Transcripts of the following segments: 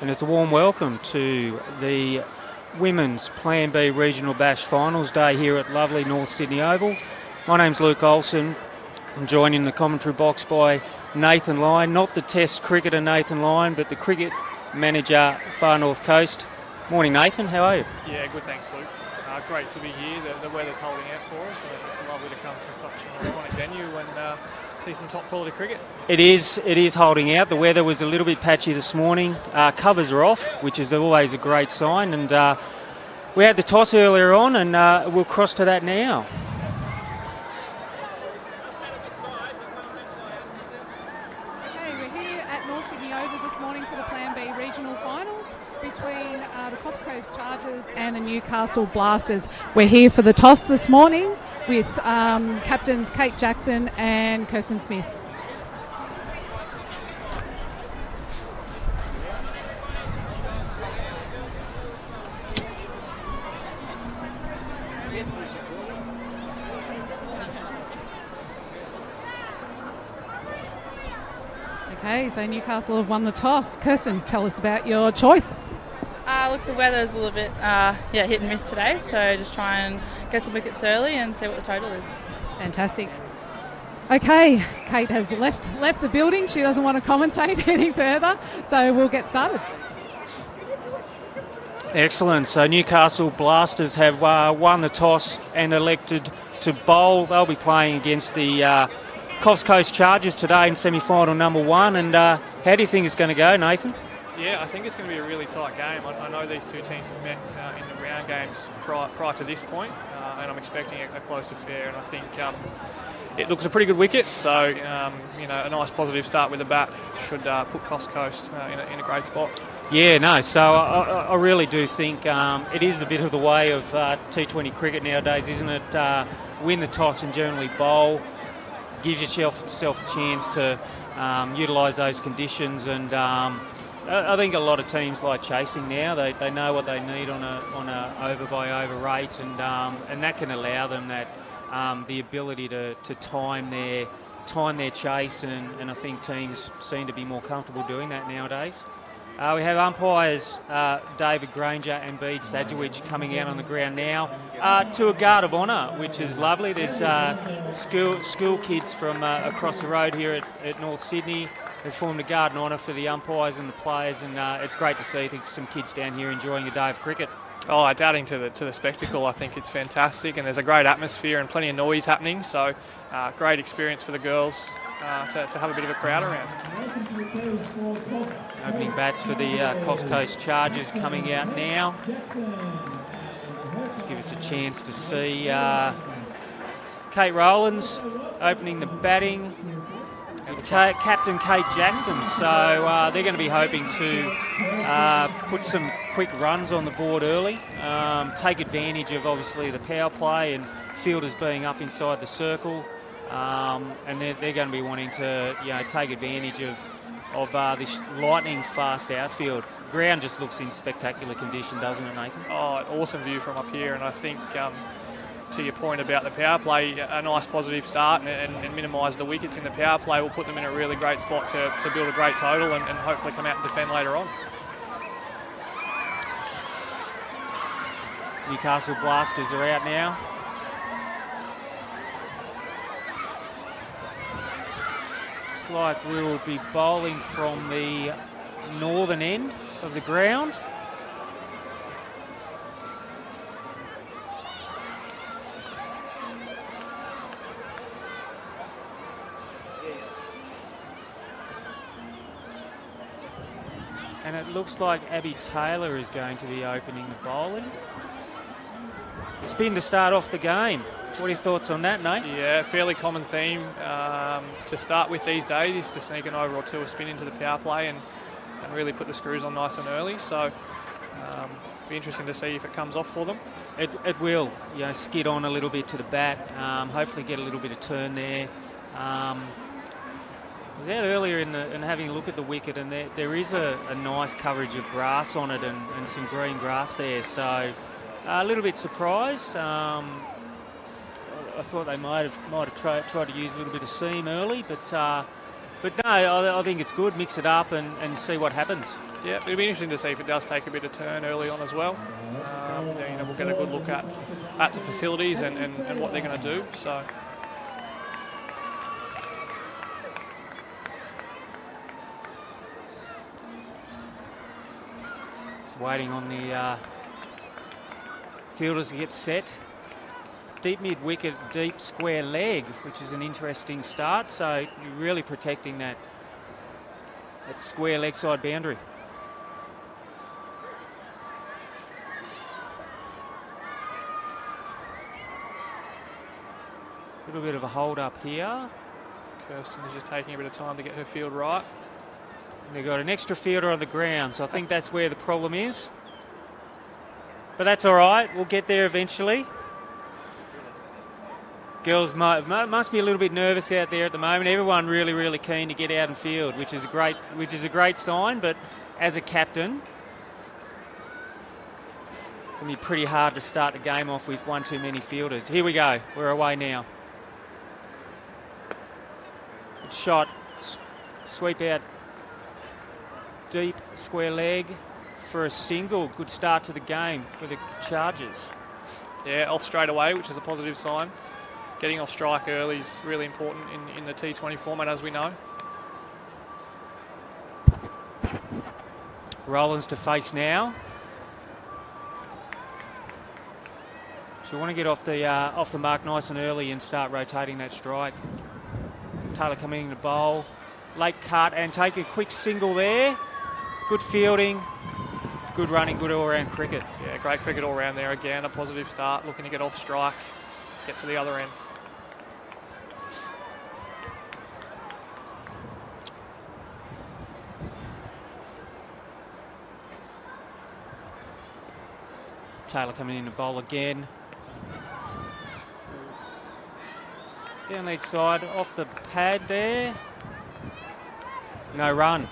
And it's a warm welcome to the Women's Plan B Regional Bash Finals Day here at lovely North Sydney Oval. My name's Luke Olsen. I'm joined in the commentary box by Nathan Lyon, not the Test cricketer Nathan Lyon, but the cricket manager Far North Coast. Morning, Nathan. How are you? Yeah, good, thanks, Luke. Great to be here. The weather's holding out for us, and it's lovely to come to such an iconic venue and see some top quality cricket. It is holding out. The weather was a little bit patchy this morning. Covers are off, which is always a great sign. And we had the toss earlier on, and we'll cross to that now. Okay, we're here at North Sydney Oval this morning for the Plan B Regional Finals between the Coffs Chargers and the Newcastle Blasters. We're here for the toss this morning with captains Kate Jackson and Kirsten Smith. Okay, so Newcastle have won the toss. Kirsten, tell us about your choice. Look, the weather's a little bit hit and miss today, so just try and get some wickets early and see what the total is. Fantastic. Okay, Kate has left the building. She doesn't want to commentate any further, so we'll get started. Excellent. So Newcastle Blasters have won the toss and elected to bowl. They'll be playing against the Coffs Chargers today in semi-final number 1. And how do you think it's going to go, Nathan? Yeah, I think it's going to be a really tight game. I know these two teams have met in the round games prior to this point, and I'm expecting a close affair. And I think it looks a pretty good wicket, so a nice positive start with the bat should put Coffs Coast in a great spot. Yeah, no, so I really do think it is a bit of the way of T20 cricket nowadays, isn't it? Win the toss and generally bowl, gives yourself a chance to utilise those conditions, and I think a lot of teams like chasing now. They know what they need on a over by over rate, and that can allow them the ability to time their chase, and I think teams seem to be more comfortable doing that nowadays. We have umpires David Granger and Bede Sadjewicz coming out on the ground now to a guard of honour, which is lovely. There's school kids from across the road here at North Sydney. They've formed a guard of honour for the umpires and the players, and it's great to see some kids down here enjoying a day of cricket. Oh, it's adding to the spectacle. I think it's fantastic, and there's a great atmosphere and plenty of noise happening, so great experience for the girls to have a bit of a crowd around. Opening bats for the Coffs Chargers coming out now. Just give us a chance to see Kate Rowlands opening the batting. Captain Kate Jackson, so they're going to be hoping to put some quick runs on the board early, take advantage of obviously the power play and fielders being up inside the circle, and they're going to be wanting to take advantage of this lightning fast outfield. Ground just looks in spectacular condition, doesn't it, Nathan? Oh, awesome view from up here, and I think to your point about the power play, a nice positive start and minimise the wickets in the power play will put them in a really great spot to build a great total and hopefully come out and defend later on. Newcastle Blasters are out now. Looks like we'll be bowling from the northern end of the ground. And it looks like Abby Taylor is going to be opening the bowling. Spin to start off the game. What are your thoughts on that, Nate? Yeah, fairly common theme to start with these days is to sneak an over or two a spin into the power play and really put the screws on nice and early. So be interesting to see if it comes off for them. It will, skid on a little bit to the bat. Hopefully get a little bit of turn there. I was out earlier and having a look at the wicket, and there is a nice coverage of grass on it and some green grass there. So a little bit surprised. I thought they might have tried to use a little bit of seam early, but But no, I think it's good. Mix it up and see what happens. Yeah, it'll be interesting to see if it does take a bit of turn early on as well. Then, we'll get a good look at the facilities and what they're going to do. So. Just waiting on the fielders to get set. Deep mid-wicket, deep square leg, which is an interesting start. So you're really protecting that square leg side boundary. A little bit of a hold up here. Kirsten is just taking a bit of time to get her field right. And they've got an extra fielder on the ground, so I think that's where the problem is. But that's all right. We'll get there eventually. Girls must be a little bit nervous out there at the moment. Everyone really, really keen to get out and field, which is a great sign. But as a captain, it can be pretty hard to start the game off with one too many fielders. Here we go. We're away now. Good shot. Sweep out deep square leg for a single. Good start to the game for the Chargers. Yeah, off straight away, which is a positive sign. Getting off strike early is really important in the T20 format, as we know. Rollins to face now. So you want to get off the mark nice and early and start rotating that strike. Taylor coming in to bowl. Late cut and take a quick single there. Good fielding, good running, good all-round cricket. Yeah, great cricket all round there again. A positive start, looking to get off strike, get to the other end. Taylor coming in to bowl again. Down leg side, off the pad there. No run.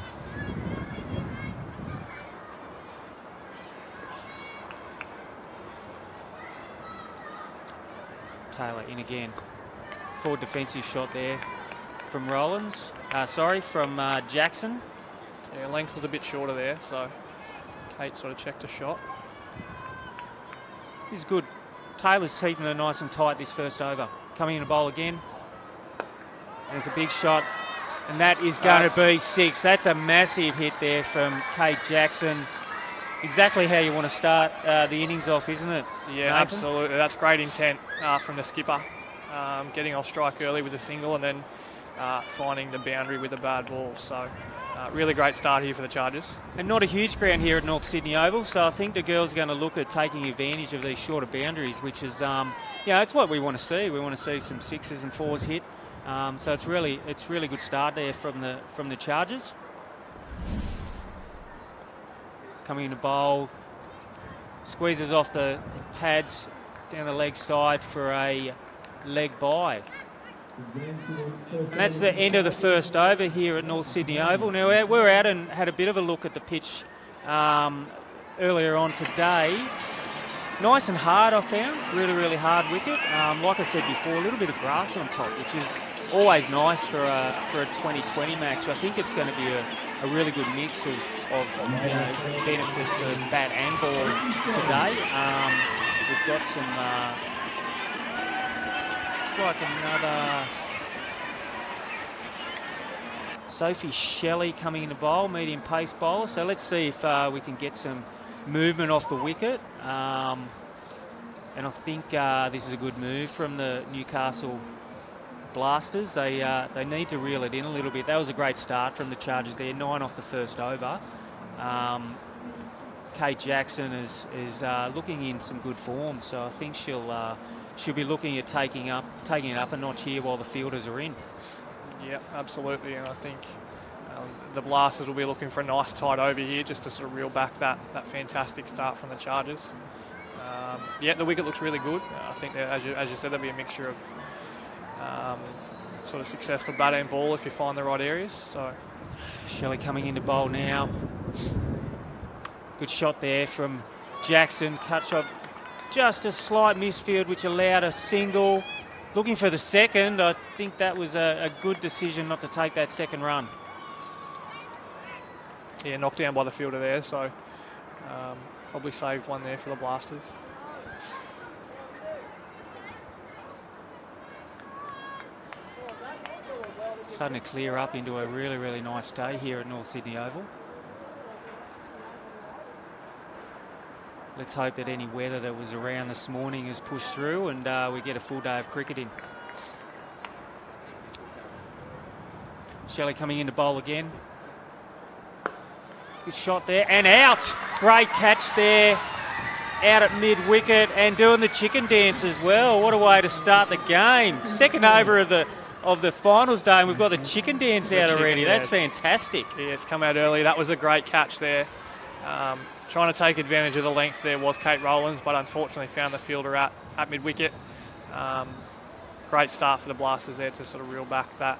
Taylor in again. Forward defensive shot there from Rollins. From Jackson. Yeah, length was a bit shorter there, so Kate sort of checked a shot. This is good. Taylor's keeping it nice and tight this first over. Coming in to bowl again. And it's a big shot. And that is going to be 6. That's a massive hit there from Kate Jackson. Exactly how you want to start the innings off, isn't it? Yeah, Nathan? Absolutely. That's great intent from the skipper. Getting off strike early with a single and then finding the boundary with a bad ball. So really great start here for the Chargers. And not a huge ground here at North Sydney Oval, so I think the girls are going to look at taking advantage of these shorter boundaries, which is, it's what we want to see. We want to see some 6s and 4s hit. So it's really good start there from the Chargers. Coming in to bowl, squeezes off the pads down the leg side for a leg bye. And that's the end of the first over here at North Sydney Oval. Now we're out and had a bit of a look at the pitch earlier on today. Nice and hard, I found. Really, really hard wicket. Like I said before, a little bit of grass on top, which is always nice for a 2020 match. I think it's going to be a really good mix of benefit for bat and ball today. We've got some. It's like another Sophie Shelley coming in to bowl, medium pace bowler. So let's see if we can get some movement off the wicket. And I think this is a good move from the Newcastle Blasters. They need to reel it in a little bit. That was a great start from the Chargers there, 9 off the first over. Kate Jackson is looking in some good form, so I think she'll be looking at taking it up a notch here while the fielders are in. Yeah, absolutely, and I think the Blasters will be looking for a nice tight over here just to sort of reel back that fantastic start from the Chargers. The wicket looks really good. I think that, as you said, there'll be a mixture of sort of success for bat and ball if you find the right areas. So Shelley coming into bowl now. Good shot there from Jackson. Cut shot, just a slight misfield which allowed a single. looking for the second. I think that was a good decision not to take that second run. Yeah, knocked down by the fielder there, so probably saved one there for the Blasters. Starting to clear up into a really, really nice day here at North Sydney Oval. Let's hope that any weather that was around this morning has pushed through and we get a full day of cricketing. Shelley coming in to bowl again. Good shot there and out. Great catch there. Out at mid-wicket and doing the chicken dance as well. What a way to start the game. Second over of the finals day and we've got the chicken dance out already. That's fantastic. Yeah, it's come out early. That was a great catch there. Trying to take advantage of the length there was Kate Rowlands, but unfortunately found the fielder at mid-wicket. Great start for the Blasters there to sort of reel back that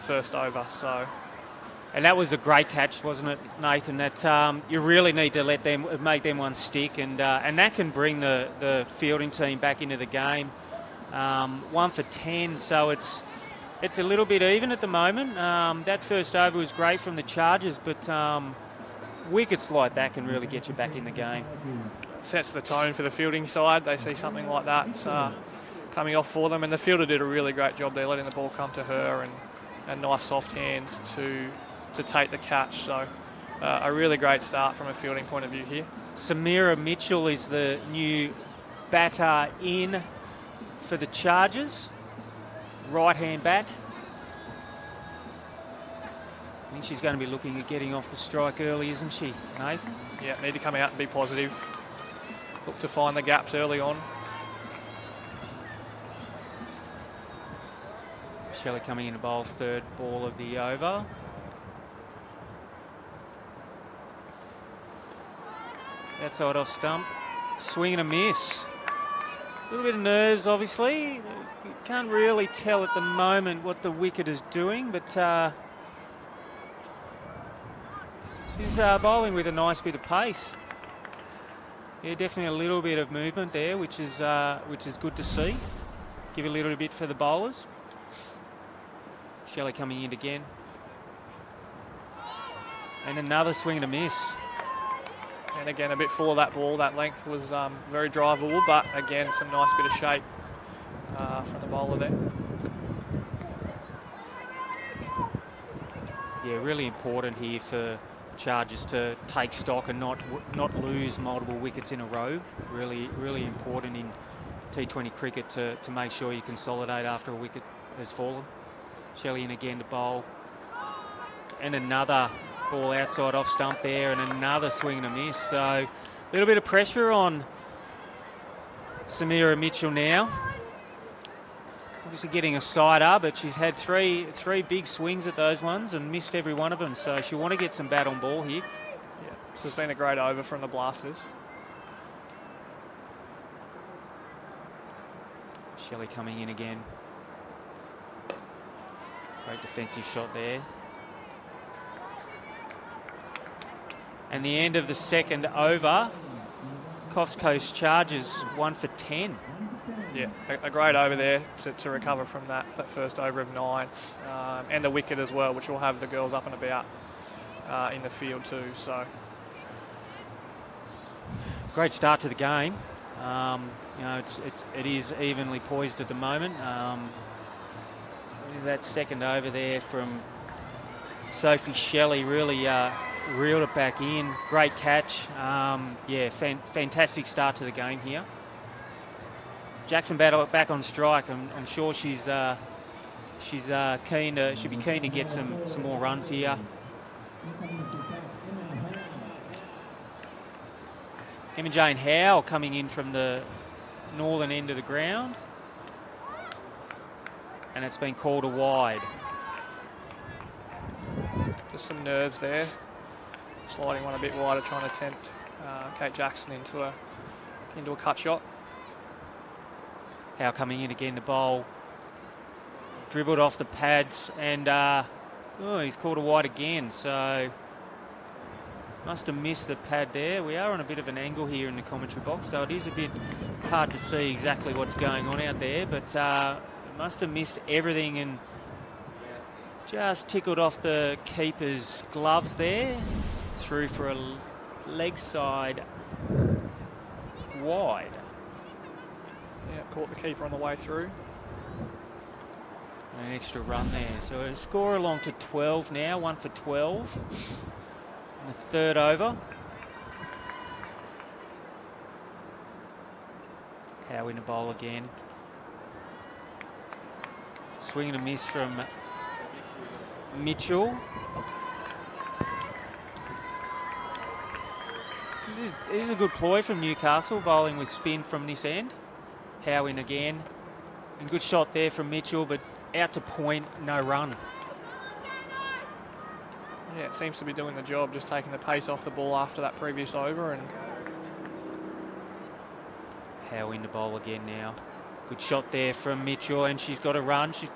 first over. So, and that was a great catch, wasn't it, Nathan? That you really need to make them one stick, and that can bring the fielding team back into the game. 1 for 10, so it's a little bit even at the moment. That first over was great from the Chargers, but wickets like that can really get you back in the game. Sets the tone for the fielding side. They see something like that coming off for them, and the fielder did a really great job there, letting the ball come to her and nice soft hands to take the catch. So a really great start from a fielding point of view here. Samira Mitchell is the new batter in for the Chargers. Right-hand bat. I think she's going to be looking at getting off the strike early, isn't she, Nathan? Yeah, need to come out and be positive. Look to find the gaps early on. Shelley coming in to bowl third ball of the over. Outside off stump. Swing and a miss. A little bit of nerves, obviously. You can't really tell at the moment what the wicket is doing, but she's bowling with a nice bit of pace. Yeah, definitely a little bit of movement there, which is good to see. Give a little bit for the bowlers. Shelley coming in again. And another swing and a miss. And again, a bit full of that ball. That length was very drivable, but again, some nice bit of shape from the bowler there. Yeah, really important here for Chargers to take stock and not lose multiple wickets in a row. Really, really important in T20 cricket to make sure you consolidate after a wicket has fallen. Shelley in again to bowl. And another ball outside off stump there and another swing and a miss. So a little bit of pressure on Samira Mitchell now. Obviously getting a sider, but she's had three big swings at those ones and missed every one of them. So she'll want to get some bat on ball here. Yeah, this has been a great over from the Blasters. Shelley coming in again. Great defensive shot there. And the end of the second over, Coffs Coast Chargers 1 for 10. Yeah, a great over there to recover from that first over of 9. And the wicket as well, which will have the girls up and about in the field too. So great start to the game. You know, it is evenly poised at the moment. That second over there from Sophie Shelley really reeled it back in. Great catch. Yeah, fantastic start to the game here. Jackson Battle back on strike. I'm sure she's keen to. She'll be keen to get some more runs here. Emma Jane Howe coming in from the northern end of the ground. And it's been called a wide. Just some nerves there. Sliding one a bit wider, trying to tempt Kate Jackson into a cut shot. Howe coming in again to bowl. Dribbled off the pads and he's called a wide again. So Must have missed the pad there. We are on a bit of an angle here in the commentary box, so it is a bit hard to see exactly what's going on out there, but must have missed everything and just tickled off the keeper's gloves there. Through for a leg side wide. Yeah, caught the keeper on the way through. An extra run there. So a score along to 12 now, 1 for 12. In the third over. Howe in the bowl again. Swing and a miss from Mitchell. This is a good ploy from Newcastle, bowling with spin from this end. Howe in again. And good shot there from Mitchell, but out to point, no run. Yeah, it seems to be doing the job, just taking the pace off the ball after that previous over. And Howe in the bowl again now. Good shot there from Mitchell, and she's got a run. She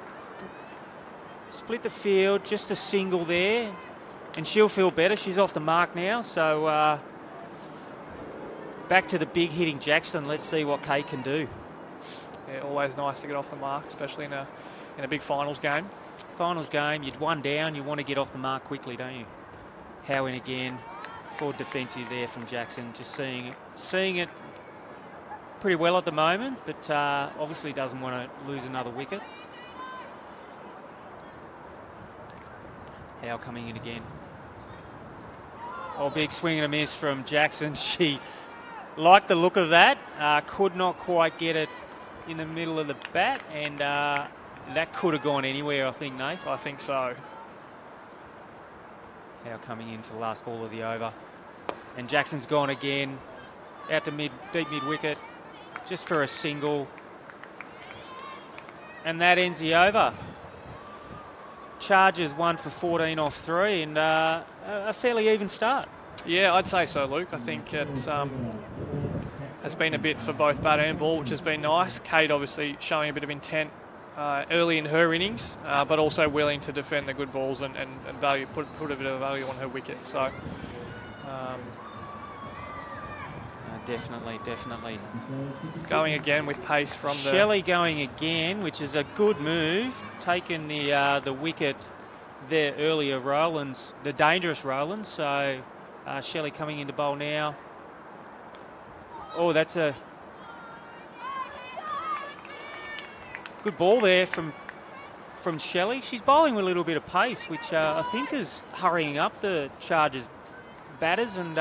split the field, just a single there, and she'll feel better. She's off the mark now, so back to the big hitting Jackson. Let's see what Kate can do. Yeah, always nice to get off the mark, especially in a big finals game. Finals game, you'd one down, you want to get off the mark quickly, don't you? Howe in again, forward defensive there from Jackson, just seeing it pretty well at the moment, but obviously doesn't want to lose another wicket. Howe coming in again. Oh, big swing and a miss from Jackson. She liked the look of that, could not quite get it in the middle of the bat, and that could have gone anywhere, I think, Nath. I think so. Howe coming in for the last ball of the over. And Jackson's gone again, out to deep mid wicket, just for a single. And that ends the over. Chargers 1 for 14 off 3, and a fairly even start. Yeah, I'd say so, Luke. I think it's has been a bit for both bat and ball, which has been nice. Kate obviously showing a bit of intent early in her innings, but also willing to defend the good balls and value, put a bit of value on her wicket. So definitely. Going again with pace from the... Shelley going again, which is a good move, taking the wicket there earlier, Rowlands, the dangerous Rowlands. So Shelley coming into bowl now. Oh, that's a good ball there from Shelley. She's bowling with a little bit of pace, which I think is hurrying up the Chargers batters, and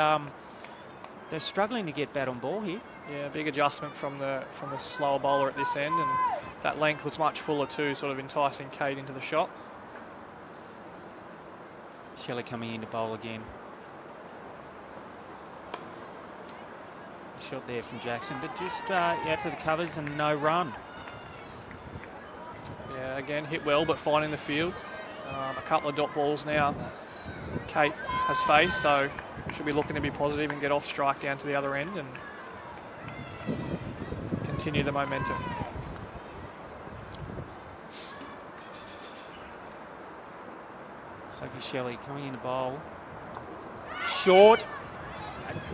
they're struggling to get bat on ball here. Yeah, big adjustment from the slower bowler at this end, and that length was much fuller too, sort of enticing Kate into the shot. Shelley coming into bowl again. Shot there from Jackson, but just out to the covers and no run. Yeah, again, hit well, but finding the field. A couple of dot balls now Kate has faced, so should be looking to be positive and get off strike down to the other end and continue the momentum. Sophie Shelley coming in the bowl. Short,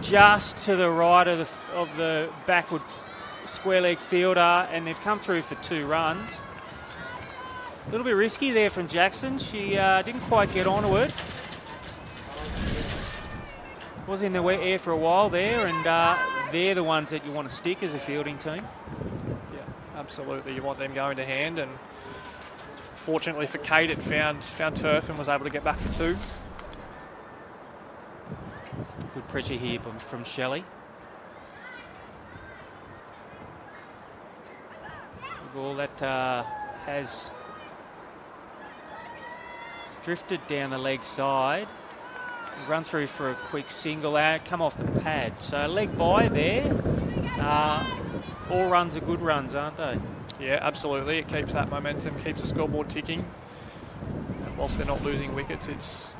just to the right of the backward square leg fielder, and they've come through for 2 runs. A little bit risky there from Jackson. She didn't quite get onto it. Was in the air for a while there, and they're the ones that you want to stick as a fielding team. Yeah, absolutely. You want them going to hand, and fortunately for Kate, it found turf and was able to get back for 2. Good pressure here from Shelley. The ball that has drifted down the leg side. Run through for a quick single out, come off the pad. So leg by there. All runs are good runs, aren't they? Yeah, absolutely. It keeps that momentum, keeps the scoreboard ticking. And whilst they're not losing wickets, it's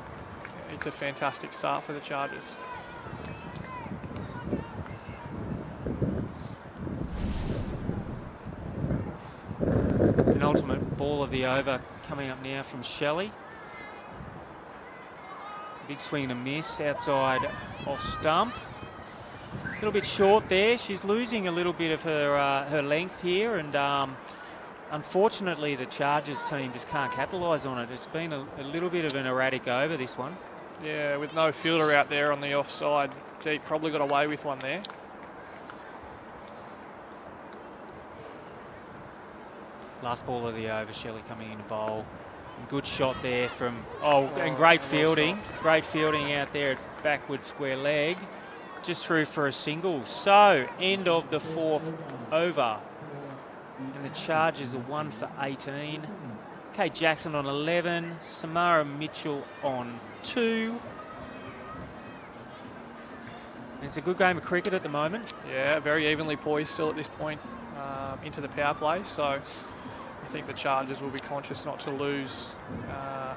a fantastic start for the Chargers. Penultimate ball of the over coming up now from Shelley. Big swing and a miss outside off stump. A little bit short there. She's losing a little bit of her length here, and unfortunately the Chargers team just can't capitalise on it. It's been a little bit of an erratic over, this one. Yeah, with no fielder out there on the offside, Deep probably got away with one there. Last ball of the over, Shelley coming in to bowl. And good shot there from, and great fielding. Great fielding out there at backward square leg. Just through for a single. So, end of the 4th over. And the Chargers are 1 for 18. Kate Jackson on 11. Samara Mitchell on 2. And it's a good game of cricket at the moment. Yeah, very evenly poised still at this point into the power play. So I think the Chargers will be conscious not to lose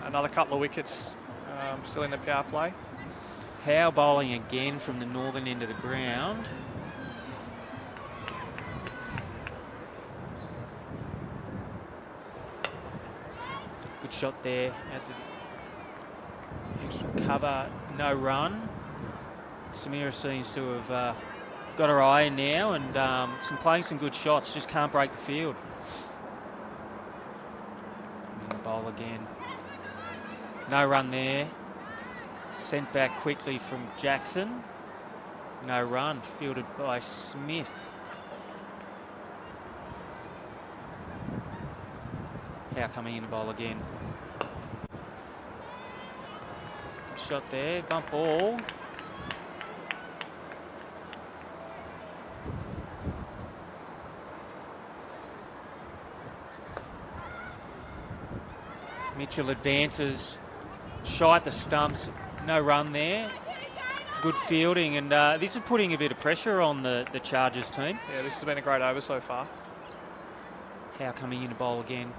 another couple of wickets still in the power play. Howe bowling again from the northern end of the ground. Good shot there. Out to extra cover, no run. Samira seems to have got her eye in now and playing some good shots, just can't break the field. And the bowl again. No run there. Sent back quickly from Jackson. No run, fielded by Smith. Howe coming in to bowl again. Good shot there, bump ball. Mitchell advances, shy at the stumps, no run there. It's good fielding, and this is putting a bit of pressure on the Chargers team. Yeah, this has been a great over so far. Howe coming in to bowl again.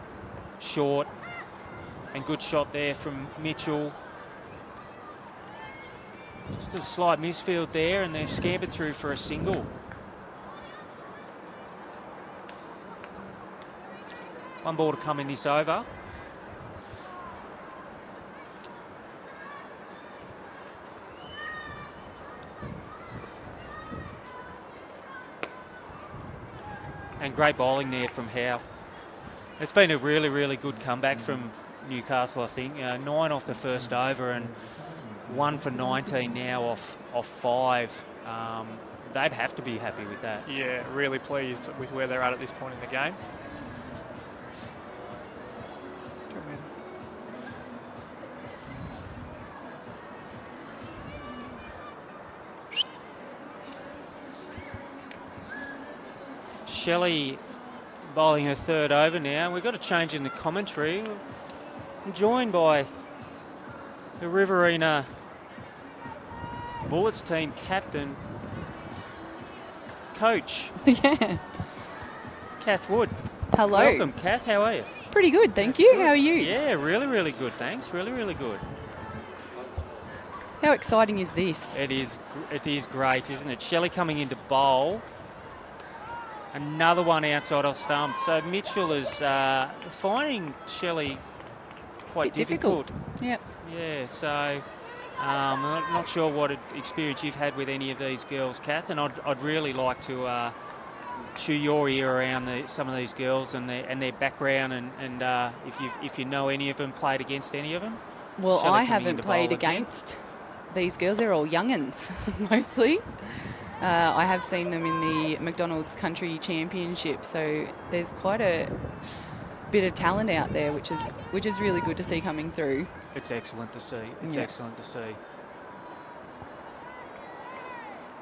Short, and good shot there from Mitchell. Just a slight misfield there, and they've scampered through for a single. One ball to come in this over. And great bowling there from Howe. It's been a really, really good comeback from Newcastle, I think. 9 off the first over and 1 for 19 now off 5. They'd have to be happy with that. Yeah, really pleased with where they're at this point in the game. Shelley bowling her 3rd over now. We've got a change in the commentary. I'm joined by the Riverina Bullets team captain, coach. Yeah. Kath Wood. Hello. Welcome, Kath. How are you? Pretty good, thank you. Good. How are you? Yeah, really, really good. Thanks. Really, really good. How exciting is this? It is great, isn't it? Shelley coming into bowl. Another one outside off stump. So Mitchell is finding Shelley quite difficult. Yep. Yeah, so I'm not sure what experience you've had with any of these girls, Kath, and I'd really like to chew your ear around some of these girls and their background, and if you know any of them, played against any of them. Well, Shelley I haven't played again. against these girls. They're all young'uns, mostly. I have seen them in the McDonald's Country Championship, so there's quite a bit of talent out there, which is really good to see coming through. It's excellent to see. It's excellent to see.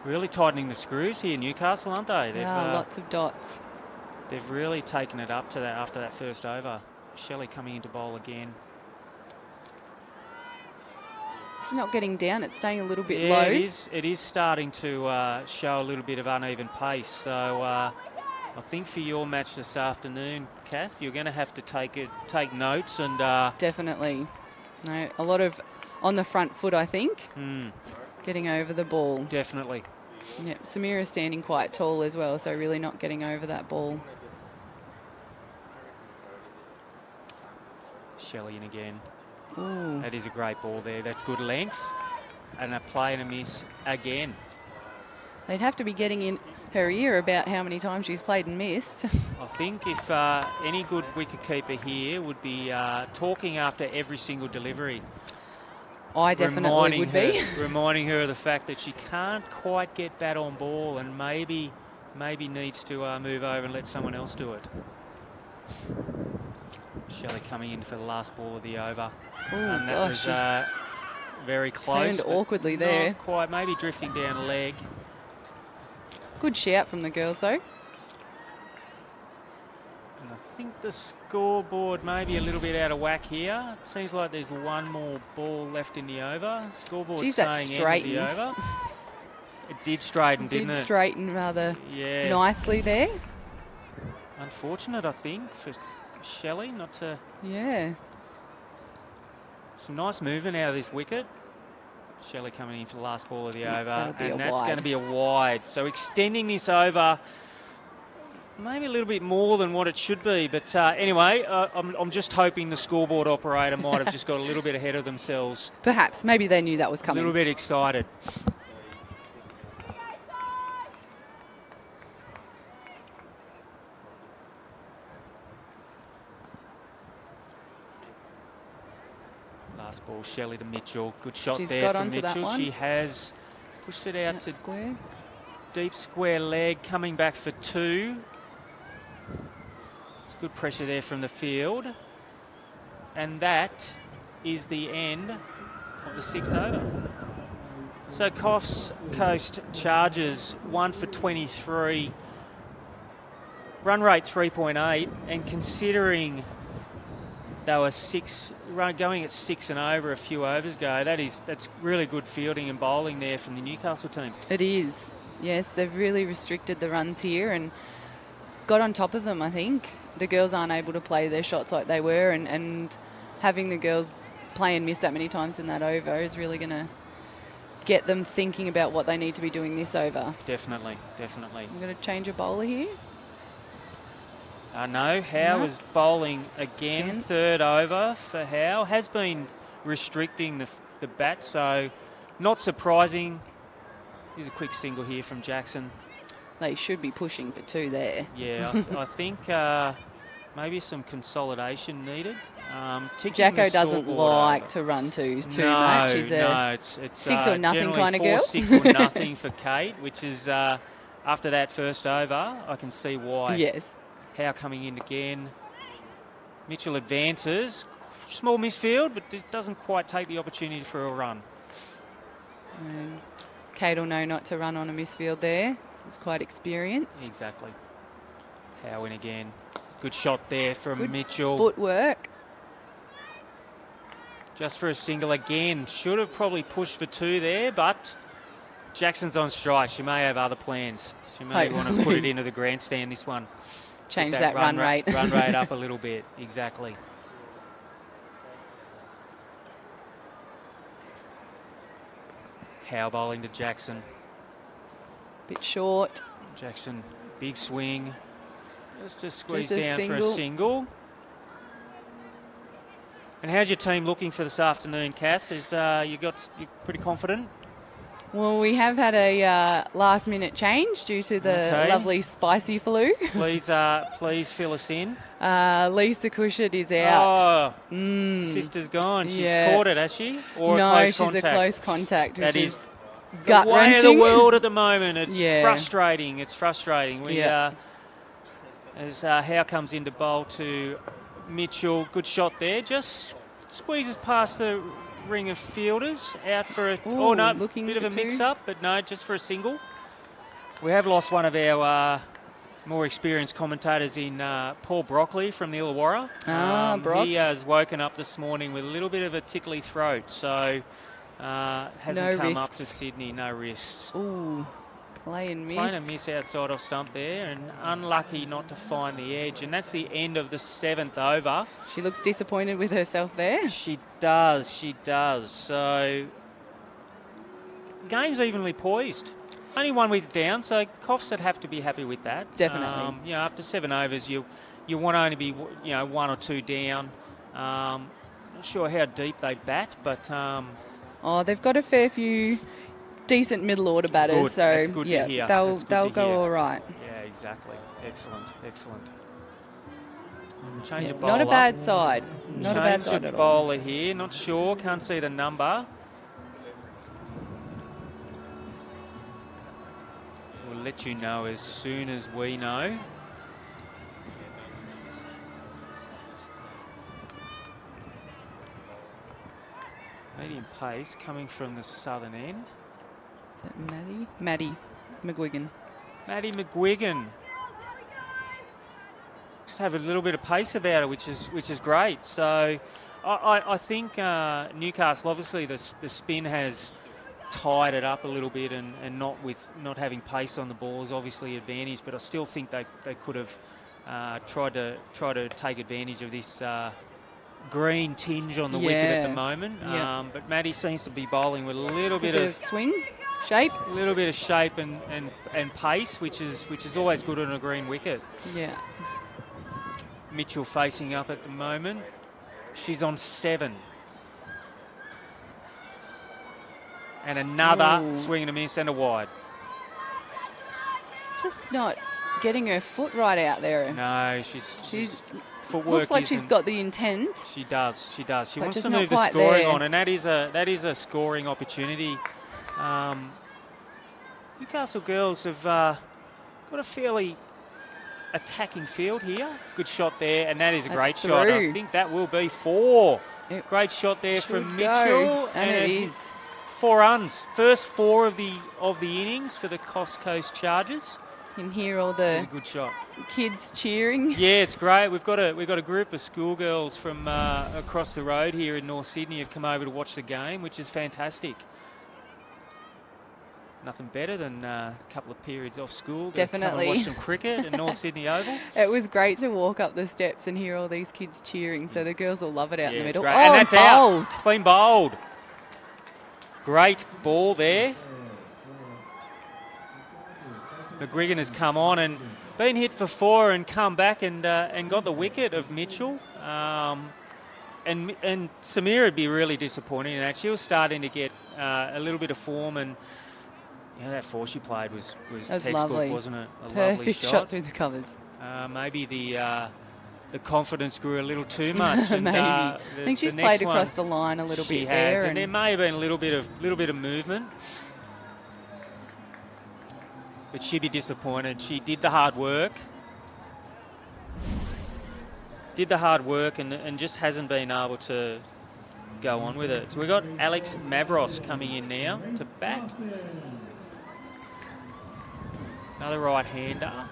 Really tightening the screws here, Newcastle, aren't they? Lots of dots. They've really taken it up to that after that first over. Shelley coming into bowl again. It's not getting down. It's staying a little bit Yeah, low. it is starting to show a little bit of uneven pace. So I think for your match this afternoon, Kath, you're going to have to take notes and Definitely. No, a lot of on the front foot, I think. Getting over the ball. Definitely. Yep. Samira's standing quite tall as well, so really not getting over that ball. Shelley in again. Ooh. That is a great ball there. That's good length. And a play and a miss again. They'd have to be getting in her ear about how many times she's played and missed. I think if any good wicketkeeper here would be talking after every single delivery. I definitely would be. Reminding her of the fact that she can't quite get bat on ball and maybe needs to move over and let someone else do it. Shelley coming in for the last ball of the over. Oh, and that gosh, was very close. Turned awkwardly there. Not quite, maybe drifting down a leg. Good shout from the girls, though. And I think the scoreboard may be a little bit out of whack here. It seems like there's one more ball left in the over. Scoreboard Geez, that saying end of the over. It did straighten, didn't it? Did straighten rather nicely there. Unfortunate, I think, for Shelley not to... Yeah. Some nice movement out of this wicket. Shelley coming in for the last ball of the over. And that's going to be a wide. So extending this over maybe a little bit more than what it should be. But anyway, I'm just hoping the scoreboard operator might have just got a little bit ahead of themselves. Perhaps. Maybe they knew that was coming. A little bit excited. Last ball, Shelley to Mitchell. Good shot there from Mitchell. She has pushed it out to square. Deep square leg, coming back for 2. It's good pressure there from the field. And that is the end of the 6th over. So Coffs Coast Chargers 1 for 23. Run rate 3.8, and considering they were going at 6 and over a few overs ago, that's really good fielding and bowling there from the Newcastle team. It is. Yes, they've really restricted the runs here and got on top of them, I think. The girls aren't able to play their shots like they were, and having the girls play and miss that many times in that over is really going to get them thinking about what they need to be doing this over. Definitely. I'm going to change a bowler here. No, Howe is bowling again. 3rd over for Howe. Has been restricting the bat, so not surprising. Here's a quick single here from Jackson. They should be pushing for 2 there. Yeah, I think maybe some consolidation needed. Jacko doesn't like to run 2s too much. She's it's 6 or nothing kind of girl. 6 or nothing for Kate, which is after that first over, I can see why. Yes. Howe coming in again. Mitchell advances. Small misfield, but doesn't quite take the opportunity for a run. And Kate will know not to run on a misfield there. He's quite experienced. Exactly. Howe in again. Good shot there from Mitchell. Footwork. Just for a single again. Should have probably pushed for 2 there, but Jackson's on strike. She may have other plans. She may want to put it into the grandstand, this one. Change that run rate. Run rate up a little bit, exactly. Howe bowling to Jackson. Bit short. Jackson, big swing. Let's just squeeze down for a single. And how's your team looking for this afternoon, Kath? You're pretty confident? Well, we have had a last-minute change due to the lovely spicy flu. Please fill us in. Lisa Cushard is out. Oh, sister's gone. She's caught it, has she? Or she's a close contact. That is gut-wrenching. The way of the world at the moment. It's frustrating. It's frustrating. As Howe comes into bowl to Mitchell, good shot there. Just squeezes past the ring of fielders out for a bit of a mix-up, but no, just for a single. We have lost one of our more experienced commentators in Paul Brockley from the Illawarra. He has woken up this morning with a little bit of a tickly throat, so hasn't come up to Sydney. No risks. Ooh, play and miss. Playing a miss outside off stump there, and unlucky not to find the edge. And that's the end of the 7th over. She looks disappointed with herself there. She does. So, game's evenly poised. Only 1 week down, so Coffs would have to be happy with that. Definitely. After 7 overs, you want to only be 1 or 2 down. Not sure how deep they bat, but They've got a fair few decent middle order batters, good. so That's good yeah, to hear. they'll go all right. Yeah, exactly. Excellent. Change Yeah, of bowler. not a bad side. Not a bad side Change at of all. bowler here. Not sure. Can't see the number. We'll let you know as soon as we know. Medium pace coming from the southern end. Is it Maddie? Maddie McGuigan. Maddie McGuigan. Just have a little bit of pace about it, which is great. So I think Newcastle, obviously the spin has tied it up a little bit, and not having pace on the ball is obviously advantage, but I still think they could have tried to take advantage of this green tinge on the wicket at the moment. Yeah. But Maddie seems to be bowling with a little bit of swing, shape. A little bit of shape and pace, which is always good on a green wicket. Yeah. Mitchell facing up at the moment. She's on 7. And another swing and a miss and a wide. Just not getting her foot right out there. No, she's footwork looks like she's got the intent. She does. She wants just to not move the quite scoring there. on, and that is a scoring opportunity. Newcastle girls have got a fairly attacking field here. Good shot there, and that is a great shot. I think that will be 4. Great shot there from Mitchell, and it is 4 runs. First 4 of the innings for the Coffs Chargers. You can hear all the good shot. Kids cheering. Yeah, it's great. We've got a group of schoolgirls from across the road here in North Sydney have come over to watch the game, which is fantastic. Nothing better than a couple of periods off school to Definitely. come and watch some cricket in North Sydney Oval. It was great to walk up the steps and hear all these kids cheering, so the girls will love it out in the middle. Great. And that's bowled. out. Clean bowled. Great ball there. McGuigan has come on and been hit for 4 and come back and got the wicket of Mitchell. And Samira would be really disappointed in that. She was starting to get a little bit of form, and that 4 she played was textbook, lovely. Wasn't it? A Perfect lovely shot through the covers. Maybe the confidence grew a little too much. And, Maybe. I think she's played across the line a little bit there. And there may have been a little bit of movement. But she'd be disappointed. She did the hard work. And just hasn't been able to go on with it. So we've got Alex Mavros coming in now to bat. Another right-hander.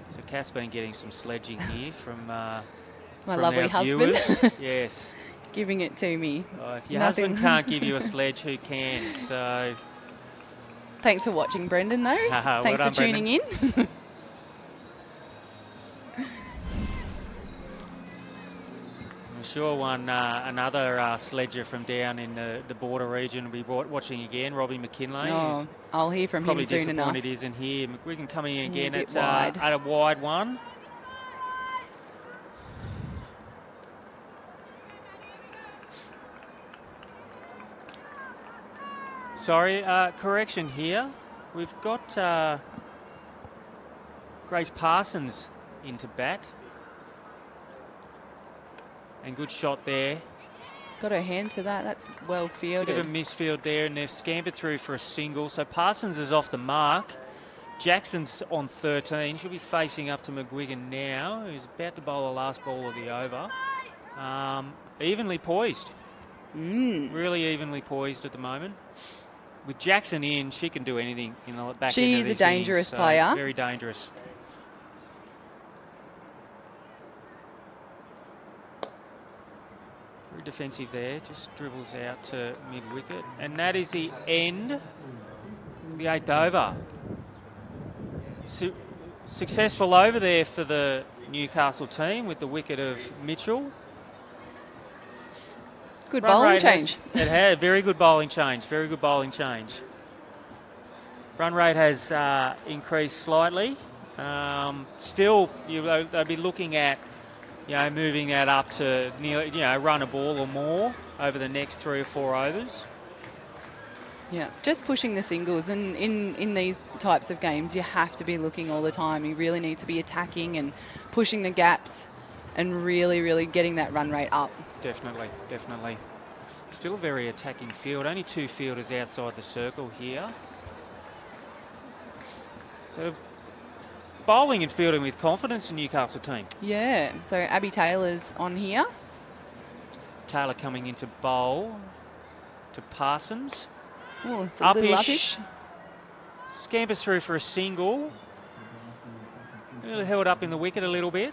So Kath's been getting some sledging here from my from lovely our husband. viewers. Yes. Giving it to me. If your husband can't give you a sledge, who can? So thanks for watching, Brendan, though. Thanks well for tuning in. I'm sure another sledger from down in the border region will be watching again, Robbie McKinlay. Oh, I'll hear from him soon enough. Probably disappointed isn't here. McGuigan coming in again at a wide one. Sorry, correction here. We've got Grace Parsons into bat. And good shot there. Got her hand to that. That's well fielded. Bit of a misfield there, and they've scampered through for a single. So Parsons is off the mark. Jackson's on 13. She'll be facing up to McGuigan now, who's about to bowl the last ball of the over. Evenly poised. Really evenly poised at the moment. With Jackson in, she can do anything in the back She end of is a these dangerous innings, so player. Very dangerous. Very defensive there. Just dribbles out to mid-wicket. And that is the end of the 8th over. Successful over there for the Newcastle team with the wicket of Mitchell. Good Run bowling rate change. It had very good bowling change. Very good bowling change. Run rate has increased slightly. Still, they'll be looking at, moving that up to run a ball or more over the next 3 or 4 overs. Yeah, just pushing the singles. And in these types of games, you have to be looking all the time. You really need to be attacking and pushing the gaps and really, really getting that run rate up. Definitely. Still a very attacking field. Only 2 fielders outside the circle here. So bowling and fielding with confidence in Newcastle team. Yeah, so Abby Taylor's on here. Taylor coming into bowl to Parsons. Oh, it's a little Upish. uppish. Scampers through for a single. Held up in the wicket a little bit.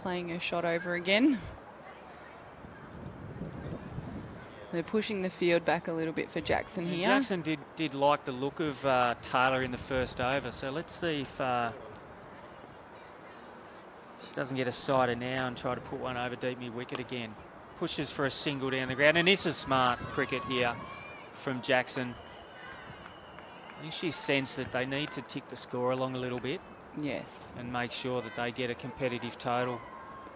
Playing her shot over again. They're pushing the field back a little bit for Jackson here. Jackson did like the look of Taylor in the first over, so let's see if she doesn't get a sider now and try to put one over deep mid-wicket again. Pushes for a single down the ground, and this is smart cricket here from Jackson. I think she sensed that they need to tick the score along a little bit. Yes. And make sure that they get a competitive total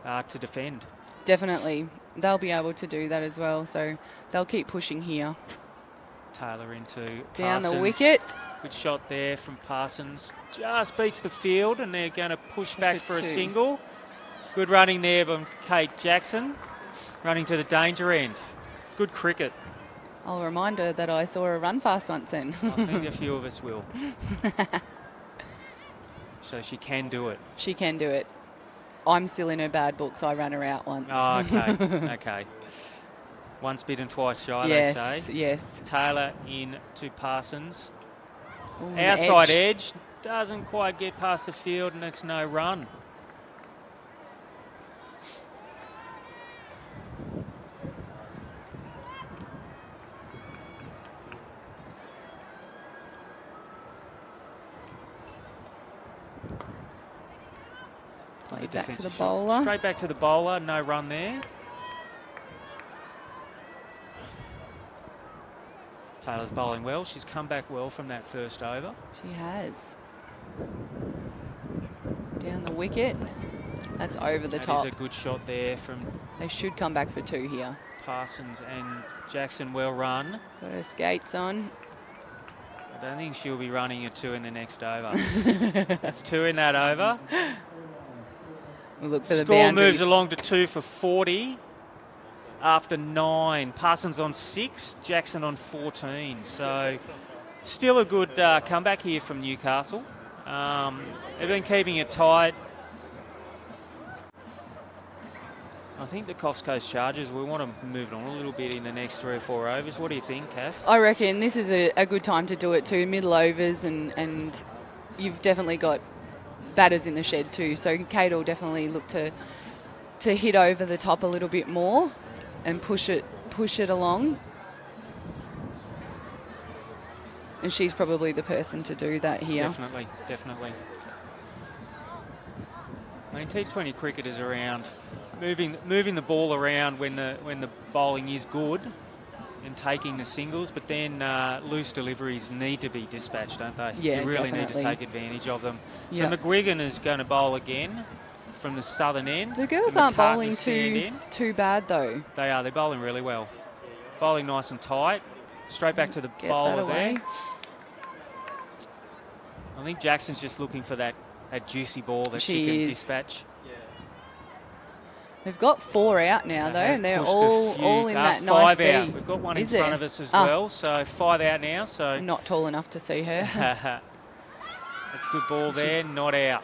to defend. Definitely. They'll be able to do that as well, so they'll keep pushing here. Taylor into down Parsons. The wicket. Good shot there from Parsons. Just beats the field, and they're going to push back for a single. Good running there by Kate Jackson. Running to the danger end. Good cricket. I'll remind her that I saw her run fast once then. I think a few of us will. So she can do it. She can do it. I'm still in her bad books. I ran her out once. Oh, okay. Okay. Once bitten, twice shy, yes, they say. Yes. Taylor in to Parsons. Ooh, outside edge. Doesn't quite get past the field, and it's no run. Play back to the bowler. Straight back to the bowler. No run there. Taylor's bowling well. She's come back well from that first over. She has. Down the wicket. That's over the top. That is a good shot there from... They should come back for 2 here. Parsons and Jackson, well run. Got her skates on. I don't think she'll be running a 2 in the next over. That's 2 in that over. We'll look for the score boundaries. moves along to 2 for 40 after 9. Parsons on 6, Jackson on 14. So still a good comeback here from Newcastle. They've been keeping it tight. I think the Coffs Coast Chargers, we want to move it on a little bit in the next 3 or 4 overs. What do you think, Kath? I reckon this is a good time to do it too. Middle overs, and you've definitely got batters in the shed too. So Kate will definitely look to hit over the top a little bit more and push it along. And she's probably the person to do that here. Definitely, definitely. I mean, T20 cricket is around moving the ball around when the bowling is good and taking the singles, but then loose deliveries need to be dispatched, don't they? Yeah, you really definitely. need to take advantage of them. Yep. So McGuigan is going to bowl again from the southern end. The girls aren't bowling too bad though. They are. They're bowling really well. Bowling nice and tight. Straight back to the bowler there. I think Jackson's just looking for that juicy ball that she can dispatch. They've got 4 out now, though, and they're all in that nice 5 B. out. We've got one in front of us as well, so 5 out now. So I'm not tall enough to see her. That's a good ball there, not out.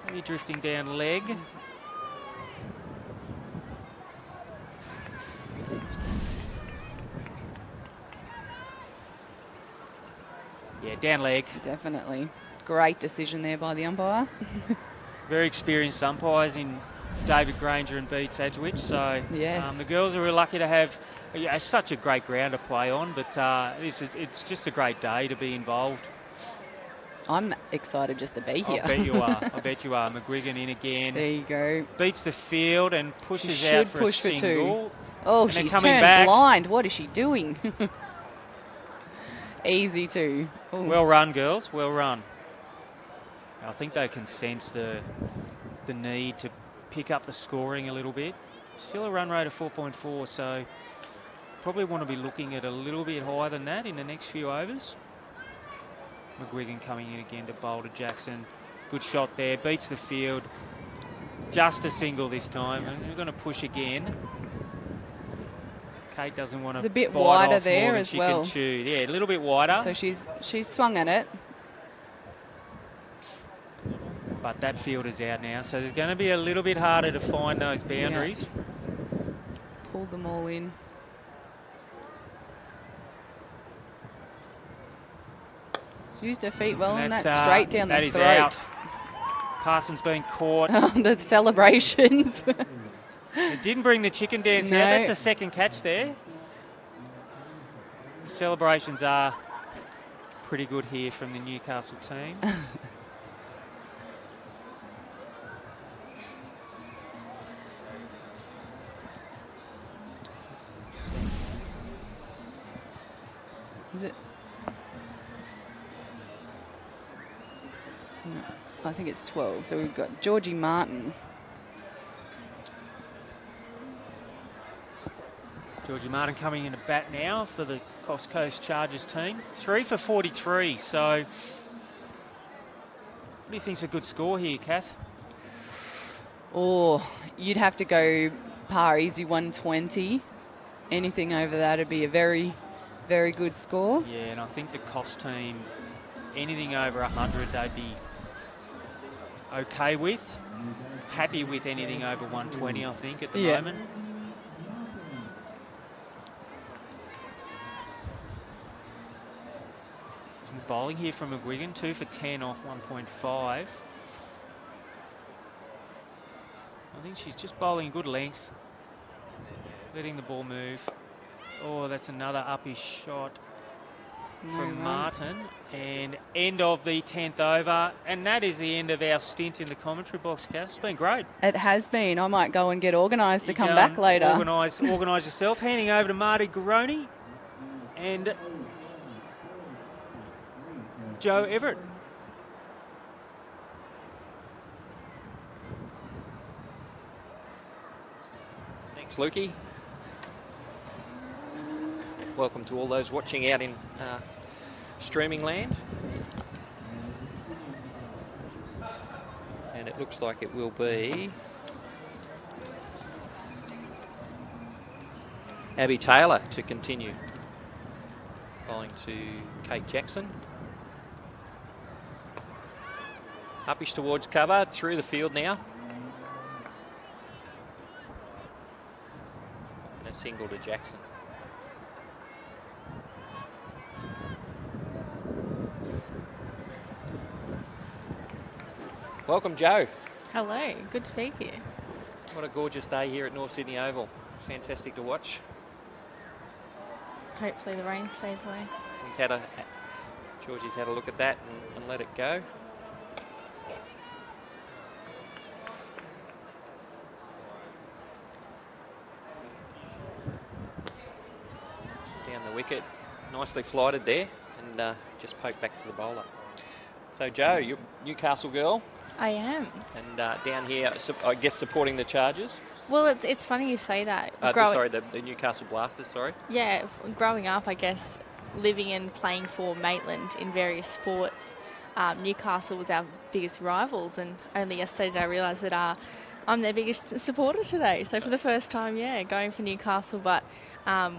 Maybe drifting down leg. Yeah, down leg. Definitely. Great decision there by the umpire. Very experienced umpires in David Granger and Bede Sedgwick. So yes. The girls are really lucky to have such a great ground to play on. But it's just a great day to be involved. I'm excited just to be here. I bet you are. I bet you are. McGuigan in again. There you go. Beats the field and pushes She out should for push a for single. 2. Oh, And they're she's coming turned back. blind. What is she doing? Easy 2. Ooh. Well run, girls. Well run. I think they can sense the need to pick up the scoring a little bit. Still a run rate of 4.4, so probably want to be looking at a little bit higher than that in the next few overs. McGuigan coming in again to bowl to Jackson. Good shot there. Beats the field. Just a single this time, and we're going to push again. Kate doesn't want to. It's a bit bite wider off there more than as she well. Can chew. Yeah, a little bit wider. So she's swung at it. But that field is out now, so it's going to be a little bit harder to find those boundaries. Yeah. Pulled them all in. She used her feet well, and that's straight down the that throat. That is out. Parsons being caught. The celebrations. It didn't bring the chicken dance No. out. That's a second catch there. The celebrations are pretty good here from the Newcastle team. Is it? No, I think it's 12. So we've got Georgie Martin. Georgie Martin coming in to bat now for the Coffs Coast Chargers team. 3 for 43. So, what do you think's a good score here, Kath? Oh, you'd have to go par easy 120. Anything over that would be a very, very good score. Yeah, and I think the Coffs team, anything over 100, they'd be okay with. Happy with anything over 120, I think, at the moment. Some bowling here from McGuigan, 2 for 10 off 1.5. I think she's just bowling good length, letting the ball move. Oh, that's another uppy shot from Martin. And end of the 10th over. And that is the end of our stint in the commentary box, Cass. It's been great. It has been. I might go and get organised to come back later. Organise yourself. Handing over to Marty Garoni and Joe Everett. Thanks, Lukey. Welcome to all those watching out in streaming land. And it looks like it will be Abby Taylor to continue. Bowling to Kate Jackson. Uppish towards cover, through the field now. And a single to Jackson. Welcome, Joe. Hello, good to be here. What a gorgeous day here at North Sydney Oval. Fantastic to watch. Hopefully the rain stays away. Georgie's had a look at that and let it go. Down the wicket, nicely flighted there, and just poked back to the bowler. So Joe, you're Newcastle girl. I am. And down here, I guess, supporting the Chargers. Well, it's funny you say that. The Newcastle Blasters, sorry. Yeah, growing up, I guess, living and playing for Maitland in various sports, Newcastle was our biggest rivals, and only yesterday did I realise that I'm their biggest supporter today. So for the first time, going for Newcastle, but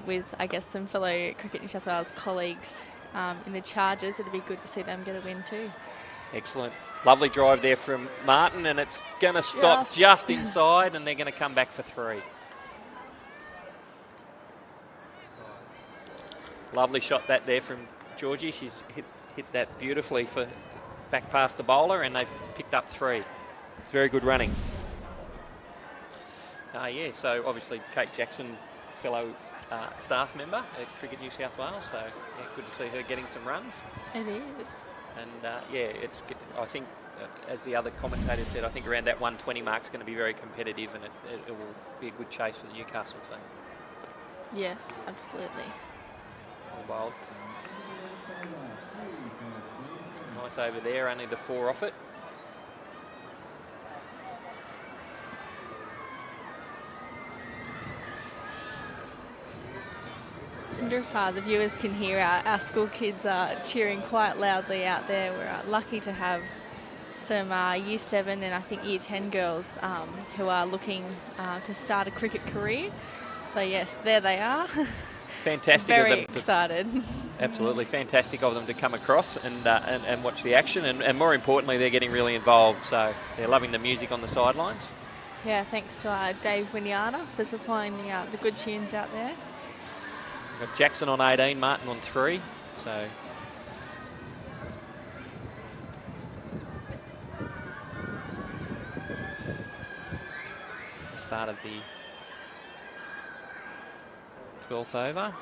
with, I guess, some fellow Cricket New South Wales colleagues in the Chargers, it'd be good to see them get a win too. Excellent. Lovely drive there from Martin, and it's going to stop just inside, and they're going to come back for 3. Lovely shot that there from Georgie. She's hit that beautifully for back past the bowler, and they've picked up 3. Very good running. So obviously Kate Jackson, fellow staff member at Cricket New South Wales, so good to see her getting some runs. It is. And I think, as the other commentator said, I think around that 120 mark is going to be very competitive, and it will be a good chase for the Newcastle team. Yes, absolutely. Well bowled. Nice over there, only the 4 off it. I wonder if the viewers can hear our school kids cheering quite loudly out there. We're lucky to have some Year 7 and I think Year 10 girls who are looking to start a cricket career. So yes, there they are. Fantastic. Very of them excited. Absolutely fantastic of them to come across and watch the action, and more importantly, they're getting really involved. So they're loving the music on the sidelines. Yeah, thanks to Dave Winyana for supplying the good tunes out there. We've got Jackson on 18, Martin on 3. So start of the 12th over.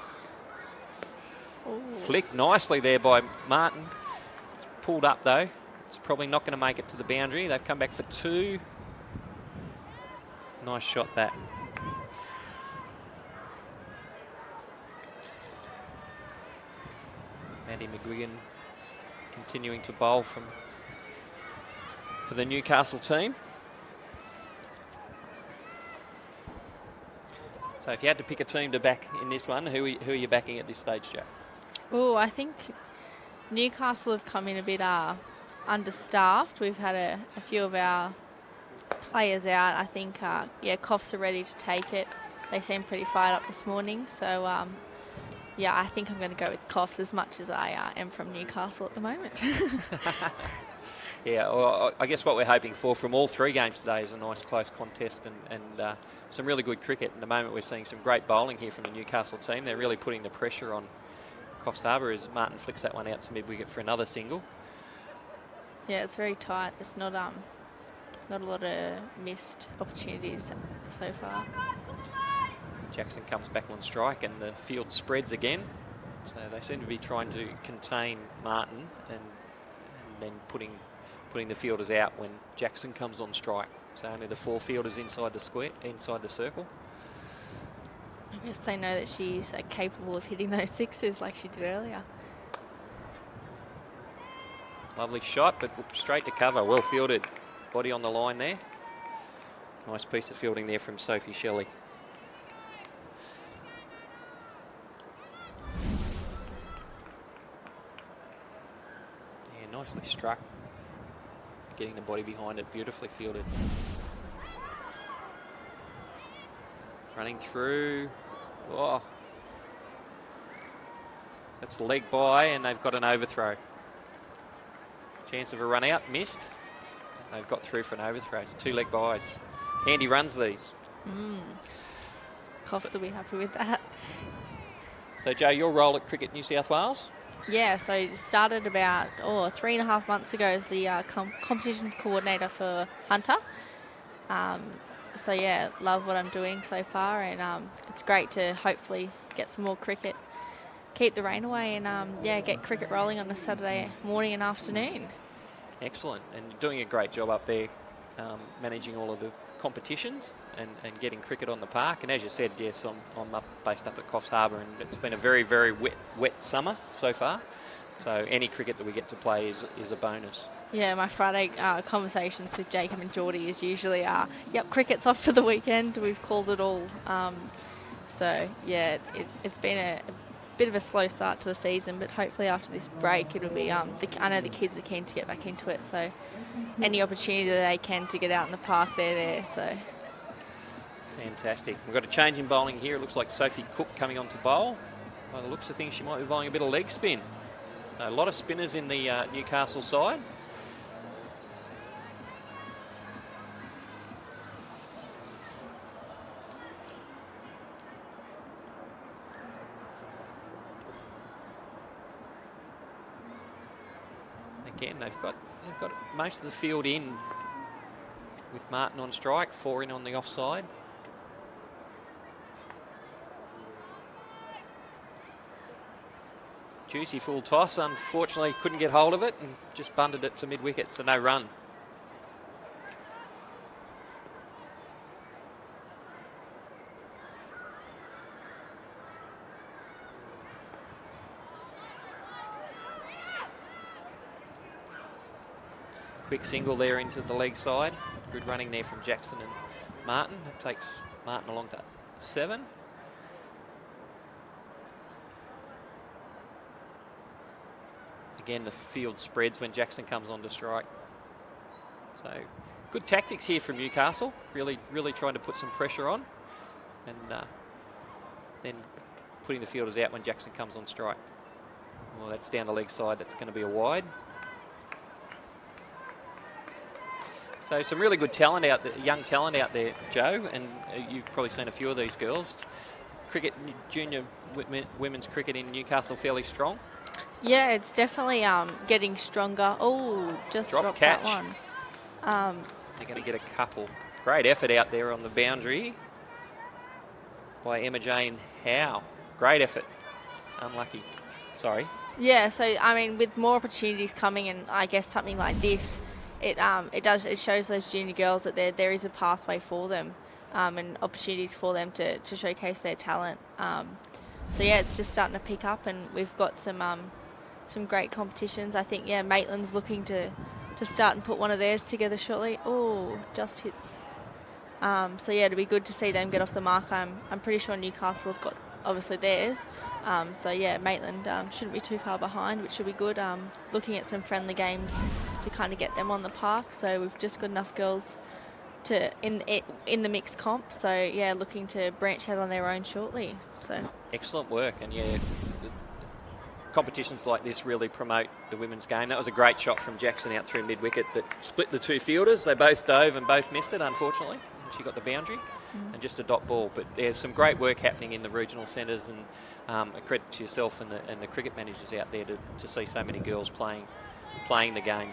Ooh. Flicked nicely there by Martin. It's pulled up though. It's probably not going to make it to the boundary. They've come back for 2. Nice shot that. Andy McGuigan continuing to bowl for the Newcastle team. So if you had to pick a team to back in this one, who are you backing at this stage, Joe? Oh, I think Newcastle have come in a bit understaffed. We've had a few of our players out. I think, Coffs are ready to take it. They seem pretty fired up this morning. So, I think I'm going to go with Coffs as much as I am from Newcastle at the moment. Yeah, well, I guess what we're hoping for from all 3 games today is a nice close contest and some really good cricket. At the moment we're seeing some great bowling here from the Newcastle team. They're really putting the pressure on Coffs Harbour as Martin flicks that one out to mid-wicket for another single. Yeah, it's very tight. There's not a lot of missed opportunities so far. Jackson comes back on strike and the field spreads again. So they seem to be trying to contain Martin and then putting the fielders out when Jackson comes on strike. So only the 4 fielders inside the square, inside the circle. I guess they know that she's capable of hitting those 6s like she did earlier. Lovely shot, but straight to cover. Well fielded. Body on the line there. Nice piece of fielding there from Sophie Shelley. Yeah, nicely struck. Getting the body behind it, beautifully fielded. Running through. Oh. That's the leg by, and they've got an overthrow. Chance of a run out, missed. They've got through for an overthrow. It's 2 leg buys. Handy runs these. Coffs will be happy with that. So, Joe, your role at Cricket New South Wales? Yeah, so it started about 3.5 months ago as the competition coordinator for Hunter. Love what I'm doing so far, and it's great to hopefully get some more cricket, keep the rain away, and get cricket rolling on a Saturday morning and afternoon. Excellent, and you're doing a great job up there, managing all of the competitions and getting cricket on the park. And as you said, yes, I'm based up at Coffs Harbour, and it's been a very, very wet summer so far. So any cricket that we get to play is a bonus. Yeah, my Friday conversations with Jacob and Geordie is usually, cricket's off for the weekend. We've called it all. It's been a bit of a slow start to the season, but hopefully after this break it'll be, I know the kids are keen to get back into it, so any opportunity that they can to get out in the park, they're there. So fantastic. We've got a change in bowling here. It looks like Sophie Cook coming on to bowl. By the looks of things, she might be bowling a bit of leg spin. So a lot of spinners in the Newcastle side. Again, they've got most of the field in with Martin on strike, 4 in on the offside. Juicy full toss. Unfortunately, couldn't get hold of it and just bunted it to mid-wicket, so no run. Quick single there into the leg side. Good running there from Jackson and Martin. It takes Martin along to 7. Again, the field spreads when Jackson comes on to strike. So good tactics here from Newcastle. Really trying to put some pressure on, and then putting the fielders out when Jackson comes on strike. Well, that's down the leg side. That's going to be a wide. So some really good talent out there, young talent out there, Joe, and you've probably seen a few of these girls. Cricket, junior women's cricket in Newcastle fairly strong. Yeah, it's definitely getting stronger. Oh, just dropped catch. That one. They're going to get a couple. Great effort out there on the boundary by Emma Jane Howe. Great effort. Unlucky. Sorry. Yeah, so I mean, with more opportunities coming, and I guess something like this, it shows those junior girls that there is a pathway for them, and opportunities for them to showcase their talent. So yeah, it's just starting to pick up, and we've got some great competitions. I think Maitland's looking to start and put one of theirs together shortly. Oh, just hits. So yeah, it'll be good to see them get off the mark. I'm pretty sure Newcastle have got obviously theirs. So yeah, Maitland shouldn't be too far behind, which should be good. Looking at some friendly games to kind of get them on the park. So we've just got enough girls in the mixed comp. So yeah, looking to branch out on their own shortly. So excellent work, and yeah, competitions like this really promote the women's game. That was a great shot from Jackson out through mid-wicket that split the two fielders. They both dove and both missed it, unfortunately. She got the boundary and just a dot ball. But there's some great work happening in the regional centres, and a credit to yourself and the cricket managers out there to see so many girls playing the game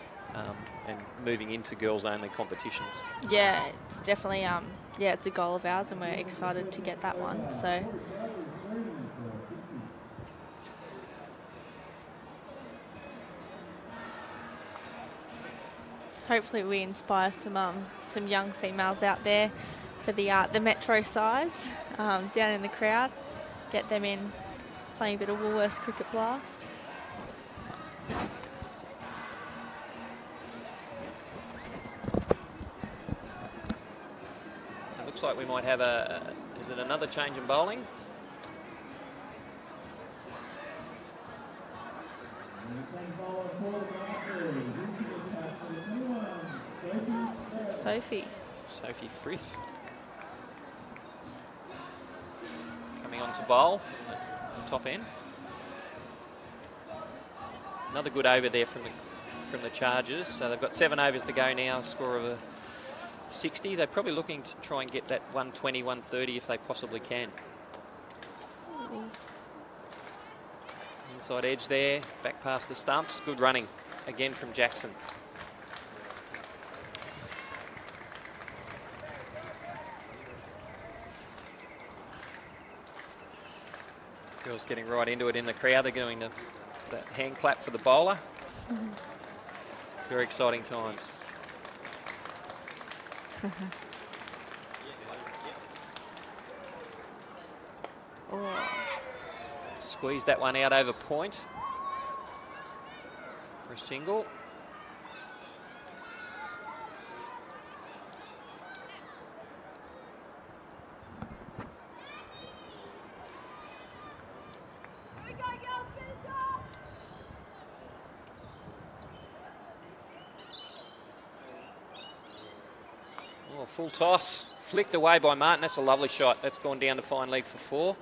and moving into girls-only competitions. Yeah, it's definitely it's a goal of ours, and we're excited to get that one. So. Hopefully we inspire some young females out there for the metro sides down in the crowd. Get them in playing a bit of Woolworths Cricket Blast. It looks like we might have is it another change in bowling? Sophie Frith coming on to bowl from the top end. Another good over there from the Chargers. So they've got 7 overs to go now, score of a 60. They're probably looking to try and get that 120, 130 if they possibly can. Inside edge there, back past the stumps. Good running again from Jackson. Girls getting right into it in the crowd. They're doing the hand clap for the bowler. Very exciting times. Squeezed that one out over point for a single. Full toss, flicked away by Martin. That's a lovely shot. That's gone down to fine leg for 4.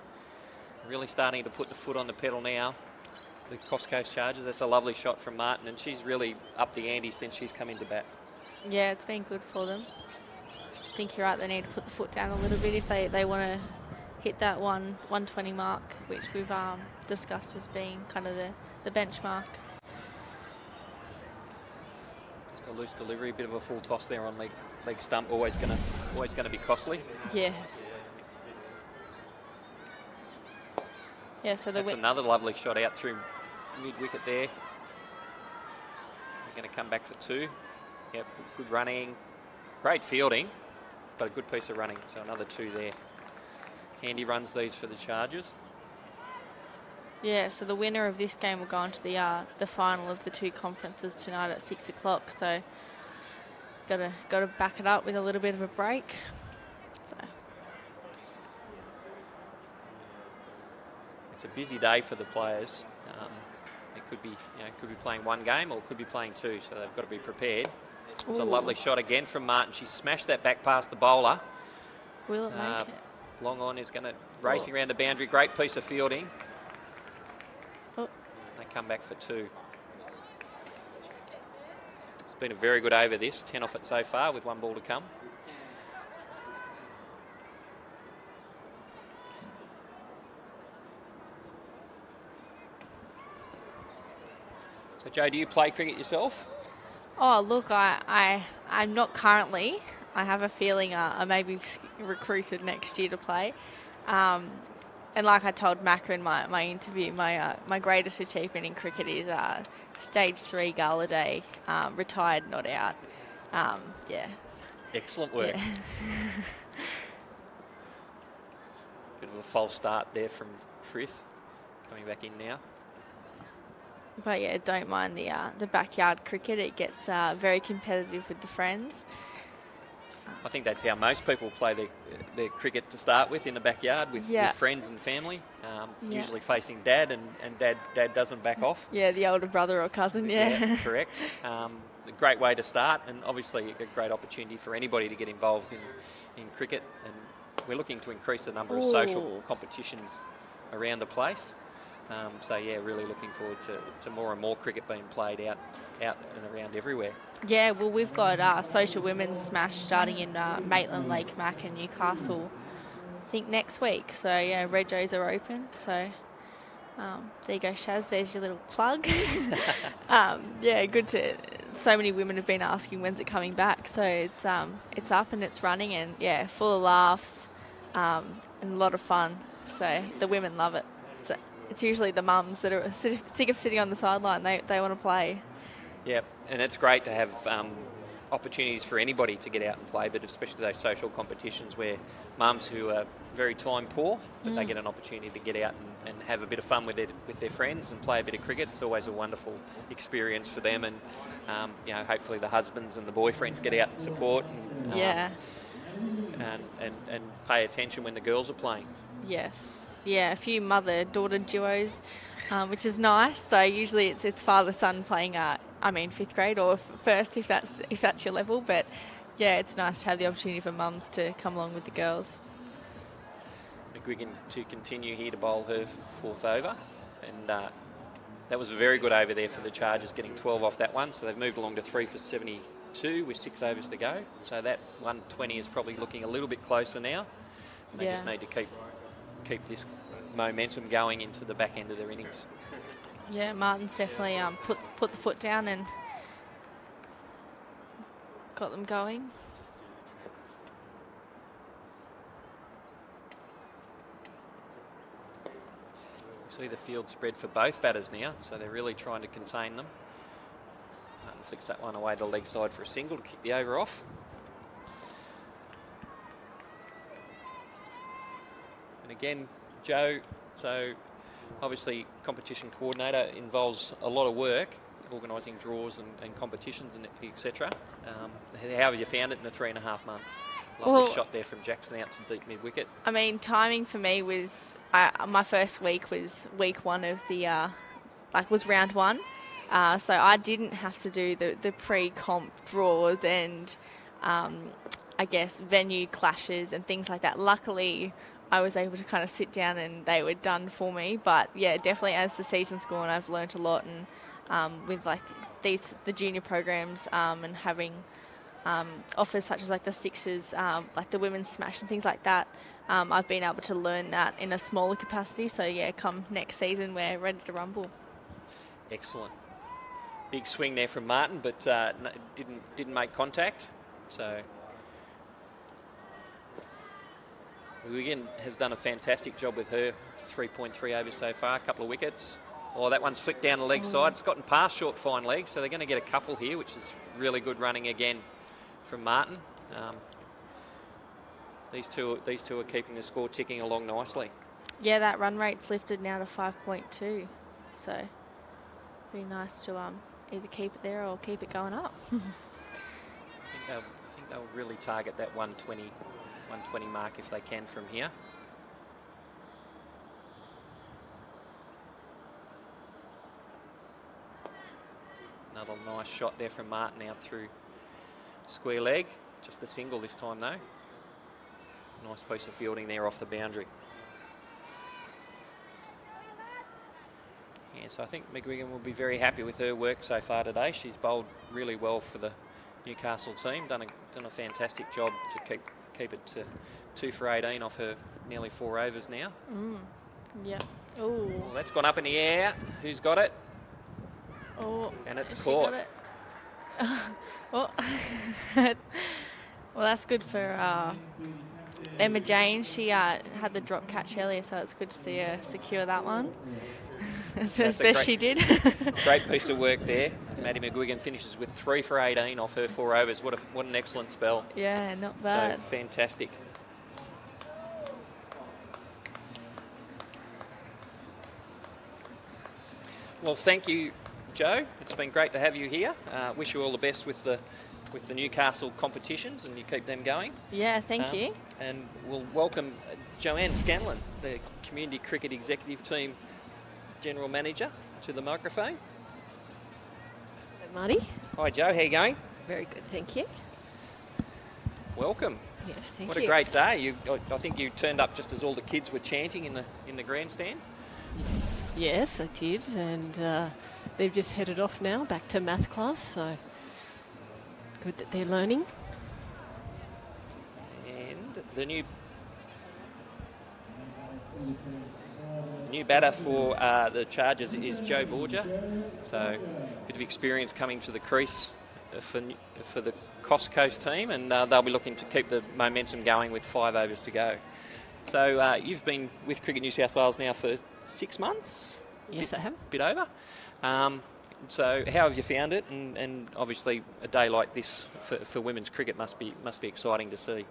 Really starting to put the foot on the pedal now. The Coffs Coast Chargers. That's a lovely shot from Martin, and she's really upped the ante since she's come into bat. Yeah, it's been good for them. I think you're right. They need to put the foot down a little bit if they want to hit that 120 mark, which we've discussed as being kind of the benchmark. Just a loose delivery, a bit of a full toss there on leg stump. Always gonna be costly. Yes. Yeah. So that's another lovely shot out through mid-wicket there. They're going to come back for 2. Yep, good running. Great fielding, but a good piece of running. So another 2 there. Handy runs these for the Chargers. Yeah, so the winner of this game will go on to the final of the 2 conferences tonight at 6 o'clock. So got to back it up with a little bit of a break. So it's a busy day for the players. It could be playing 1 game or could be playing 2, so they've got to be prepared. It's a lovely shot again from Martin. She smashed that back past the bowler. Will it make it? Long on is going to racing around the boundary. Great piece of fielding. Oh. They come back for 2. It's been a very good over this. 10 off it so far with 1 ball to come. So, Joe, do you play cricket yourself? Oh, look, I'm not currently. I have a feeling I may be recruited next year to play. And like I told Macca in my interview, my greatest achievement in cricket is stage 3 gala day, retired, not out. Yeah. Excellent work. Yeah. Bit of a false start there from Frith, coming back in now. But yeah, don't mind the backyard cricket. It gets very competitive with the friends. I think that's how most people play their cricket to start with, in the backyard with friends and family, usually facing Dad, and Dad doesn't back off. Yeah, the older brother or cousin, yeah. Correct. A great way to start, and obviously a great opportunity for anybody to get involved in cricket. And we're looking to increase the number of social competitions around the place. So yeah, really looking forward to more and more cricket being played out and around everywhere. Yeah, well, we've got Social Women's Smash starting in Maitland, Lake Mac and Newcastle, I think next week. So yeah, Regos are open. So there you go, Shaz, there's your little plug. Yeah, good to, so many women have been asking when's it coming back. So it's up and it's running, and yeah, full of laughs and a lot of fun. So the women love it. So it's usually the mums that are sick of sitting on the sideline. They want to play. Yeah, and it's great to have opportunities for anybody to get out and play, but especially those social competitions where mums who are very time poor, but they get an opportunity to get out and have a bit of fun with their friends and play a bit of cricket. It's always a wonderful experience for them, and hopefully the husbands and the boyfriends get out and support and pay attention when the girls are playing. Yes. Yeah, a few mother-daughter duos, which is nice. So usually it's father-son playing, 5th grade or first if that's your level. But yeah, it's nice to have the opportunity for mums to come along with the girls. McGuigan to continue here to bowl her 4th over, and that was a very good over there for the Chargers, getting 12 off that one. So they've moved along to 3 for 72 with 6 overs to go. So that 120 is probably looking a little bit closer now. And they just need to keep this momentum going into the back end of their innings. Yeah, Martin's definitely put the foot down and got them going. See the field spread for both batters now, so they're really trying to contain them. Martin flicks that one away to the leg side for a single to kick the over off. And again, Joe, so obviously competition coordinator involves a lot of work, organising draws and competitions and etc. How have you found it in the 3.5 months? Lovely shot there from Jackson out to deep mid-wicket. I mean, timing for me was, my first week was week 1 of the, was round 1. So I didn't have to do the pre-comp draws and, I guess, venue clashes and things like that. Luckily, I was able to kind of sit down and they were done for me. But yeah, definitely as the season's gone, I've learnt a lot, and with the junior programs and having offers such as the Sixers, like the women's smash and things like that, I've been able to learn that in a smaller capacity. So yeah, come next season, we're ready to rumble. Excellent. Big swing there from Martin, but didn't make contact. So Wigan has done a fantastic job with her 3.3 overs so far, a couple of wickets. Oh, that one's flicked down the leg side. It's gotten past short fine leg, so they're going to get a couple here, which is really good running again from Martin. These two are keeping the score ticking along nicely. Yeah, that run rate's lifted now to 5.2. So be nice to either keep it there or keep it going up. I think they'll really target that 120 mark if they can from here. Another nice shot there from Martin out through square leg. Just a single this time though. Nice piece of fielding there off the boundary. Yeah, so I think McGuigan will be very happy with her work so far today. She's bowled really well for the Newcastle team. Done a fantastic job to keep it to 2 for 18 off her nearly 4 overs now. Yeah. Oh. Well, that's gone up in the air. Who's got it? Oh. And it's she caught. got it. Oh. Well, that's good for Emma Jane. She had the drop catch earlier, so it's good to see her secure that one. As best she did. Great piece of work there. Maddie McGuigan finishes with 3 for 18 off her 4 overs. What an excellent spell. Yeah, not bad. So fantastic. Well, thank you, Joe. It's been great to have you here. Wish you all the best with the Newcastle competitions, and you keep them going. Yeah, thank you. And we'll welcome Joanne Scanlon, the Community Cricket Executive Team General Manager, to the microphone. Hello, Marty. Hi, Joe. How you going? Very good, thank you. Welcome. Yes, thank What you. a great day. I think you turned up just as all the kids were chanting in the grandstand. Yes, I did, and they've just headed off now back to math class, so good that they're learning. And the new batter for the Chargers is Joe Borgia. So a bit of experience coming to the crease for the Coffs Coast team, and they'll be looking to keep the momentum going with 5 overs to go. So you've been with Cricket New South Wales now for 6 months? Yes, I have. Bit over. So how have you found it? And obviously a day like this for women's cricket must be exciting to see.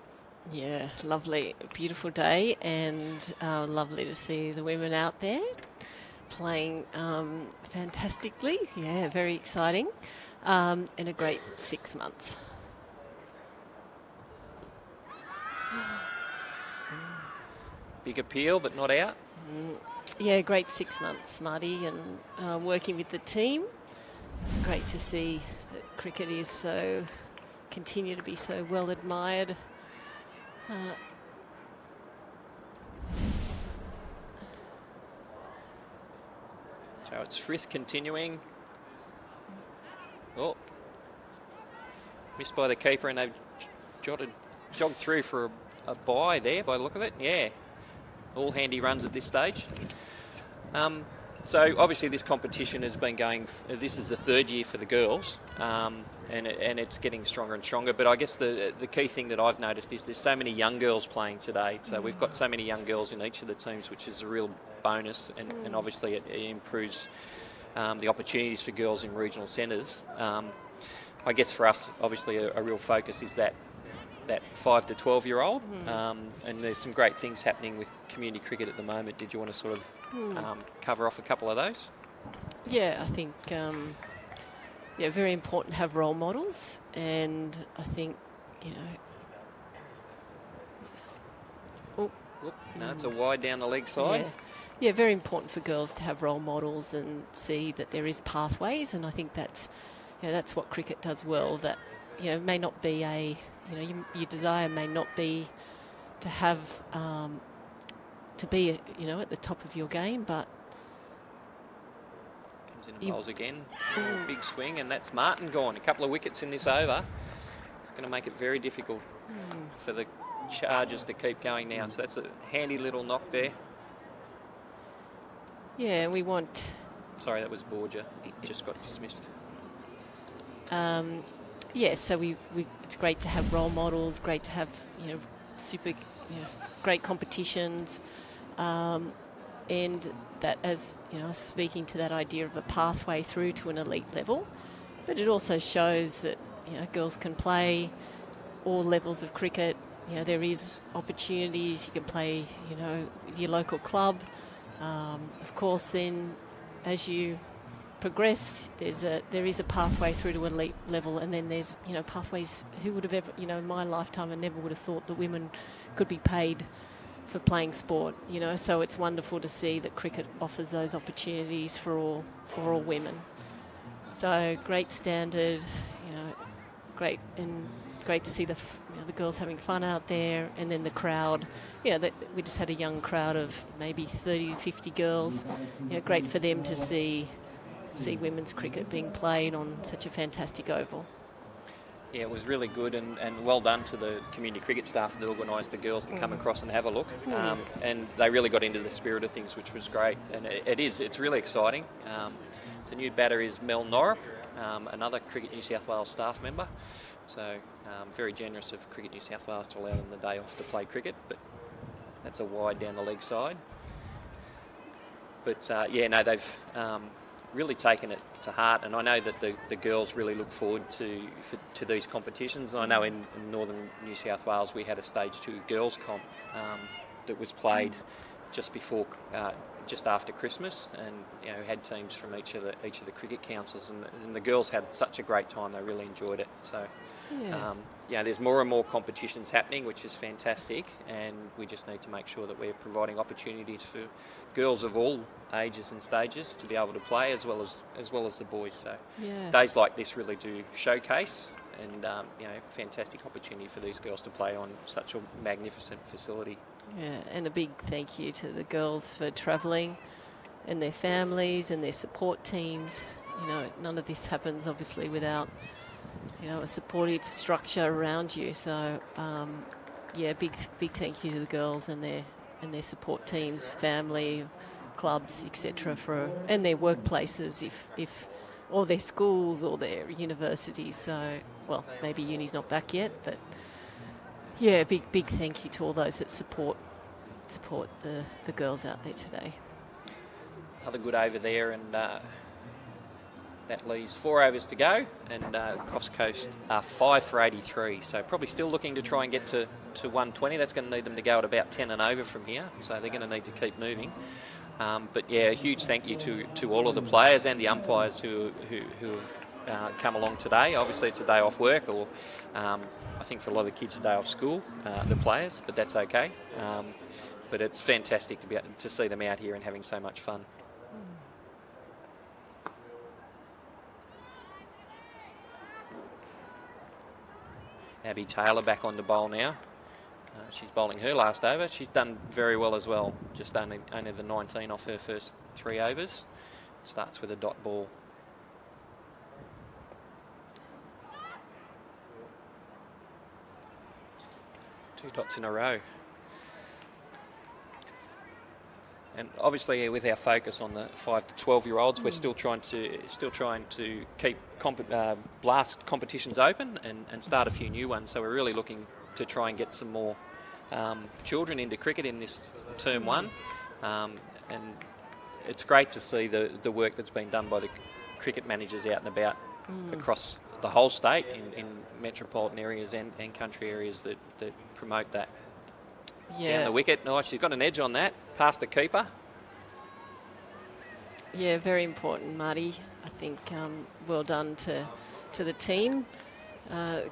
Yeah, lovely, beautiful day, and lovely to see the women out there playing fantastically. Yeah, very exciting, and a great 6 months. Big appeal, but not out. Yeah, great 6 months, Marty, and working with the team. Great to see that cricket is continue to be so well admired. So it's Frith continuing. Oh, missed by the keeper, and they've jogged through for a bye there by the look of it. Yeah, all handy runs at this stage. So obviously this competition has been going, this is the 3rd year for the girls, and it's getting stronger and stronger. But I guess the key thing that I've noticed is there's so many young girls playing today. So we've got so many young girls in each of the teams, which is a real bonus, and obviously it improves the opportunities for girls in regional centres. I guess for us, obviously a real focus is that 5 to 12-year-old, and there's some great things happening with community cricket at the moment. Did you want to sort of cover off a couple of those? Yeah, I think very important to have role models, and I think No, it's a wide down the leg side. Yeah, very important for girls to have role models and see that there is pathways, and I think that's what cricket does well. That may not be your desire may not be to have to be at the top of your game, but comes in and bowls again. Big swing, and that's Martin gone. A couple of wickets in this over. It's going to make it very difficult for the Chargers to keep going now. So that's a handy little knock there. Yeah, we want. Sorry, that was Borgia. Just got dismissed. Yeah, so we it's great to have role models, great to have super great competitions, and and that, as you know, speaking to that idea of a pathway through to an elite level, but it also shows that, you know, girls can play all levels of cricket. You know, there is opportunities. You can play, you know, with your local club. Of course, then as you progress, there is a pathway through to an elite level, and then there's, you know, pathways. Who would have ever, you know, in my lifetime, I never would have thought that women could be paid for playing sport. You know, so it's wonderful to see that cricket offers those opportunities for all women. So great standard, you know, great to see the girls having fun out there, and then the crowd. You know, we just had a young crowd of maybe 30 to 50 girls. You know, great for them to see women's cricket being played on such a fantastic oval. Yeah, it was really good, and well done to the community cricket staff that organised the girls to come across and have a look. And they really got into the spirit of things, which was great. And it's really exciting. So new batter is Mel Norrup, another Cricket New South Wales staff member. So very generous of Cricket New South Wales to allow them the day off to play cricket, but that's a wide down the leg side. But they've really taken it to heart, and I know that the girls really look forward to these competitions. And I know in northern New South Wales we had a stage 2 girls comp that was played just after Christmas, and you know, had teams from each of the cricket councils, and the girls had such a great time. They really enjoyed it. So there's more and more competitions happening, which is fantastic, and we just need to make sure that we're providing opportunities for girls of all ages and stages to be able to play, as well as the boys. So days like this really do showcase, and fantastic opportunity for these girls to play on such a magnificent facility. Yeah, and a big thank you to the girls for travelling, and their families and their support teams. You know, none of this happens obviously without, you know, a supportive structure around you. So big thank you to the girls and their support teams, family, clubs, etc., and their workplaces, if or their schools or their universities. So, well, maybe uni's not back yet, but yeah, big thank you to all those that support the girls out there today. Another good over there, and that leaves 4 overs to go, and Coffs Coast are 5 for 83, so probably still looking to try and get to 120. That's going to need them to go at about 10 and over from here, so they're going to need to keep moving. But yeah, a huge thank you to all of the players and the umpires who have come along today. Obviously it's a day off work, or I think for a lot of the kids a day off school, the players, but that's okay. But it's fantastic to see them out here and having so much fun. Abby Taylor back on the bowl now. She's bowling her last over. She's done very well as well. Just only the 19 off her first 3 overs. Starts with a dot ball. Two dots in a row. And obviously, with our focus on the 5 to 12-year-olds, we're still trying to keep blast competitions open and start a few new ones. So we're really looking to try and get some more children into cricket in this term 1. And it's great to see the work that's been done by the cricket managers out and about across the whole state in metropolitan areas and country areas that promote that. Yeah. Down the wicket. Oh, she's got an edge on that. Past the keeper. Yeah, very important, Marty. I think well done to the team.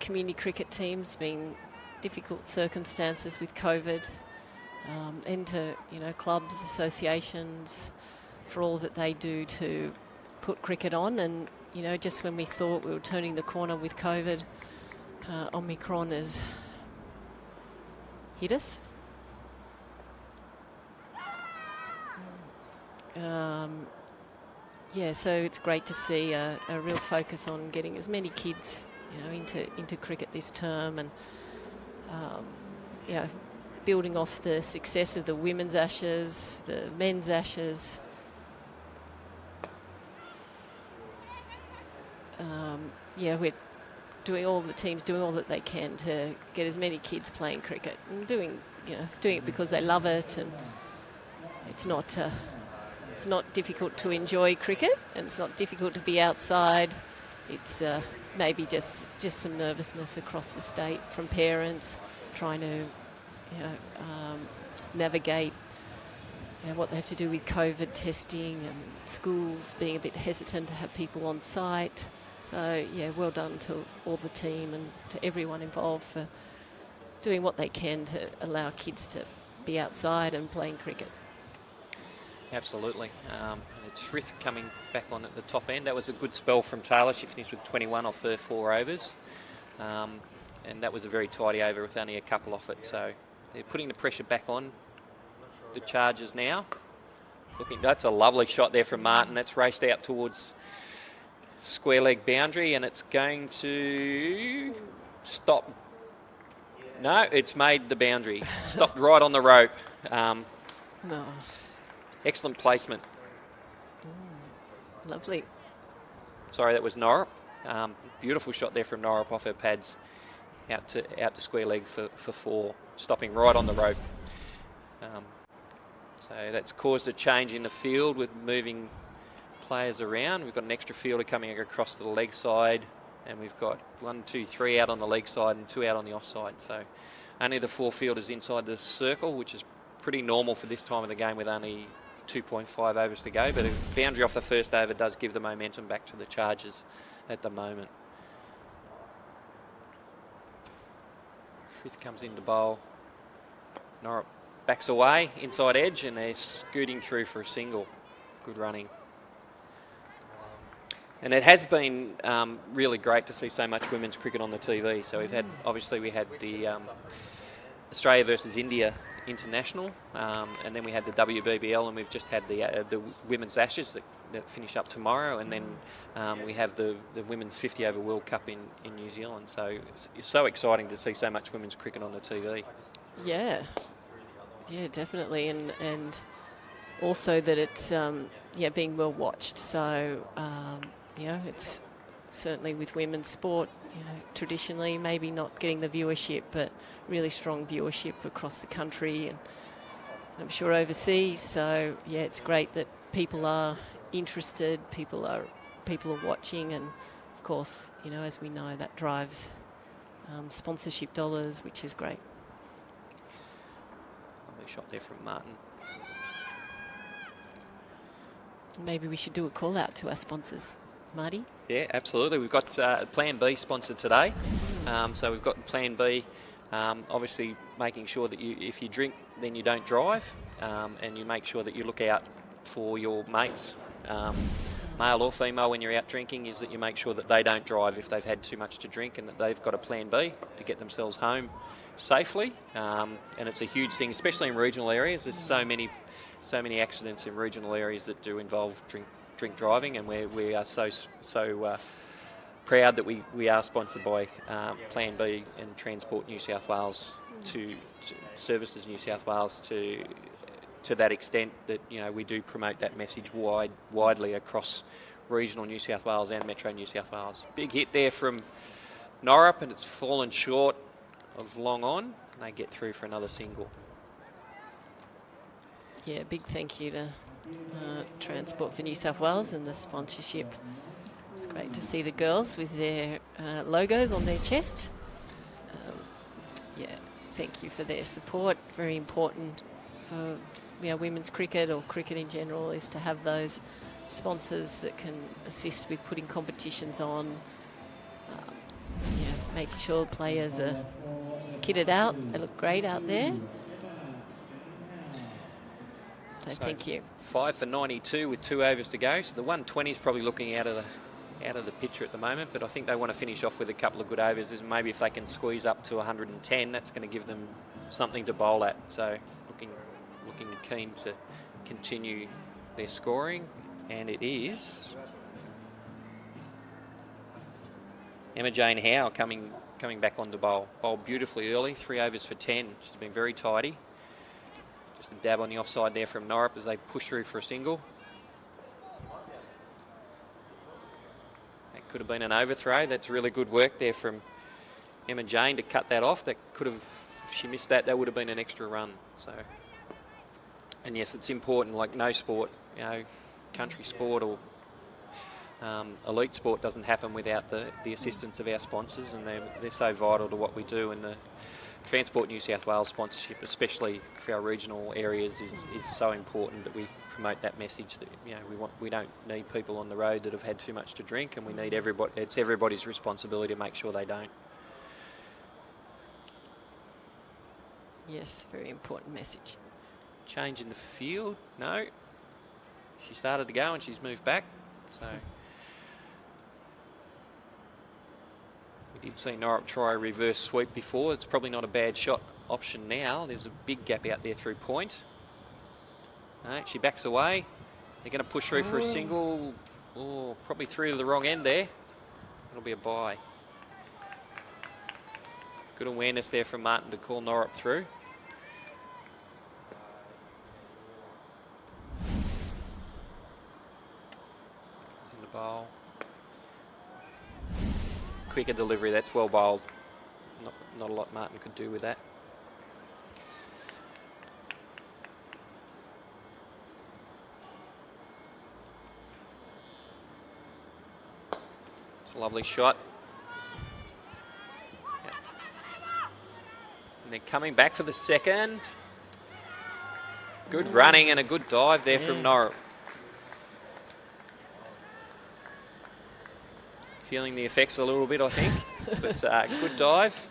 Community cricket team's been difficult circumstances with COVID, and to, you know, clubs, associations, for all that they do to put cricket on. And, you know, just when we thought we were turning the corner with COVID, Omicron has hit us. So it's great to see a real focus on getting as many kids, you know, into cricket this term, and building off the success of the women's Ashes, the men's Ashes. We're doing all that they can to get as many kids playing cricket, and doing it because they love it, and it's not it's not difficult to enjoy cricket, and it's not difficult to be outside. It's maybe just some nervousness across the state from parents trying to navigate what they have to do with COVID testing, and schools being a bit hesitant to have people on site. So, yeah, well done to all the team and to everyone involved for doing what they can to allow kids to be outside and playing cricket. Absolutely. And it's Frith coming back on at the top end. That was a good spell from Taylor. She finished with 21 off her 4 overs. And that was a very tidy over with only a couple off it. So they're putting the pressure back on the Chargers now. That's a lovely shot there from Martin. That's raced out towards square leg boundary, and it's going to stop. No, it's made the boundary. Stopped right on the rope. No. Excellent placement. Lovely. Sorry, that was Norrup. Beautiful shot there from Norrup off her pads out to square leg for 4, stopping right on the rope. So that's caused a change in the field with moving players around. We've got an extra fielder coming across to the leg side, and we've got 1, 2, 3 out on the leg side and 2 out on the offside. So only the 4 fielders inside the circle, which is pretty normal for this time of the game with only 2.5 overs to go. But a boundary off the first over does give the momentum back to the Chargers at the moment. Frith comes into bowl. Norrup backs away, inside edge, and they're scooting through for a single. Good running. And it has been really great to see so much women's cricket on the TV. So we've had, obviously we had the Australia versus India International, and then we had the WBBL, and we've just had the Women's Ashes that finish up tomorrow, and then we have the Women's 50 over World Cup in New Zealand. So it's so exciting to see so much women's cricket on the TV. Yeah, definitely, and also that it's being well watched. So it's certainly with women's sport, traditionally maybe not getting the viewership, but really strong viewership across the country and I'm sure overseas. So yeah, it's great that people are interested, people are watching, and of course, as we know, that drives sponsorship dollars, which is great. Lovely shot there from Martin. Maybe we should do a call out to our sponsors, Marty. Yeah, absolutely. We've got Plan B sponsored today. So we've got Plan B, obviously making sure that if you drink, then you don't drive, and you make sure that you look out for your mates, male or female, when you're out drinking, is that you make sure that they don't drive if they've had too much to drink, and that they've got a Plan B to get themselves home safely. And it's a huge thing, especially in regional areas. There's so many accidents in regional areas that do involve drink driving, and we are so proud that we are sponsored by Plan B and Transport New South Wales to Services New South Wales to that extent that we do promote that message widely across regional New South Wales and Metro New South Wales. Big hit there from Norrup, and it's fallen short of long on, and they get through for another single. Yeah, big thank you to Transport for New South Wales and the sponsorship. It's great to see the girls with their logos on their chest. Thank you for their support. Very important for women's cricket or cricket in general is to have those sponsors that can assist with putting competitions on, making sure players are kitted out. They look great out there. So thank you. 5 for 92 with 2 overs to go. So the 120 is probably looking out of the picture at the moment, but I think they want to finish off with a couple of good overs. Maybe if they can squeeze up to 110, that's going to give them something to bowl at. So looking keen to continue their scoring, and it is Emma Jane Howe coming back on to bowl. Bowled beautifully early, 3 overs for 10. She's been very tidy. Just a dab on the offside there from Norrup as they push through for a single. That could have been an overthrow. That's really good work there from Emma Jane to cut that off. That could have, if she missed that would have been an extra run. So And yes, it's important, like no sport, country sport or elite sport doesn't happen without the assistance of our sponsors, and they're so vital to what we do. And the Transport New South Wales sponsorship, especially for our regional areas, is so important that we promote that message that we don't need people on the road that have had too much to drink, and we need everybody. It's everybody's responsibility to make sure they don't. Yes, very important message. Change in the field? No. She started to go and she's moved back. So we did see Norwich try a reverse sweep before. It's probably not a bad shot option now. There's a big gap out there through point. No, she backs away. They're going to push through for a single. Oh, probably through to the wrong end there. It'll be a bye. Good awareness there from Martin to call Norwich through. In the bowl. Quicker delivery, that's well bowled. Not a lot Martin could do with that. It's a lovely shot. Yep. And then coming back for the second. Good running and a good dive there from Norwich. Feeling the effects a little bit, I think. But good dive.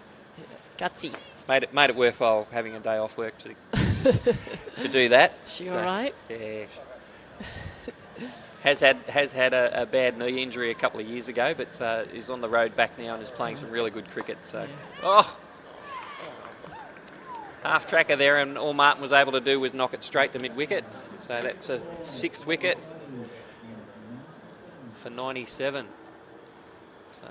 Gutsy. Made it worthwhile having a day off work to do that. She all right? Yeah. Has had a bad knee injury a couple of years ago, but is on the road back now and is playing some really good cricket. So, half tracker there, and all Martin was able to do was knock it straight to mid wicket. So that's a 6th wicket for 97. So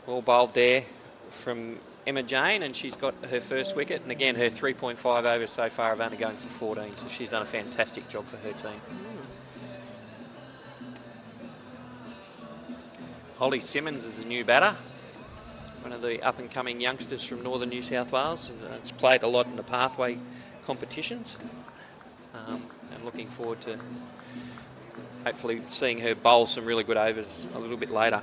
well bowled there from Emma Jane, and she's got her first wicket. And again, her 3.5 overs so far have only gone for 14, so she's done a fantastic job for her team. Holly Simmons is the new batter, one of the up-and-coming youngsters from northern New South Wales. She's played a lot in the pathway competitions, and looking forward to hopefully seeing her bowl some really good overs a little bit later.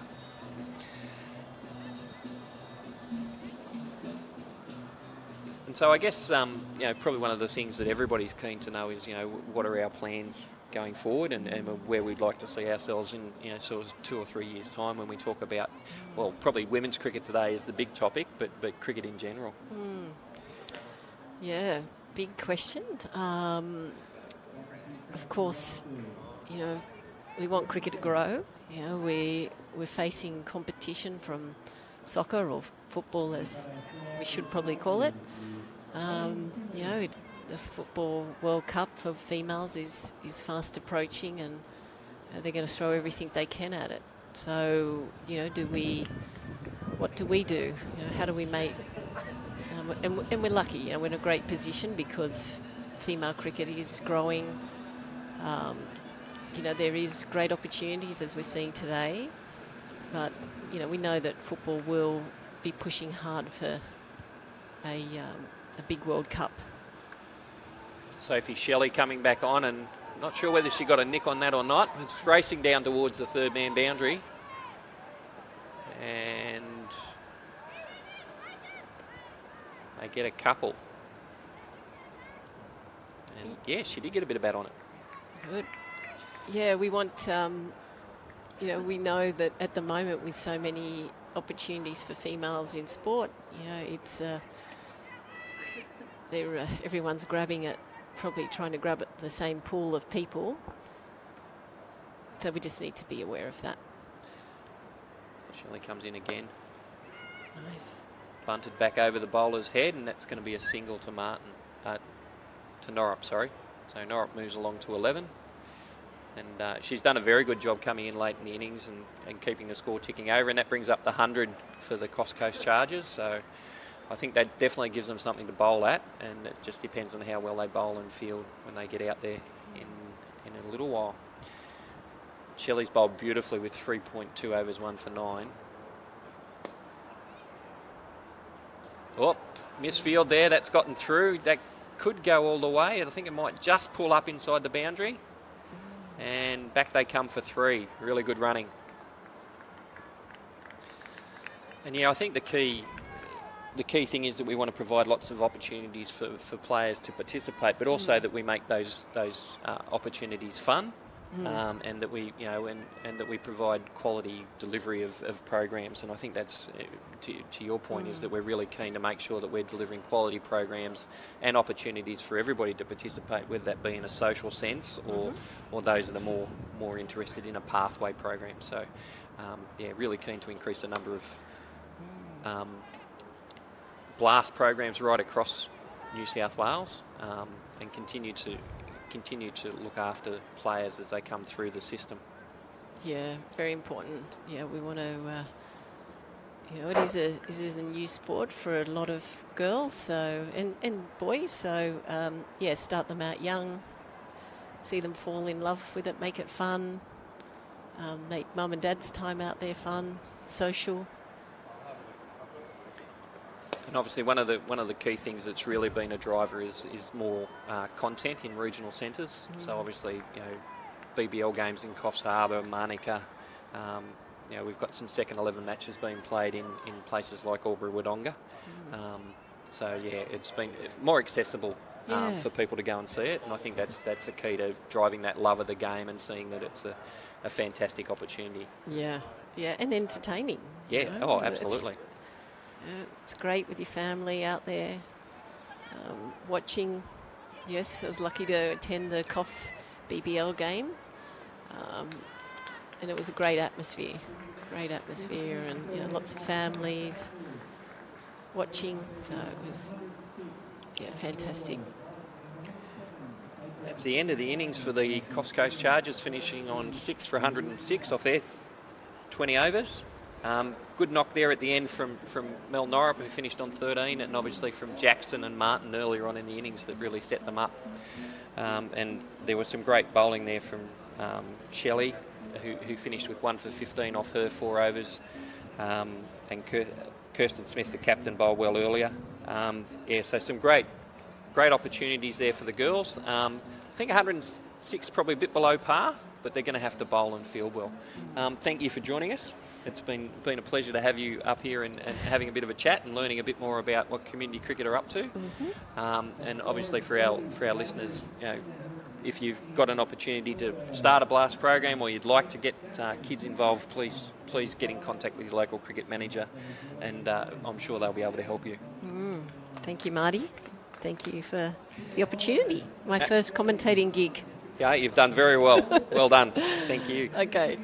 And so I guess probably one of the things that everybody's keen to know is what are our plans going forward, and where we'd like to see ourselves in sort of 2 or 3 years' time when we talk about, well, probably women's cricket today is the big topic, but cricket in general. Yeah, big question. Of course, we want cricket to grow. We're facing competition from soccer or football, as we should probably call it. The Football World Cup for females is fast approaching, and they're going to throw everything they can at it. So, what do we do? How do we make... and we're lucky, we're in a great position because female cricket is growing. There is great opportunities as we're seeing today, but, we know that football will be pushing hard for a big World Cup. Sophie Shelley coming back on, and not sure whether she got a nick on that or not. It's racing down towards the third man boundary. And they get a couple. And yeah, she did get a bit of bat on it. Good. Yeah, we want, we know that at the moment with so many opportunities for females in sport, it's everyone's grabbing it, probably trying to grab at the same pool of people. So we just need to be aware of that. Shelley comes in again. Nice. Bunted back over the bowler's head, and that's going to be a single to to Norwich, sorry. So Norwich moves along to 11. And she's done a very good job coming in late in the innings and keeping the score ticking over, and that brings up the 100 for the Coffs Coast Chargers. So I think that definitely gives them something to bowl at, and it just depends on how well they bowl and field when they get out there in a little while. Shelley's bowled beautifully with 3.2 overs, 1 for 9. Oh, misfield there. That's gotten through. That could go all the way. I think it might just pull up inside the boundary. And back they come for 3. Really good running. And yeah, I think the key thing is that we want to provide lots of opportunities for players to participate, but also that we make those opportunities fun, and that we and that we provide quality delivery of programs. And I think that's to your point is that we're really keen to make sure that we're delivering quality programs and opportunities for everybody to participate, whether that be in a social sense or those that are more interested in a pathway program. So really keen to increase the number of blast programs right across New South Wales, and continue to look after players as they come through the system. Yeah, very important. Yeah, we want to. It is a new sport for a lot of girls, so and boys. So start them out young, see them fall in love with it, make it fun, make mum and dad's time out there fun, social. And obviously, one of the key things that's really been a driver is more content in regional centres. So obviously, BBL games in Coffs Harbour, Manuka. We've got some second 11 matches being played in places like Albury-Wodonga. It's been more accessible for people to go and see it, and I think that's a key to driving that love of the game and seeing that it's a fantastic opportunity. Yeah, and entertaining. Yeah, absolutely. It's great with your family out there watching. Yes, I was lucky to attend the Coffs BBL game, and it was a great atmosphere, and lots of families watching. So it was fantastic. That's the end of the innings for the Coffs Coast Chargers, finishing on 6 for 106 off their 20 overs. Good knock there at the end from Mel Norrup, who finished on 13, and obviously from Jackson and Martin earlier on in the innings that really set them up. And there was some great bowling there from Shelley, who finished with 1 for 15 off her 4 overs, and Kirsten Smith, the captain, bowled well earlier. So some great opportunities there for the girls. I think 106 probably a bit below par, but they're going to have to bowl and field well. Thank you for joining us. It's been a pleasure to have you up here and having a bit of a chat and learning a bit more about what community cricket are up to. And obviously for our listeners, if you've got an opportunity to start a blast program or you'd like to get kids involved, please get in contact with your local cricket manager, and I'm sure they'll be able to help you. Thank you, Marty. Thank you for the opportunity. My first commentating gig. Yeah, you've done very well. Well done. Thank you. Okay.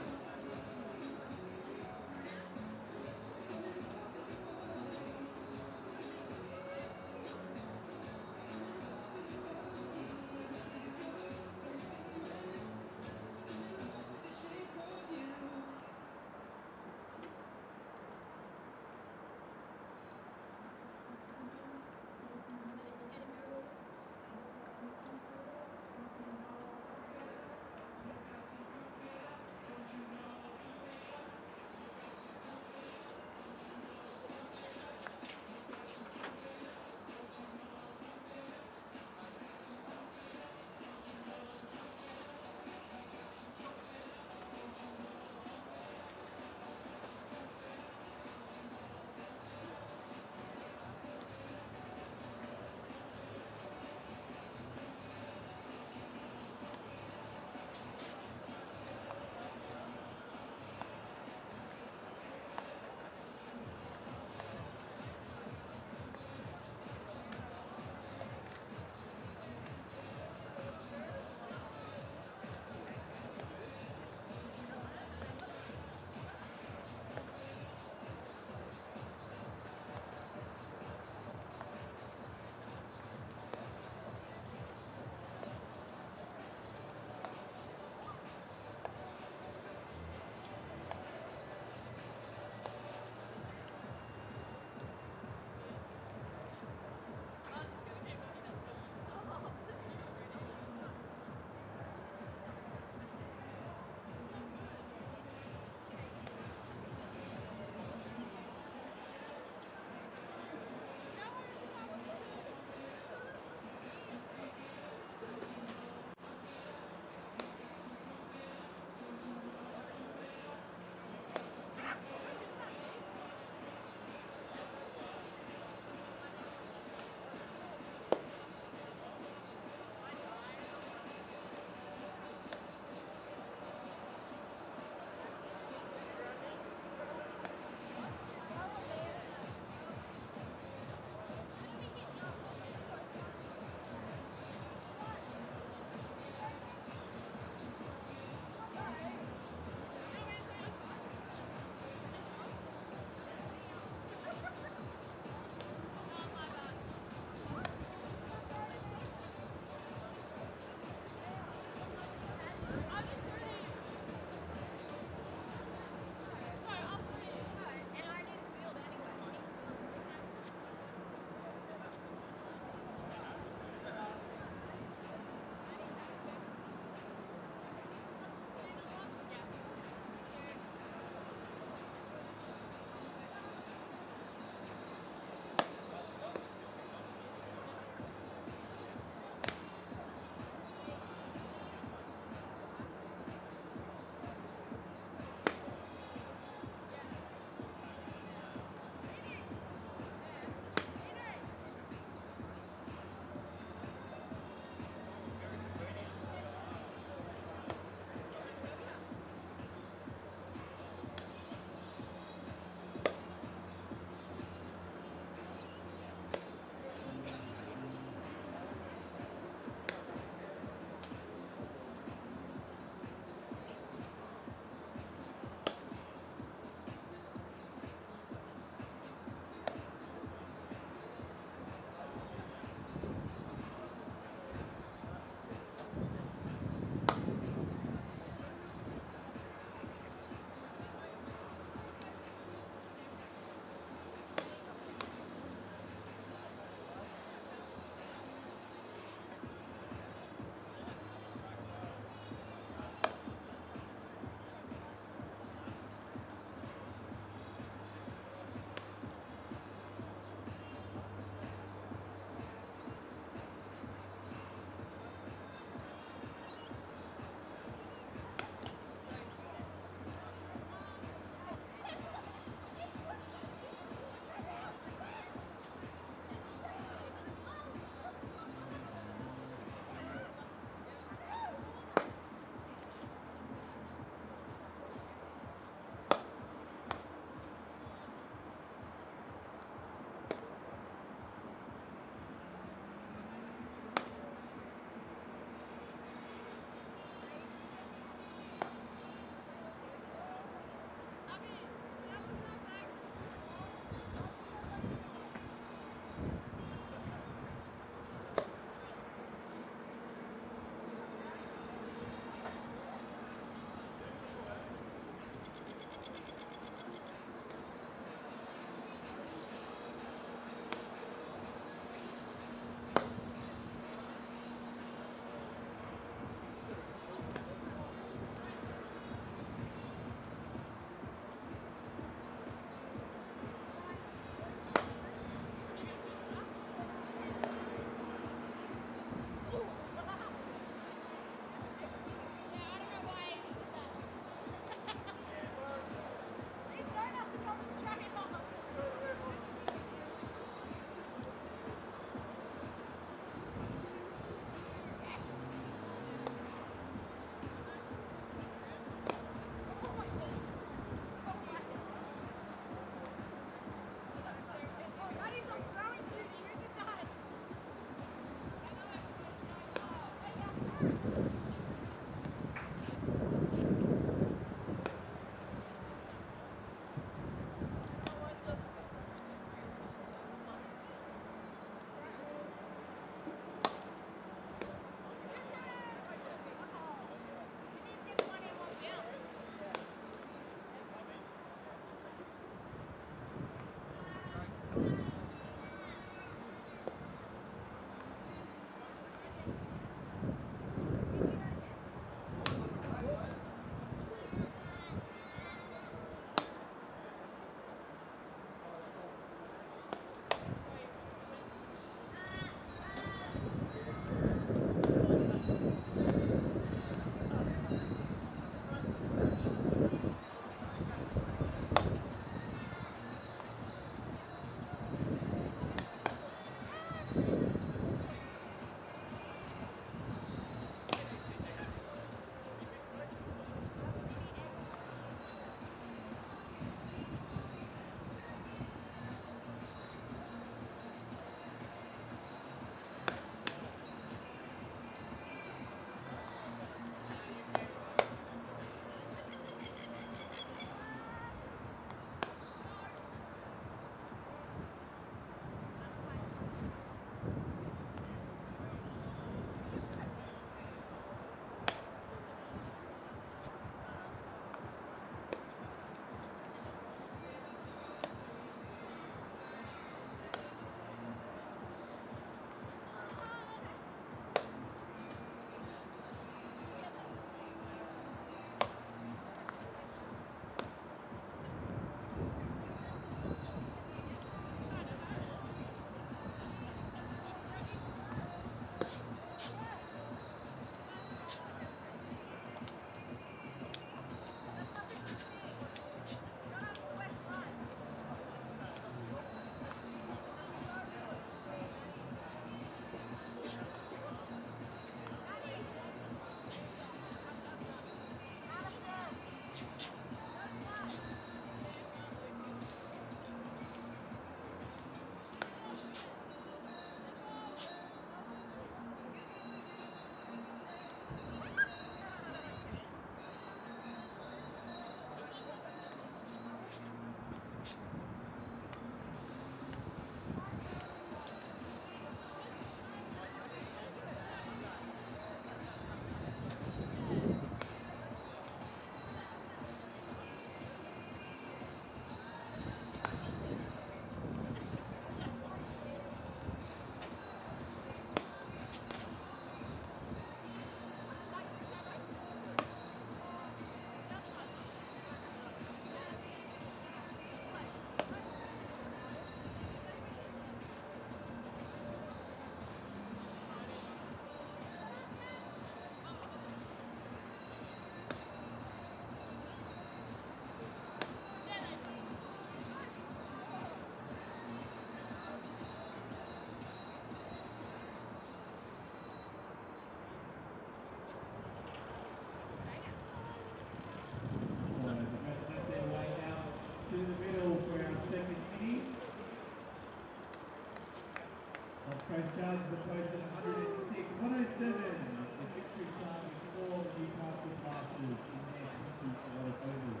Coast Chargers approaching 106, 107. The victory target for the Newcastle Blasters in their 20 overs.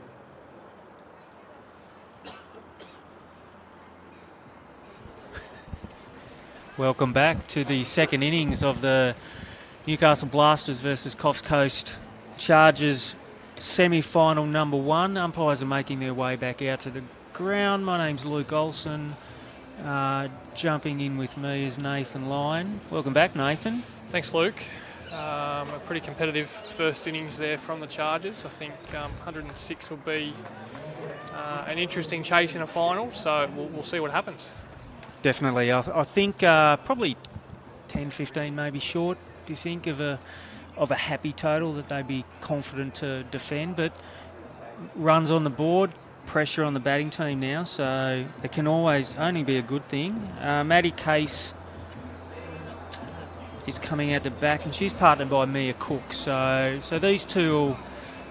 Welcome back to the second innings of the Newcastle Blasters versus Coffs Coast Chargers semi-final number one. Umpires are making their way back out to the ground. My name's Luke Olsen. Jumping in with me is Nathan Lyon. Welcome back, Nathan. Thanks, Luke. A pretty competitive first innings there from the Chargers. I think 106 will be an interesting chase in a final, so we'll see what happens. Definitely. I think probably 10, 15 maybe short, do you think, of a happy total that they'd be confident to defend. But runs on the board, pressure on the batting team now, so it can always only be a good thing. Maddie Case is coming out the back, and she's partnered by Mia Cook. So these two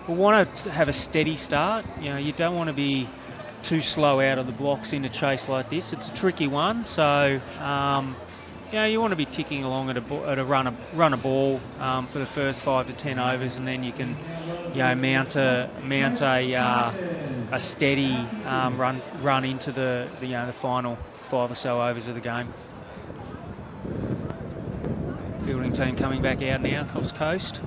will want to have a steady start. You know, you don't want to be too slow out of the blocks in a chase like this. It's a tricky one, so you want to be ticking along at a run a ball for the first 5 to 10 overs, and then you can, mount a steady run into the final 5 or so overs of the game. Fielding team coming back out now, Coffs Coast.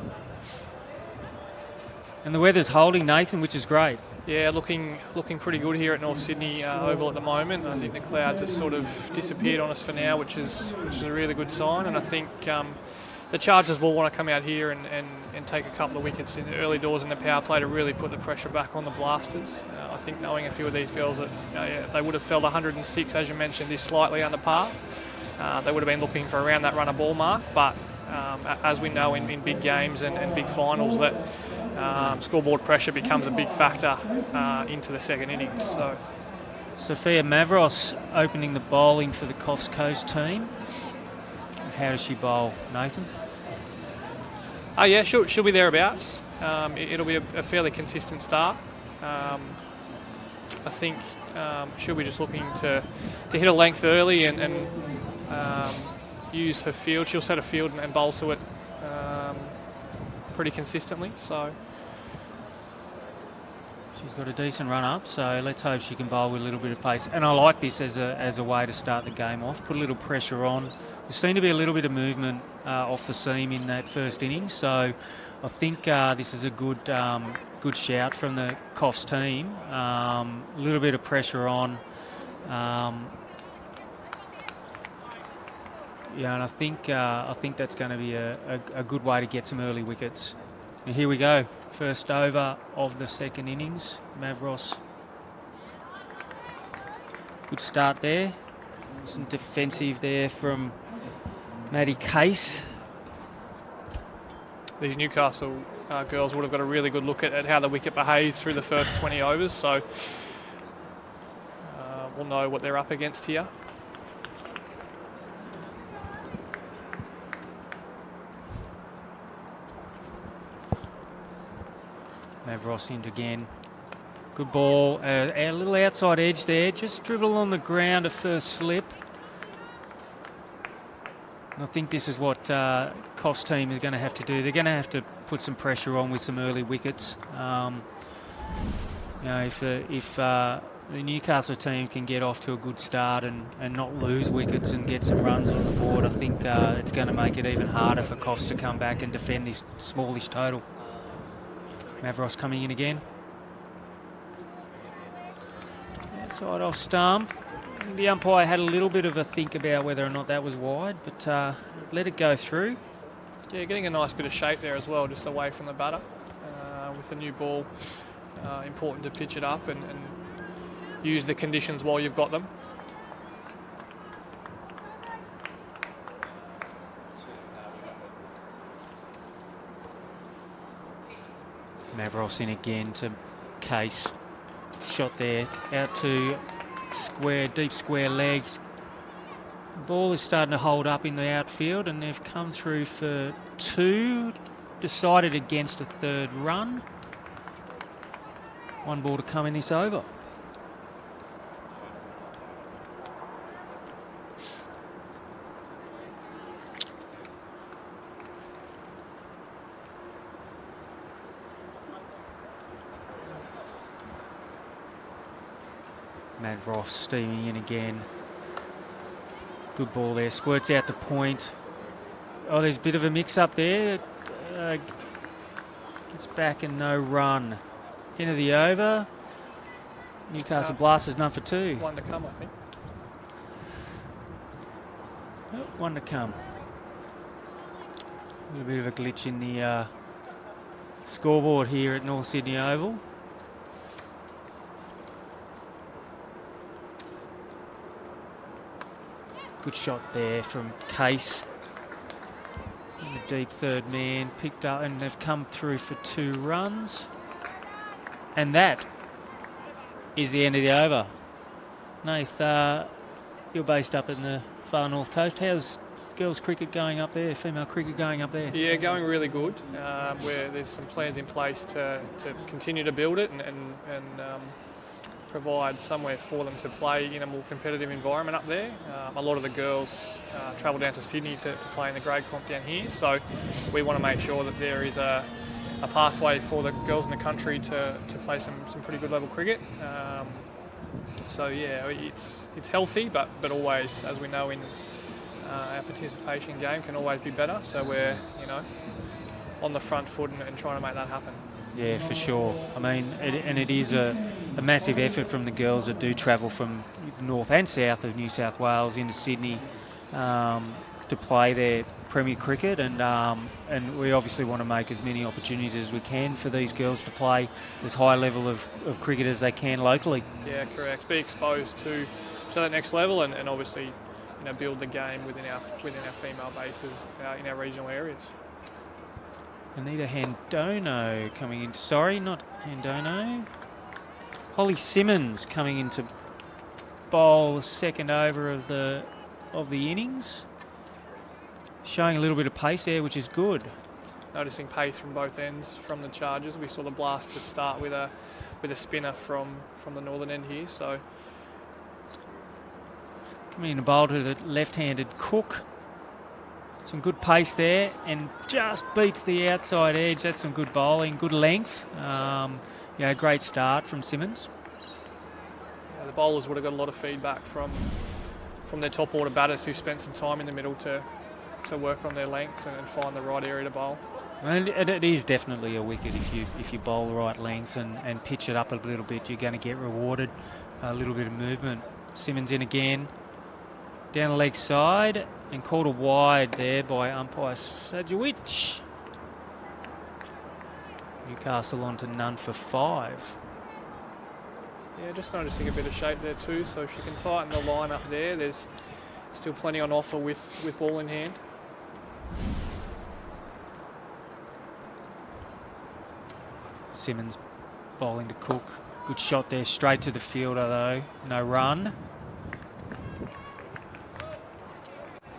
And the weather's holding, Nathan, which is great. Yeah, looking pretty good here at North Sydney Oval at the moment. I think the clouds have sort of disappeared on us for now, which is a really good sign. And I think the Chargers will want to come out here and take a couple of wickets in the early doors in the power play to really put the pressure back on the Blasters. I think knowing a few of these girls that they would have felt 106, as you mentioned, is slightly under par. They would have been looking for around that runner ball mark, but as we know in big games and big finals, that scoreboard pressure becomes a big factor into the second innings. So, Sophia Mavros opening the bowling for the Coffs Coast team. How does she bowl, Nathan? Yeah, she'll be thereabouts. It'll be a fairly consistent start. I think she'll be just looking to hit a length early and use her field. She'll set a field and bowl to it pretty consistently. So she's got a decent run up, so let's hope she can bowl with a little bit of pace. And I like this as a way to start the game off, put a little pressure on. There seemed to be a little bit of movement off the seam in that first innings, so I think this is a good shout from the Coffs team. A little bit of pressure on. And I think that's going to be a good way to get some early wickets. And here we go. First over of the second innings. Mavros. Good start there. Some defensive there from Maddie Case. These Newcastle girls would have got a really good look at how the wicket behaved through the first 20 overs, so we'll know what they're up against here. Mavros in again. Good ball. A little outside edge there. Just dribble on the ground, a first slip. And I think this is what Coffs team is going to have to do. They're going to have to put some pressure on with some early wickets. If the Newcastle team can get off to a good start and not lose wickets and get some runs on the board, I think it's going to make it even harder for Coffs to come back and defend this smallish total. Mavros coming in again. Outside off stump. I think the umpire had a little bit of a think about whether or not that was wide, but let it go through. Yeah, getting a nice bit of shape there as well, just away from the batter. With the new ball, important to pitch it up and use the conditions while you've got them. Mavros in again to Case. Shot there, out to square, deep square leg. Ball is starting to hold up in the outfield, and they've come through for 2. Decided against a third run. 1 ball to come in this over. Mavros steaming in again. Good ball there. Squirts out to point. Oh, there's a bit of a mix-up there. Gets back and no run. End of the over. Newcastle Blasters none for 2. 1 to come, I think. Oh, 1 to come. A little bit of a glitch in the scoreboard here at North Sydney Oval. Good shot there from Case. In the deep third man, picked up, and they've come through for 2 runs. And that is the end of the over. Nath, you're based up in the far north coast. How's girls cricket going up there, female cricket going up there? Yeah, going really good. Where there's some plans in place to continue to build it and provide somewhere for them to play in a more competitive environment up there. A lot of the girls travel down to Sydney to play in the grade comp down here, so we want to make sure that there is a pathway for the girls in the country to play some pretty good level cricket. So yeah, it's healthy, but always, as we know, in our participation game can always be better. So we're on the front foot and trying to make that happen. Yeah, for sure. I mean, it is a massive effort from the girls that do travel from north and south of New South Wales into Sydney to play their Premier Cricket, and we obviously want to make as many opportunities as we can for these girls to play as high level of cricket as they can locally. Yeah, correct. Be exposed to that next level, and obviously build the game within our female bases in our regional areas. Anita Handono coming in. Sorry, not Handono. Holly Simmons coming in to bowl the second over of the innings. Showing a little bit of pace there, which is good. Noticing pace from both ends from the Chargers. We saw the Blasters start with a spinner from the northern end here. So coming in to bowl to the left-handed Cook. Some good pace there and just beats the outside edge. That's some good bowling, good length. Great start from Simmons. Yeah, the bowlers would have got a lot of feedback from their top order batters who spent some time in the middle to work on their lengths and find the right area to bowl. And it is definitely a wicket if you bowl the right length and pitch it up a little bit. You're going to get rewarded. A little bit of movement. Simmons in again. Down the leg side and called a wide there by umpire Sajewicz. Newcastle on to none for 5. Yeah, just noticing a bit of shape there too, so if you can tighten the line up there, there's still plenty on offer with ball in hand. Simmons bowling to Cook. Good shot there, straight to the fielder though. No run.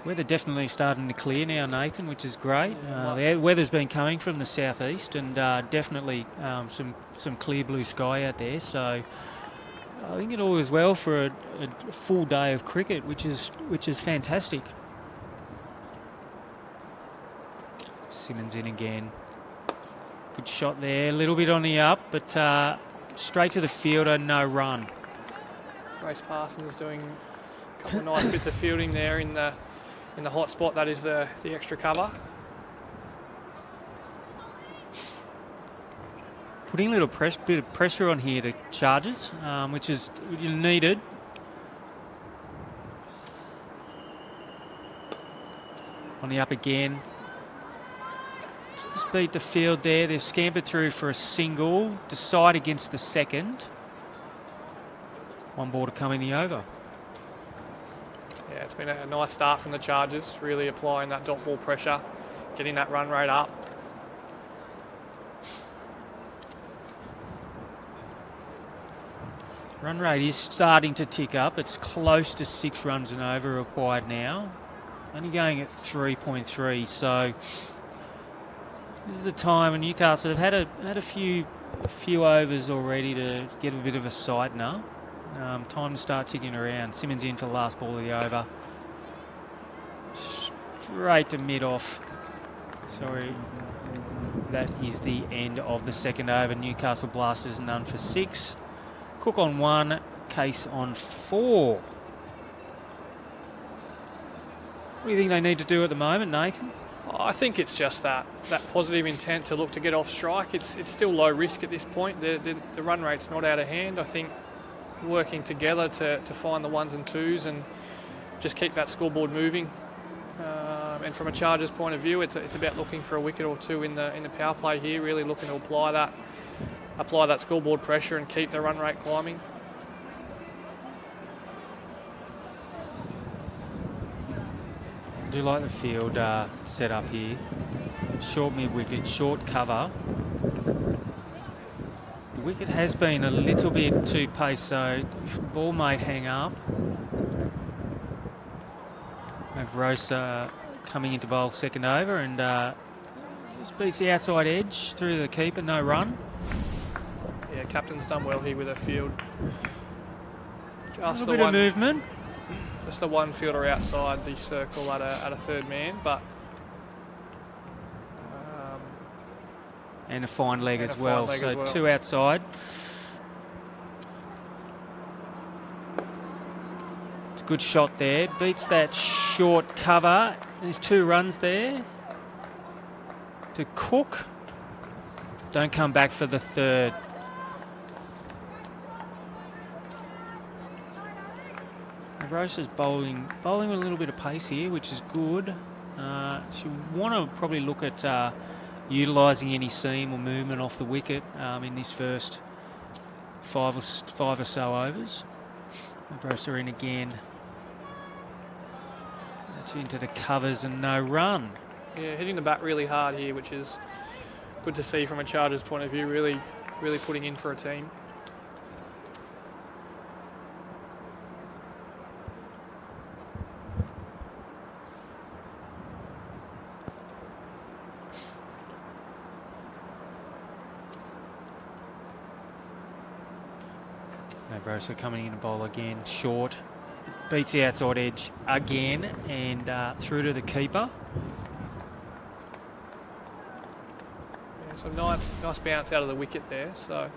Weather definitely starting to clear now, Nathan, which is great. The weather's been coming from the southeast, and definitely some clear blue sky out there. So I think it all is well for a full day of cricket, which is fantastic. Simmons in again. Good shot there, a little bit on the up, but straight to the fielder, no run. Grace Parsons doing a couple of nice bits of fielding there in the hot spot. That is the extra cover. Putting a little bit of pressure on here, the Chargers, which is needed. On the up again. Just beat the field there. They've scampered through for a single. Decide against the second. One ball to come in the over. Yeah, it's been a nice start from the Chargers, really applying that dot ball pressure, getting that run rate up. Run rate is starting to tick up. It's close to 6 runs and over required now. Only going at 3.3, so this is the time when Newcastle have had a few overs already to get a bit of a sightener. Time to start ticking around. Simmons in for the last ball of the over. Straight to mid-off. Sorry. That is the end of the second over. Newcastle Blasters none for 6. Cook on 1. Case on 4. What do you think they need to do at the moment, Nathan? I think it's just that positive intent to look to get off strike. It's still low risk at this point. The run rate's not out of hand. I think working together to find the ones and twos and just keep that scoreboard moving. And from a Chargers point of view, it's about looking for a wicket or two in the power play here. Really looking to apply that scoreboard pressure and keep the run rate climbing. I do like the field set up here. Short mid-wicket, short cover. The wicket has been a little bit too pace, so the ball may hang up. We have Rosa coming into bowl second over and just beats the outside edge through the keeper, no run. Yeah, captain's done well here with her field. A little bit of movement. Just the one fielder outside the circle at a third man, but and a fine leg and as a fine well. leg So as well. 2 outside. It's a good shot there. Beats that short cover. There's 2 runs there to Cook. Don't come back for the third. Rosa's bowling with a little bit of pace here, which is good. She want to probably look at utilising any seam or movement off the wicket in this first five or so overs. Rosa in again. That's into the covers and no run. Yeah, hitting the bat really hard here, which is good to see from a Chargers point of view. Really putting in for a team. Rosa coming in to bowl again, short, beats the outside edge again and through to the keeper. Yeah, so nice bounce out of the wicket there. So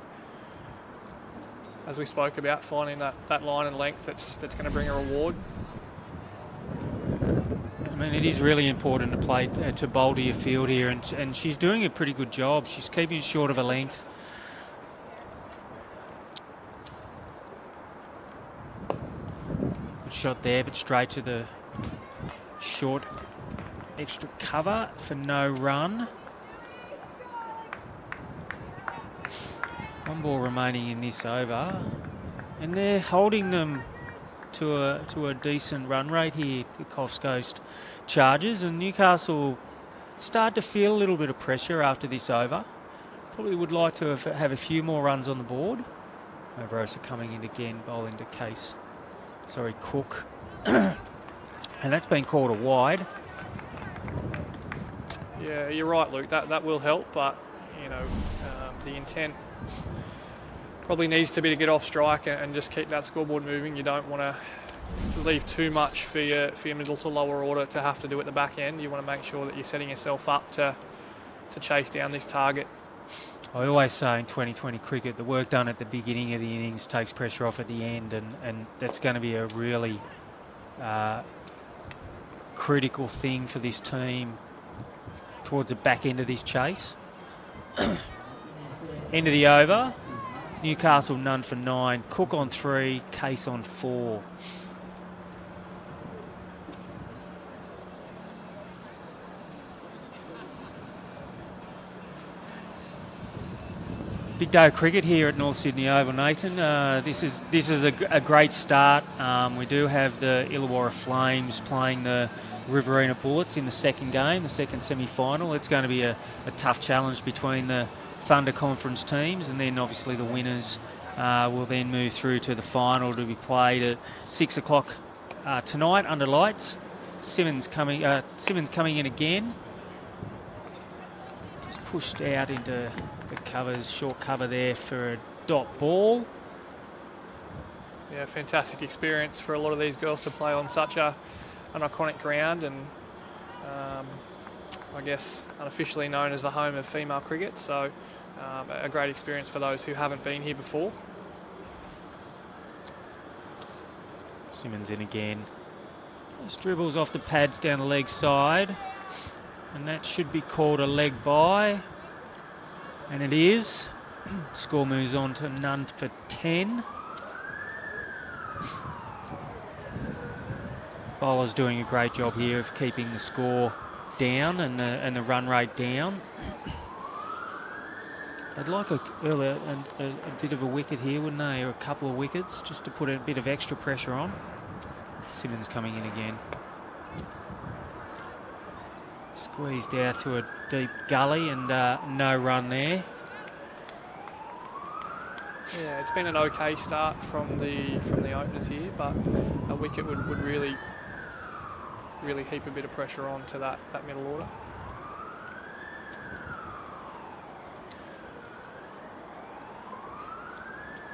as we spoke about, finding that line and length that's going to bring a reward. I mean, it is really important to bowl to your field here, and she's doing a pretty good job. She's keeping it short of a length. Shot there, but straight to the short extra cover for no run. 1 ball remaining in this over, and they're holding them to a decent run rate here, the Coffs Coast Chargers, and Newcastle start to feel a little bit of pressure after this over. Probably would like to have a few more runs on the board. Rosa coming in again, bowling to Cook. And that's been called a wide. Yeah, you're right, Luke. That will help, but the intent probably needs to be to get off strike and just keep that scoreboard moving. You don't want to leave too much for your middle to lower order to have to do at the back end. You want to make sure that you're setting yourself up to chase down this target. I always say in 2020 cricket, the work done at the beginning of the innings takes pressure off at the end, and that's going to be a really critical thing for this team towards the back end of this chase. End of the over. Newcastle none for 9. Cook on 3. Case on 4. Big day of cricket here at North Sydney Oval, Nathan. This is a great start. We do have the Illawarra Flames playing the Riverina Bullets in the second game, the second semi-final. It's going to be a tough challenge between the Thunder Conference teams, and then obviously the winners will then move through to the final to be played at 6 o'clock tonight under lights. Simmons coming in again. Just pushed out into the covers, short cover there for a dot ball. Yeah, fantastic experience for a lot of these girls to play on such an iconic ground, and I guess unofficially known as the home of female cricket. So a great experience for those who haven't been here before. Simmons in again. Just dribbles off the pads down the leg side, and that should be called a leg bye, and it is. Score moves on to none for 10. Bowler's doing a great job here of keeping the score down and the run rate down. They'd like a bit of a wicket here, wouldn't they, or a couple of wickets, just to put a bit of extra pressure on. Simmons coming in again. Squeezed out to a deep gully, and no run there. Yeah, it's been an okay start from the openers here, but a wicket would really heap a bit of pressure on to that middle order.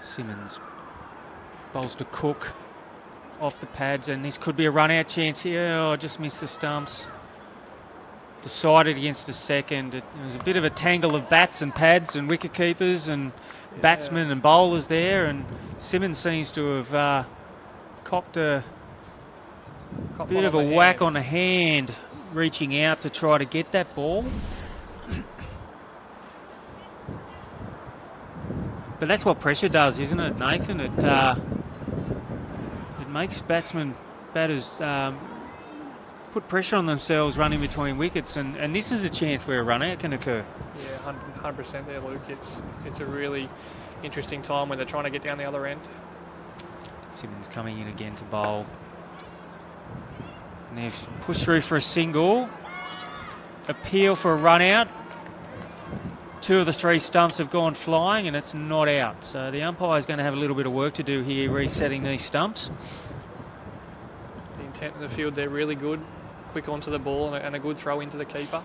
Simmons Bowls to Cook off the pads, and this could be a run-out chance here. Oh, I just missed the stumps. Decided against the second. It was a bit of a tangle of bats and pads and wicket keepers and batsmen and bowlers there, and Simmons seems to have copped a bit of a whack on the hand, reaching out to try to get that ball. But that's what pressure does, isn't it, Nathan? It makes batters put pressure on themselves running between wickets, and this is a chance where a run out can occur. Yeah, 100% there, Luke. It's a really interesting time when they're trying to get down the other end. Simmons coming in again to bowl. And they've pushed through for a single. Appeal for a run out. 2 of the 3 stumps have gone flying, and it's not out. So the umpire is going to have a little bit of work to do here, resetting these stumps. The intent in the field, they're really good. Quick onto the ball and a good throw into the keeper.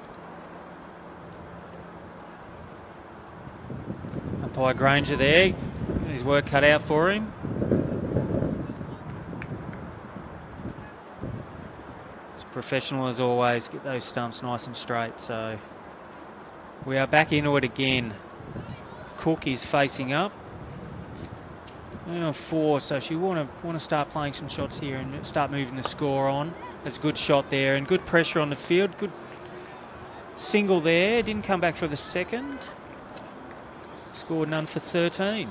Umpire Granger there. His work cut out for him. It's professional as always. Get those stumps nice and straight. So we are back into it again. Cook is facing up. 4, so she want to start playing some shots here and start moving the score on. That's a good shot there and good pressure on the field. Good single there. Didn't come back for the second. Scored none for 13.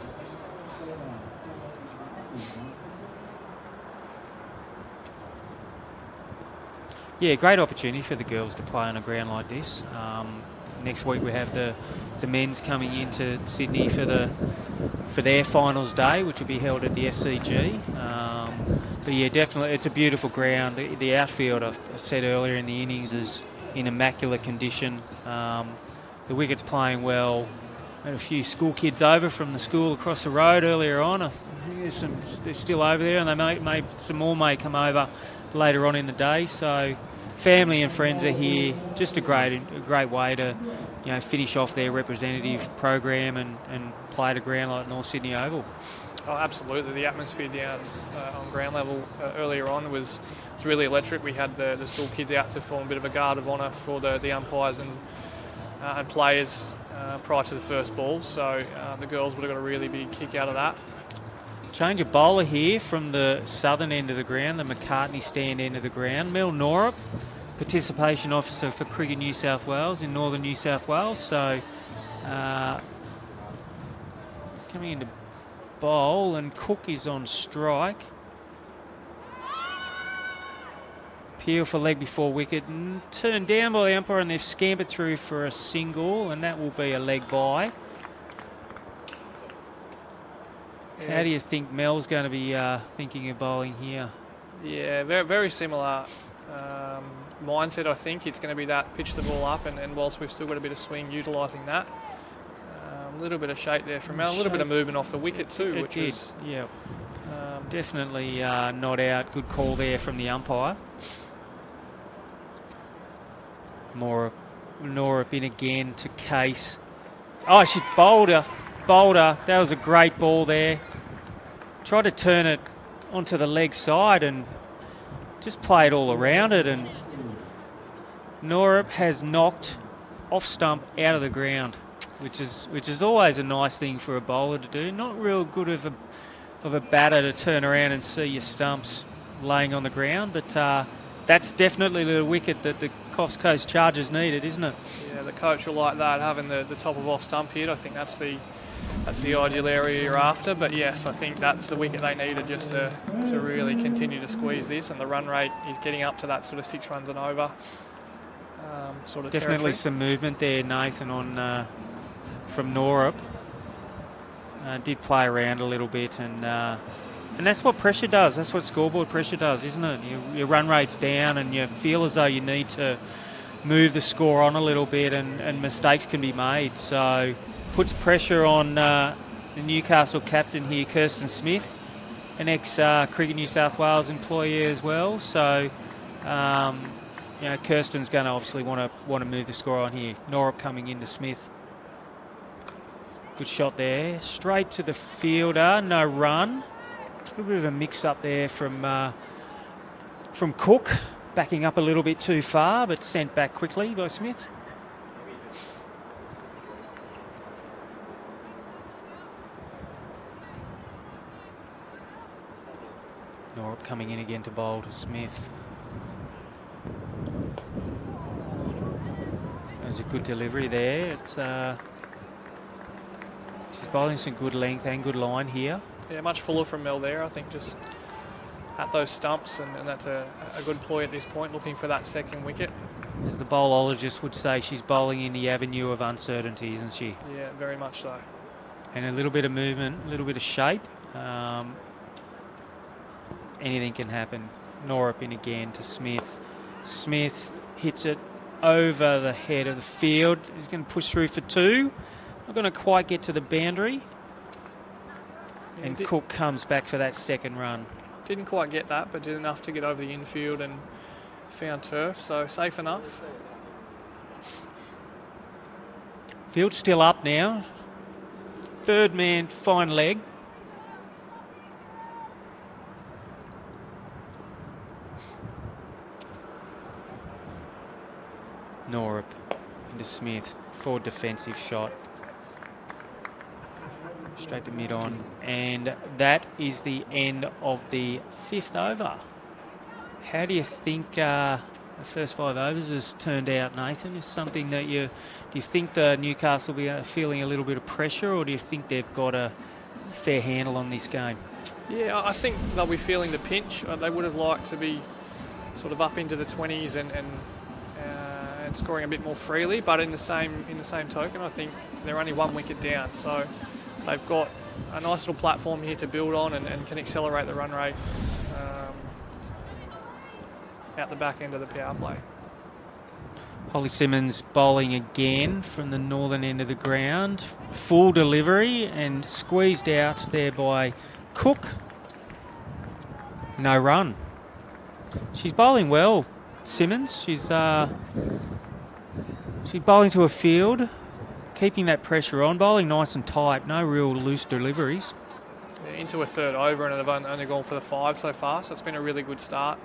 Yeah, great opportunity for the girls to play on a ground like this. Next week we have the men's coming into Sydney for their finals day, which will be held at the SCG. But yeah, definitely, it's a beautiful ground. The outfield, I said earlier in the innings, is in immaculate condition. The wicket's playing well. Had a few school kids over from the school across the road earlier on. I think they're still over there, and they some more may come over later on in the day. So family and friends are here. Just a great way to finish off their representative program and play at a ground like North Sydney Oval. Oh, absolutely. The atmosphere down on ground level earlier on was really electric. We had the school kids out to form a bit of a guard of honour for the umpires and players prior to the first ball. So the girls would have got a really big kick out of that. Change of bowler here from the southern end of the ground, the McCartney stand end of the ground. Mel Norup, participation officer for Cricket New South Wales in northern New South Wales. So coming into bowl, and Cook is on strike. Appeal for leg before wicket, and turned down by the umpire, and they've scampered through for a single, and that will be a leg by. How do you think Mel's going to be thinking of bowling here? Yeah, very, very similar mindset, I think. It's going to be that pitch the ball up, and whilst we've still got a bit of swing, utilising that. A little bit of shape there from Mel, a little bit of movement off the wicket too, which is definitely not out. Good call there from the umpire. Norup in again to Case. Oh, she bowled her. That was a great ball there. Tried to turn it onto the leg side and just play it all around it. And Norup has knocked off stump out of the ground, which is always a nice thing for a bowler to do. Not real good of a batter to turn around and see your stumps laying on the ground, but that's definitely the wicket that the Coffs Coast Chargers needed, isn't it? Yeah, the coach will like that, having the top of off stump hit. I think that's the ideal area you're after. But yes, I think that's the wicket they needed just to really continue to squeeze this, and the run rate is getting up to that sort of 6 runs and over sort of definitely territory. Some movement there, Nathan, on from Norup. Did play around a little bit, and that's what pressure does. That's what scoreboard pressure does, isn't it? Your run rate's down, and you feel as though you need to move the score on a little bit, and mistakes can be made. So puts pressure on the Newcastle captain here, Kirsten Smith, an ex-Cricket New South Wales employee as well. So Kirsten's going to obviously want to move the score on here. Norup coming into Smith. Good shot there. Straight to the fielder. No run. little bit of a mix-up there from Cook, backing up a little bit too far, but sent back quickly by Smith. Norop coming in again to bowl to Smith. There's a good delivery there. It's she's bowling some good length and good line here. Yeah, much fuller from Mel there. I think just at those stumps, and that's a good ploy at this point, looking for that second wicket. As the bowlologist would say, she's bowling in the avenue of uncertainty, isn't she? Yeah, very much so. And a little bit of movement, a little bit of shape. Anything can happen. Norop in again to Smith. Smith hits it over the head of the field. He's going to push through for 2. Not going to quite get to the boundary. Yeah, and Cook comes back for that second run. Didn't quite get that, but did enough to get over the infield and found turf, so safe enough. Field's still up now. Third man, fine leg. Norop into Smith. Forward defensive shot. Straight to mid-on. And that is the end of the 5th over. How do you think the first 5 overs has turned out, Nathan? Is something that do you think the Newcastle will be feeling a little bit of pressure, or do you think they've got a fair handle on this game? Yeah, I think they'll be feeling the pinch. They would have liked to be sort of up into the 20s and scoring a bit more freely, but in the same token, I think they're only 1 wicket down, so they've got a nice little platform here to build on and can accelerate the run rate out the back end of the power play. Holly Simmons bowling again from the northern end of the ground. Full delivery and squeezed out there by Cook. No run. She's bowling well, Simmons. She's bowling to a field, keeping that pressure on, bowling nice and tight, no real loose deliveries. Yeah, into a third over, and they've only gone for the 5 so far, so it's been a really good start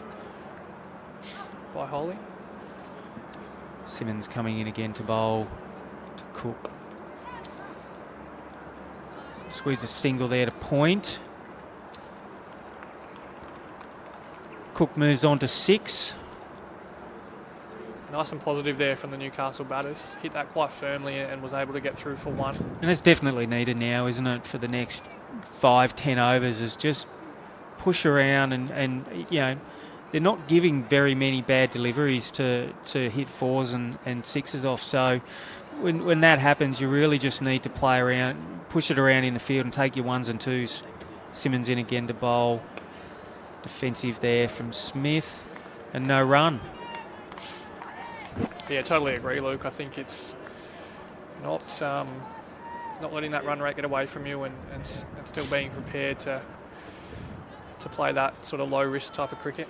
by Holly. Simmons coming in again to bowl to Cook. Squeeze a single there to point. Cook moves on to 6. Nice and positive there from the Newcastle batters. Hit that quite firmly and was able to get through for 1. And it's definitely needed now, isn't it, for the next 5-10 overs, is just push around and you know, they're not giving very many bad deliveries to hit 4s and 6s off. So when that happens, you really just need to play around, push it around in the field and take your 1s and 2s. Simmons in again to bowl. Defensive there from Smith and no run. Yeah, totally agree, Luke. I think it's not letting that run rate get away from you and still being prepared to play that sort of low risk type of cricket.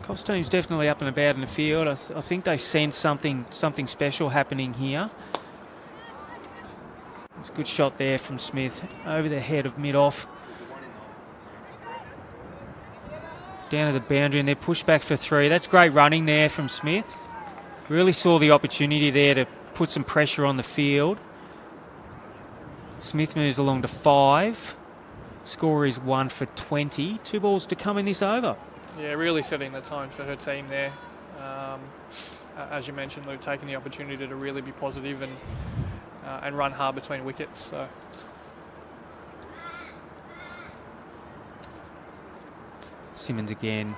The Coffs team's definitely up and about in the field. I think they sense something special happening here. It's a good shot there from Smith over the head of mid-off. Down to the boundary, and they're pushed back for 3. That's great running there from Smith. Really saw the opportunity there to put some pressure on the field. Smith moves along to 5. Score is 1 for 20. 2 balls to come in this over. Yeah, really setting the tone for her team there. As you mentioned, Luke, taking the opportunity to really be positive and run hard between wickets. So. Simmons again.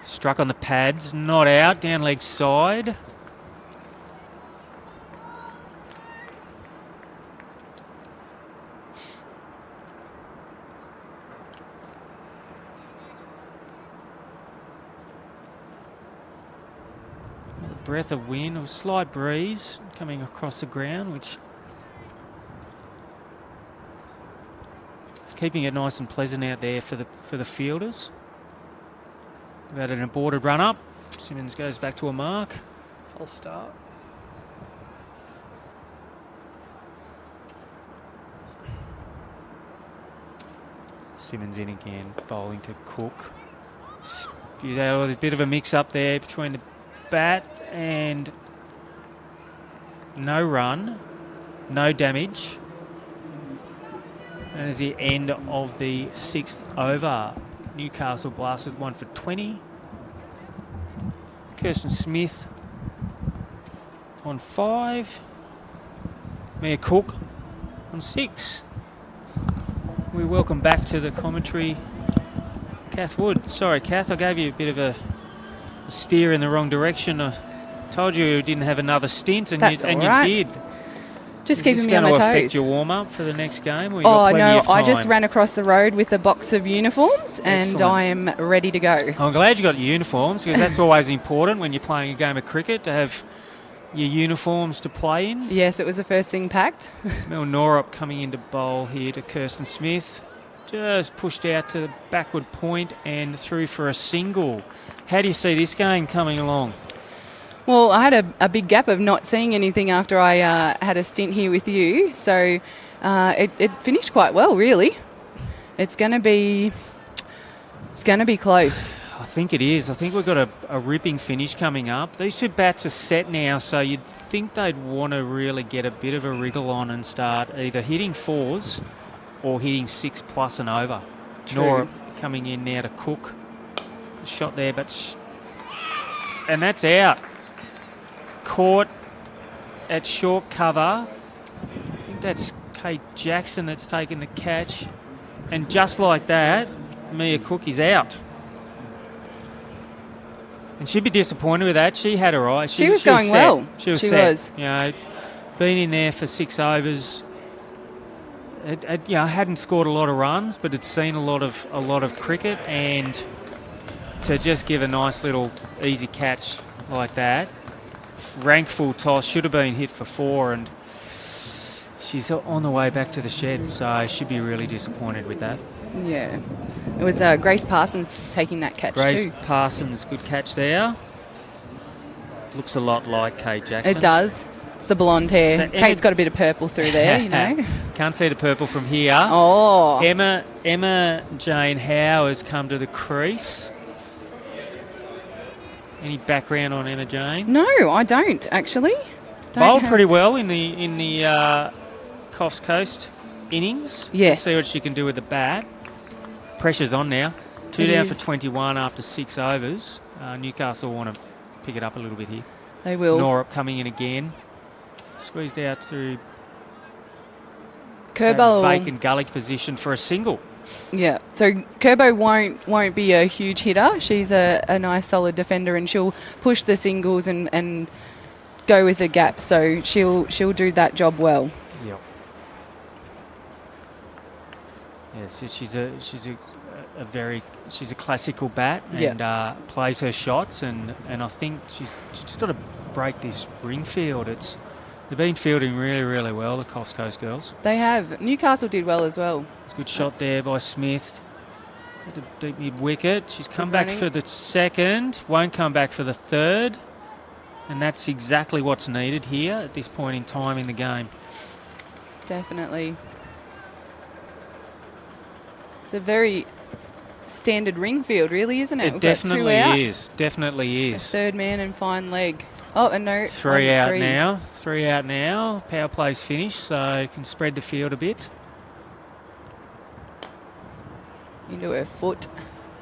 Struck on the pads, not out, down leg side. A breath of wind, or a slight breeze coming across the ground, which is keeping it nice and pleasant out there for the fielders. We've had an aborted run up. Simmons goes back to a mark. False start. Simmons in again, bowling to Cook. There's a bit of a mix-up there between the bat and no run, no damage. That is the end of the 6th over. Newcastle Blasters 1 for 20. Kirsten Smith on 5. Mia Cook on 6. We welcome back to the commentary Kath Wood. Sorry, Kath, I gave you a bit of a steer in the wrong direction. I told you didn't have another stint, and That's you all did. Just keeping me on my Is this toes. going to affect your warm-up for the next game? Or you Oh, got plenty no, of time? I just ran across the road with a box of uniforms and Excellent. I am ready to go. I'm glad you got your uniforms, because that's always important when you're playing a game of cricket, to have your uniforms to play in. Yes, it was the first thing packed. Mel Norop coming into bowl here to Kirsten Smith. Just pushed out to the backward point and through for a single. How do you see this game coming along? Well, I had a big gap of not seeing anything after I had a stint here with you, so it finished quite well, really. It's going to be close. I think it is. I think we've got a ripping finish coming up. These two bats are set now, so you'd think they'd want to really get a bit of a wriggle on and start either hitting 4s or hitting 6+ and over. True. Nora coming in now to Cook. Shot there, but and that's out. Caught at short cover. I think that's Kate Jackson that's taken the catch. And just like that, Mia Cook is out. And she'd be disappointed with that. She had her eye. She was going set. well. She was She set. was. You know, been in there for 6 overs. Hadn't scored a lot of runs, but had seen a lot of cricket, and to just give a nice little easy catch like that. Rank full toss, should have been hit for 4, and she's on the way back to the shed, so she'd be really disappointed with that. Yeah. It was Grace Parsons taking that catch Grace too. Parsons, good catch there. Looks a lot like Kate Jackson. It does. It's the blonde hair. So Kate's got a bit of purple through there, you know. Can't see the purple from here. Oh. Emma Jane Howe has come to the crease. Any background on Emma Jane? No, I don't actually. Bowled pretty well in the Coffs Coast innings. Yes. See what she can do with the bat. Pressure's on now. 2 It down is. for 21 after 6 overs. Newcastle want to pick it up a little bit here. They will. Norop coming in again. Squeezed out through Kerbo. vacant gully position for a single. Yeah. So Kerbo won't be a huge hitter. She's a nice solid defender, and she'll push the singles and go with the gap. So she'll do that job well. Yep. Yeah, so she's a classical bat, and plays her shots, and I think she's got to break this ring field. They've been fielding really, really well, the Coffs Coast girls. They have. Newcastle did well as well. It's a good shot there by Smith. At the deep mid wicket. She's come back running. for the second, won't come back for the third, and that's exactly what's needed here at this point in time in the game. Definitely. It's a very standard ring field, really, isn't it? It We've got 2 definitely out, is. Definitely a is. third man and fine leg. Oh, and no. 3 out 3. now. 3 out now. Power play's finished, so can spread the field a bit. Into her foot.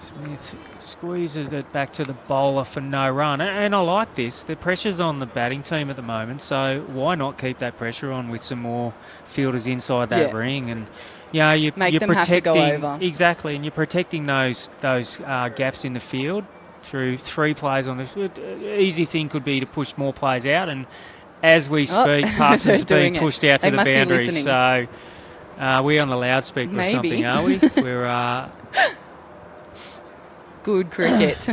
Smith squeezes it back to the bowler for no run. And I like this. The pressure's on the batting team at the moment, so why not keep that pressure on with some more fielders inside that ring? And you're Make them protecting, have to go over. Exactly, and you're protecting those gaps in the field through 3 plays on the easy thing could be to push more plays out, and as we speak, Parsons is being pushed out to the boundaries. So we're on the loudspeaker or something, are we? We're good cricket.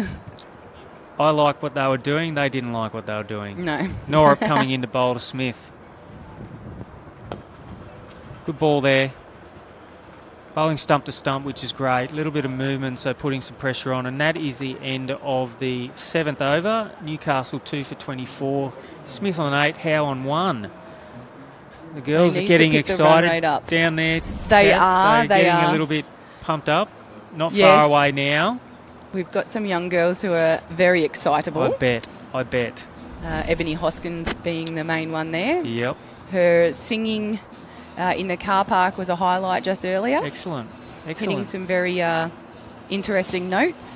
I like what they were doing. They didn't like what they were doing. No. Norop coming in to bowl to Smith. Good ball there. Bowling stump to stump, which is great. A little bit of movement, so putting some pressure on. And that is the end of the 7th over. Newcastle 2 for 24. Smith on 8, Howe on 1. The girls are getting excited down there. They Kath. are. They're They getting are. a little bit pumped up. Not Yes. far away now. We've got some young girls who are very excitable. I bet. Ebony Hoskins being the main one there. Yep. Her singing in the car park was a highlight just earlier. Excellent. Hitting some very interesting notes.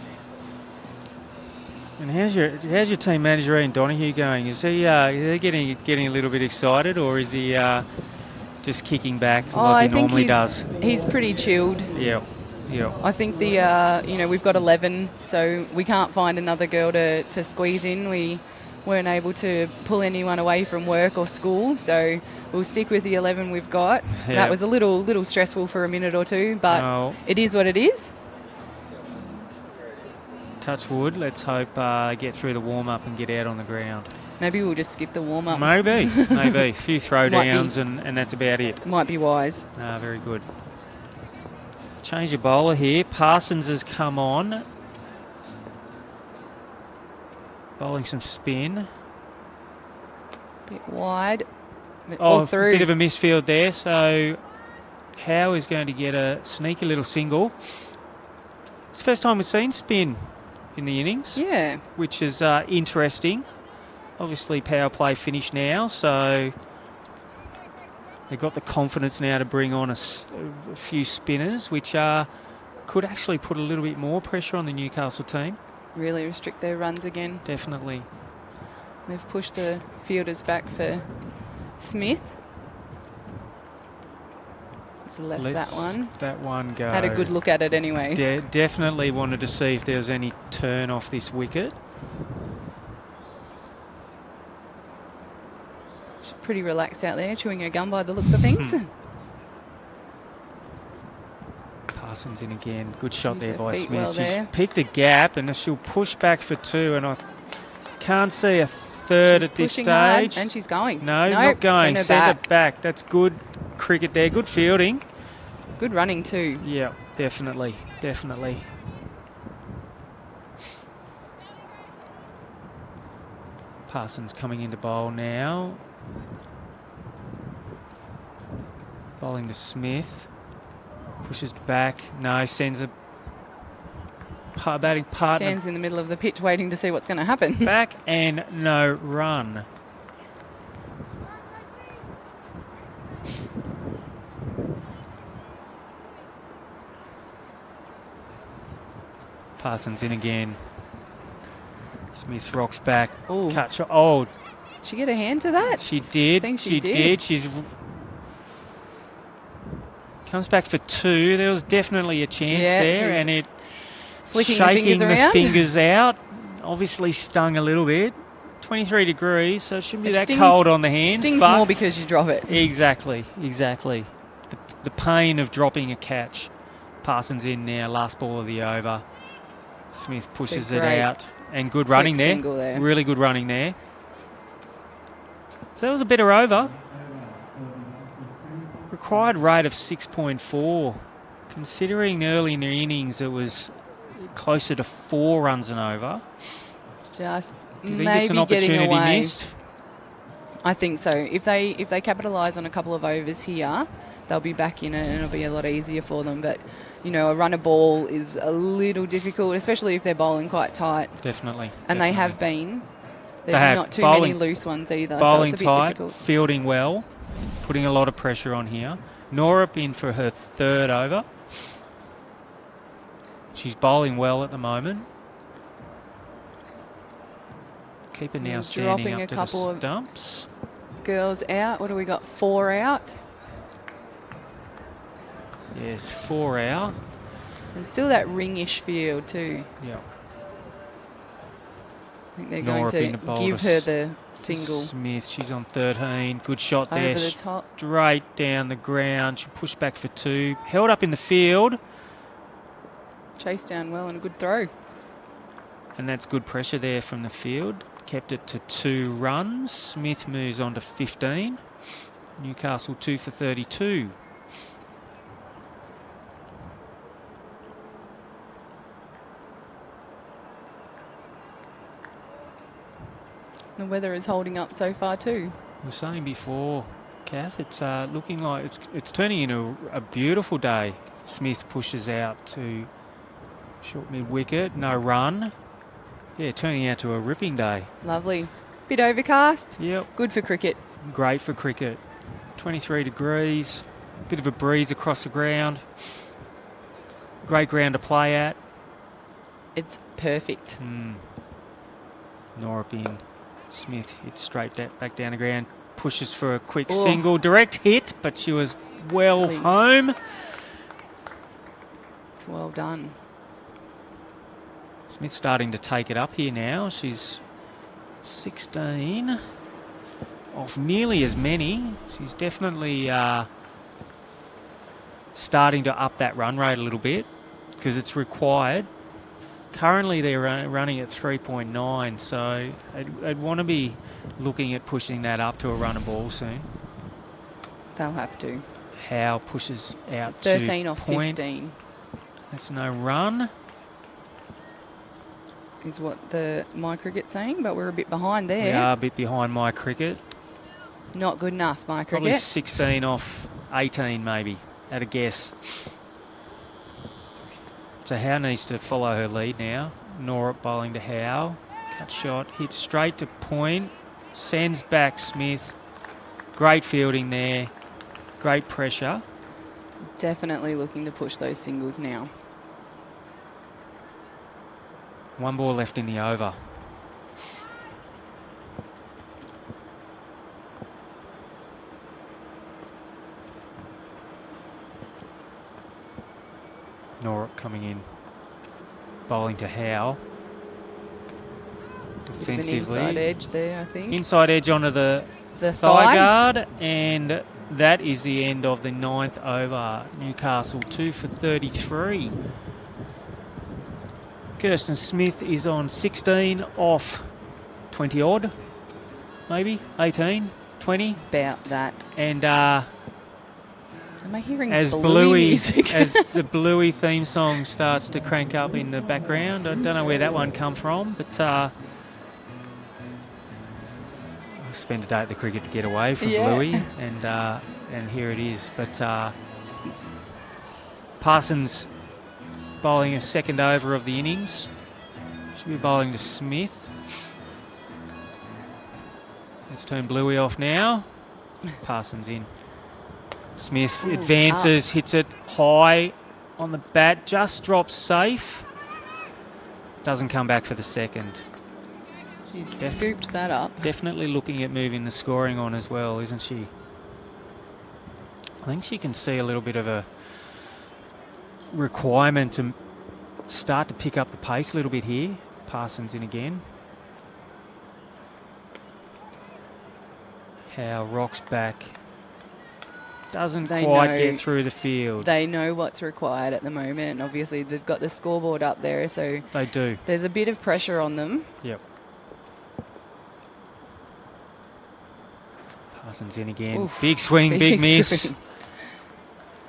And how's your team manager Ian Donahue going? Is he getting a little bit excited, or is he just kicking back like he normally does? He's pretty chilled. Yeah. I think we've got 11, so we can't find another girl to squeeze in. We weren't able to pull anyone away from work or school, so we'll stick with the 11 we've got. Yeah. That was a little stressful for a minute or two, but it is what it is. Touch wood. Let's hope get through the warm-up and get out on the ground. Maybe we'll just skip the warm-up. Maybe. A few throwdowns and that's about it. Might be wise. Very good. Change your bowler here. Parsons has come on. Bowling some spin. Bit wide. All through. Bit of a misfield there. So Howe is going to get a sneaky little single. It's the first time we've seen spin in the innings. Yeah. Which is interesting. Obviously power play finished now, so they've got the confidence now to bring on a few spinners, which could actually put a little bit more pressure on the Newcastle team. Really restrict their runs again. Definitely. They've pushed the fielders back for Smith. Just left that one. That one go. Had a good look at it anyways. Definitely wanted to see if there was any turn off this wicket. She's pretty relaxed out there, chewing her gum by the looks of things. Parsons in again. Good shot there by Smith. Well She's there. picked a gap and she'll push back for 2, and I can't see a third at this stage. Hard, and she's going. No, nope, not going. Send her back. That's good cricket there. Good fielding. Good running too. Yeah, definitely. Parsons coming into bowl now. Bowling to Smith. Pushes back. No, sends a batting partner. Stands in the middle of the pitch waiting to see what's going to happen. Back and no run. Parsons in again. Smith rocks back. Ooh. Cut shot. Oh, Did she get a hand to that? she did. I think she did. She's comes back for 2. There was definitely a chance there, and it shaking the fingers out. Obviously stung a little bit. 23 degrees, so it shouldn't be that cold on the hands. Stings but more because you drop it. Exactly. The pain of dropping a catch. Parsons in now, last ball of the over. Smith pushes it out. And good running there. Really good running there. So that was a better over. Required rate of 6.4. Considering early in the innings it was closer to 4 runs and over. It's just Do you think maybe it's an opportunity getting away. missed? I think so. If they capitalise on a couple of overs here, they'll be back in it and it'll be a lot easier for them. But, a runner ball is a little difficult, especially if they're bowling quite tight. Definitely. And they have been. There's They have. not too Bowling- many loose ones either, Bowling so it's a bit tight, difficult. fielding well, putting a lot of pressure on here. Norup in for her 3rd over. She's bowling well at the moment. Keeper now standing Dropping up a to couple the of stumps. girls out. What do we got? 4 out. Yes, 4 out. And still that ringish field too. Yeah. I think they're Norup going in to the bowl give to her the single. Smith, she's on 13. Good shot Over there. the top. Straight down the ground. She pushed back for 2. Held up in the field. Chased down well and a good throw. And that's good pressure there from the field. Kept it to 2 runs. Smith moves on to 15. Newcastle 2 for 32. The weather is holding up so far too. I was saying before, Kath, it's looking like it's turning into a beautiful day Smith pushes out to short mid-wicket. No run. Yeah, turning out to a ripping day. Lovely. Bit overcast. Yep. Good for cricket. Great for cricket. 23 degrees. Bit of a breeze across the ground. Great ground to play at. It's perfect. Norup in. Smith hits straight back down the ground. Pushes for a quick single. Direct hit, but she was well home. It's well done. Smith's starting to take it up here now. She's 16 off nearly as many. She's definitely starting to up that run rate a little bit because it's required. Currently they're running at 3.9, so I'd want to be looking at pushing that up to a run and ball soon. They'll have to. Howe pushes out 13 to off point. 15 That's no run. is what the My Cricket's saying, but we're a bit behind there. We are a bit behind My Cricket. Not good enough, My Cricket. Probably 16 off 18 maybe, at a guess. So Howe needs to follow her lead now. Norup bowling to Howe. Cut shot, hits straight to point. Sends back Smith. Great fielding there. Great pressure. Definitely looking to push those singles now. One ball left in the over. Norup coming in. Bowling to Howe. Defensively. Bit of an inside edge there, I think. Inside edge onto the thigh guard, and that is the end of the 9th over. Newcastle 2 for 33. Kirsten Smith is on 16 off 20 odd, maybe 18, 20. About that. And Am I hearing as Bluey music? as the Bluey theme song starts to crank up in the background, I don't know where that one come from, but I spent a day at the cricket to get away from Bluey, and here it is. But Parsons bowling a second over of the innings. Should be bowling to Smith. Let's turn Bluey off now. Parsons in. Smith advances, hits it high on the bat, just drops safe. Doesn't come back for the second. She's scooped that up. Definitely looking at moving the scoring on as well, isn't she? I think she can see a little bit of a requirement to start to pick up the pace a little bit here. Parsons in again. Howe rocks back. Doesn't quite get through the field. They know what's required at the moment, and obviously they've got the scoreboard up there, so they do. There's a bit of pressure on them. Yep. Parsons in again. Oof, big swing, big miss. swing.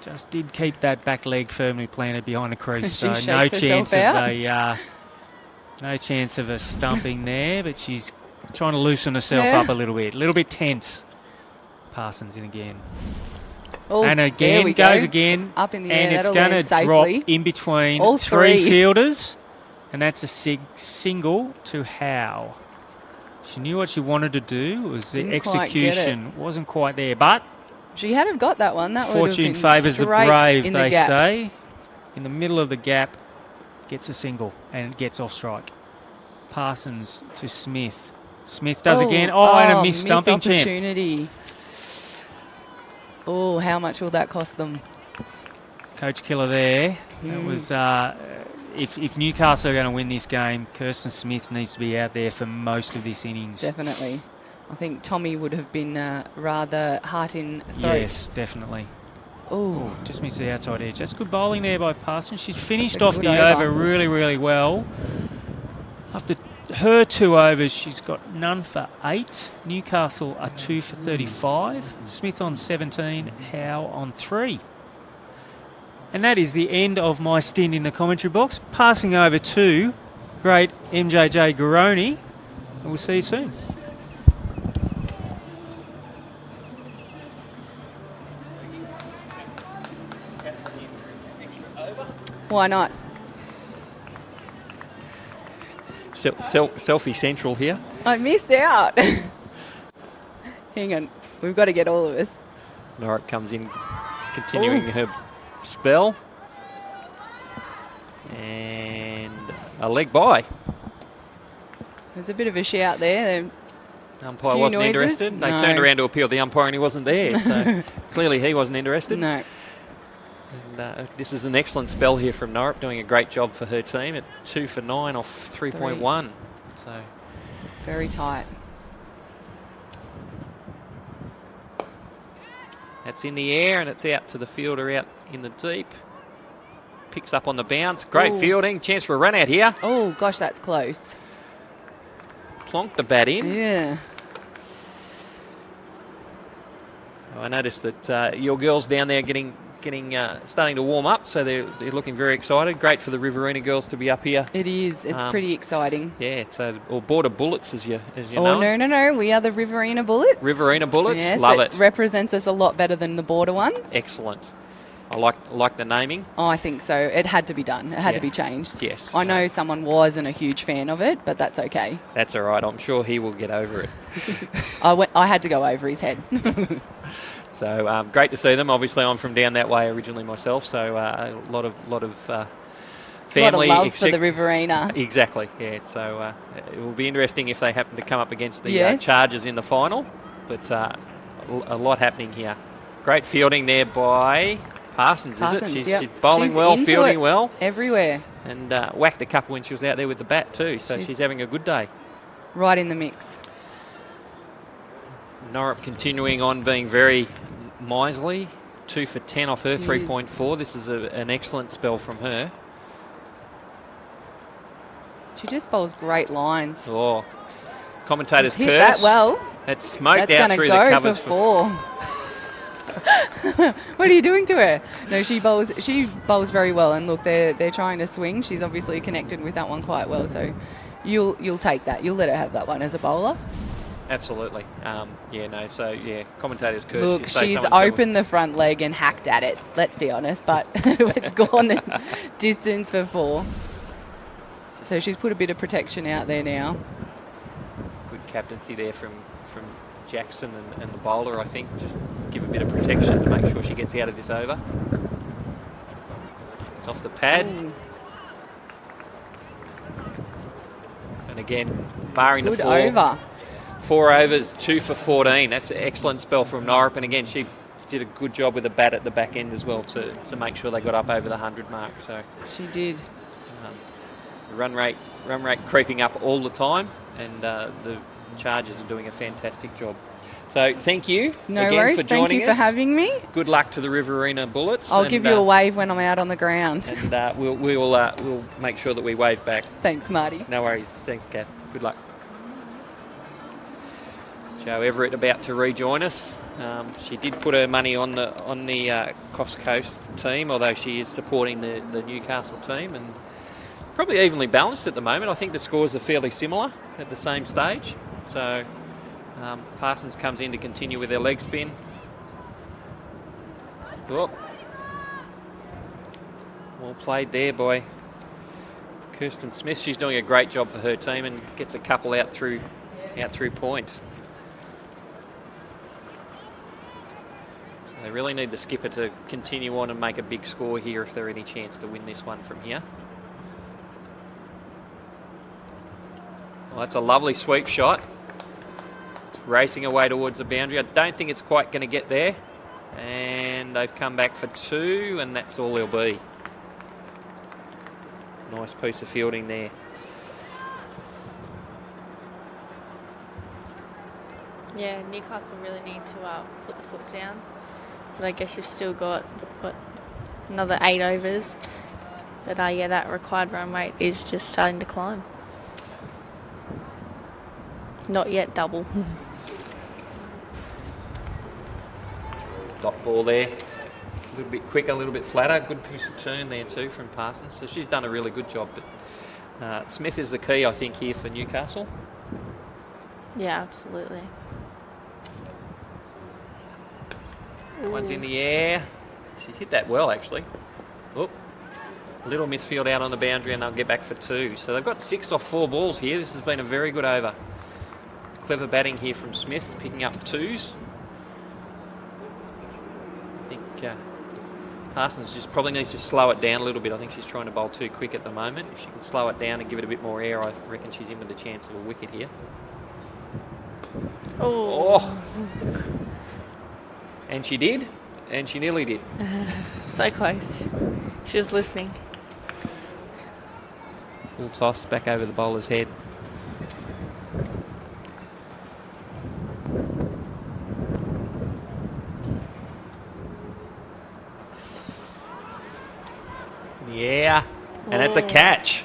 Just did keep that back leg firmly planted behind the crease, so She no shakes chance of herself no chance of a stumping there. But she's trying to loosen herself up a little bit tense. Parsons in again. Oh, and again goes again, it's up in the air. And it's That'll going land to drop safely. in between All three fielders, and that's a single to Howe. She knew what she wanted to do. It was the execution wasn't quite there, but she had have got that one. That fortune favours the brave, they say. In the middle of the gap, gets a single and gets off strike. Parsons to Smith. Smith does again. And a missed stumping chance. Opportunity. Oh, how much will that cost them? Coach killer there. That was if Newcastle are going to win this game, Kirsten Smith needs to be out there for most of this innings. Definitely. I think Tommy would have been rather heart in throat. Yes, definitely. Oh, just missed the outside edge. That's good bowling there by Parsons. She's finished off the over really, really well. After her 2 overs, she's got none for 8. Newcastle are 2 for 35. Smith on 17, Howe on 3. And that is the end of my stint in the commentary box. Passing over to great MJJ Garoni. And we'll see you soon. over? Why not? Selfie central here. I missed out. Hang on. We've got to get all of us. Norrick comes in, continuing her spell. And a leg by. There's a bit of a shout there. The umpire wasn't interested. They turned around to appeal the umpire and he wasn't there. So clearly he wasn't interested. No. And this is an excellent spell here from Norrick, doing a great job for her team at 2 for 9 off 3.1. So very tight. That's in the air and it's out to the fielder out in the deep. Picks up on the bounce. Great fielding. Chance for a run out here. Oh, gosh, that's close. Plonked the bat in. Yeah. So I noticed that your girls down there starting to warm up, so they're looking very excited. Great for the Riverina girls to be up here. It is. It's pretty exciting. Yeah, so or Border Bullets as you know. Oh, no. We are the Riverina Bullets. Riverina Bullets. Yes, Love it. Represents us a lot better than the Border ones. Excellent. I like the naming. Oh, I think so. It had to be done. It had to be changed. Yes. I know someone wasn't a huge fan of it, but that's okay. That's all right. I'm sure he will get over it. I had to go over his head. So great to see them. Obviously, I'm from down that way originally myself, so a lot of family. A lot of love for the Riverina. Exactly. Yeah. So it will be interesting if they happen to come up against the Chargers in the final. But a lot happening here. Great fielding there by Parsons, is it? She's bowling well, fielding well. Everywhere. And whacked a couple when she was out there with the bat too, so she's having a good day. Right in the mix. Norrick continuing on being very miserly. 2 for 10 off her 3.4. This is an excellent spell from her. She just bowls great lines. Oh, commentator's curse. Hit that well. That's smoked out through the covers for 4. What are you doing to her? No, she bowls very well, and look, they're trying to swing. She's obviously connected with that one quite well, so you'll take that. You'll let her have that one as a bowler. Absolutely. Commentator's curse. Look, she's opened the front leg and hacked at it, let's be honest, but it's gone the distance for 4. So she's put a bit of protection out there now. Good captaincy there from Jackson and the bowler, I think. Just give a bit of protection to make sure she gets out of this over. It's off the pad. Ooh. And again, barring good the 4. Over. 4 overs, 2 for 14. That's an excellent spell from Norrick. And again, she did a good job with the bat at the back end as well to make sure they got up over the 100 mark. So she did. Run rate creeping up all the time, and the Chargers are doing a fantastic job. So thank you no again worries. for joining us. Thank you for having me. Good luck to the Riverina Bullets. I'll give you a wave when I'm out on the ground. And we'll make sure that we wave back. Thanks, Marty. No worries. Thanks, Kath. Good luck. Jo Everett about to rejoin us. She did put her money on the Coffs Coast team, although she is supporting the Newcastle team, and probably evenly balanced at the moment. I think the scores are fairly similar at the same stage. So Parsons comes in to continue with their leg spin. Oh. Well played there by Kirsten Smith. She's doing a great job for her team and gets a couple out through point. They really need the skipper to continue on and make a big score here if there are any chance to win this one from here. Well, that's a lovely sweep shot. It's racing away towards the boundary. I don't think it's quite going to get there. And they've come back for 2, and that's all there'll be. Nice piece of fielding there. Yeah, Newcastle really need to put the foot down. But I guess you've still got, another 8 overs. But that required run rate is just starting to climb. Not yet double. Dot ball there. A little bit quicker, a little bit flatter. Good piece of turn there too from Parsons. So she's done a really good job. But Smith is the key, I think, here for Newcastle. Yeah, absolutely. That one's in the air. She's hit that well, actually. Oh, Little misfield out on the boundary, and they'll get back for 2. So they've got 6 off 4 balls here. This has been a very good over. Clever batting here from Smith, picking up 2s. I think Parsons just probably needs to slow it down a little bit. I think she's trying to bowl too quick at the moment. If she can slow it down and give it a bit more air, I reckon she's in with a chance of a wicket here. Oh. And she did, and she nearly did. So close. She was listening. Full toss back over the bowler's head. Yeah, and that's a catch.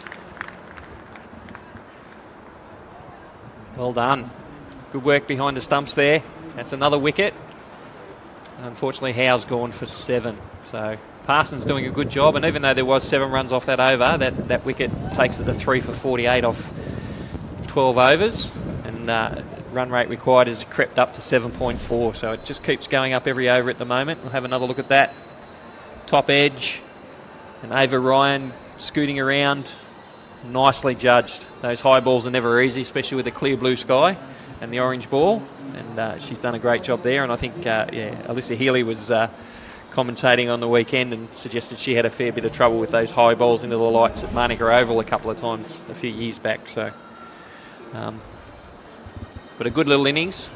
Well done. Good work behind the stumps there. That's another wicket. Unfortunately, Howe's gone for 7. So Parsons doing a good job, and even though there was 7 runs off that over, that wicket takes it to 3 for 48 off 12 overs, and run rate required has crept up to 7.4. So it just keeps going up every over at the moment. We'll have another look at that. Top edge. And Ava Ryan scooting around, nicely judged. Those high balls are never easy, especially with the clear blue sky and the orange ball. And she's done a great job there. And I think, Alyssa Healy was commentating on the weekend and suggested she had a fair bit of trouble with those high balls into the lights at Manuka Oval a couple of times a few years back. So, but a good little innings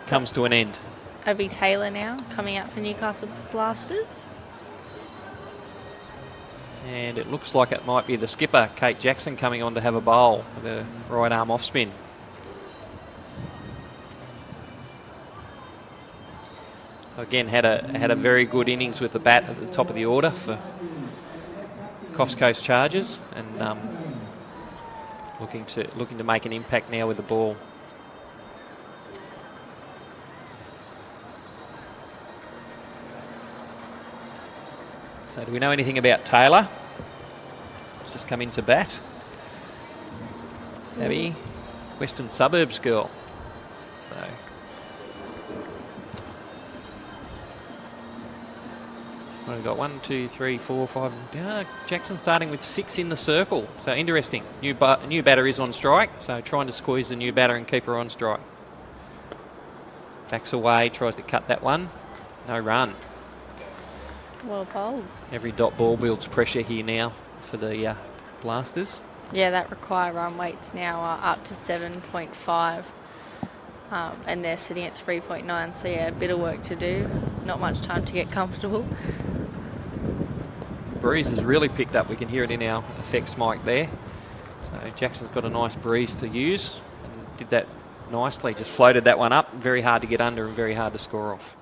comes to an end. Abby Taylor now coming out for Newcastle Blasters. And it looks like it might be the skipper, Kate Jackson, coming on to have a bowl with a right arm off spin. So again, had a very good innings with the bat at the top of the order for Coffs Coast Chargers, and looking to make an impact now with the ball. So do we know anything about Taylor? She's just come into bat. Abby, Western Suburbs girl. So what have we got? 1, 2, 3, 4, 5. Jackson starting with 6 in the circle. So interesting. New batter is on strike. So trying to squeeze the new batter and keep her on strike. Backs away, tries to cut that one. No run. Well bowled. Every dot ball builds pressure here now for the Blasters. Yeah, that required run weights now are up to 7.5. And they're sitting at 3.9. So, yeah, a bit of work to do. Not much time to get comfortable. Breeze has really picked up. We can hear it in our effects mic there. So Jackson's got a nice breeze to use. And did that nicely. Just floated that one up. Very hard to get under and very hard to score off.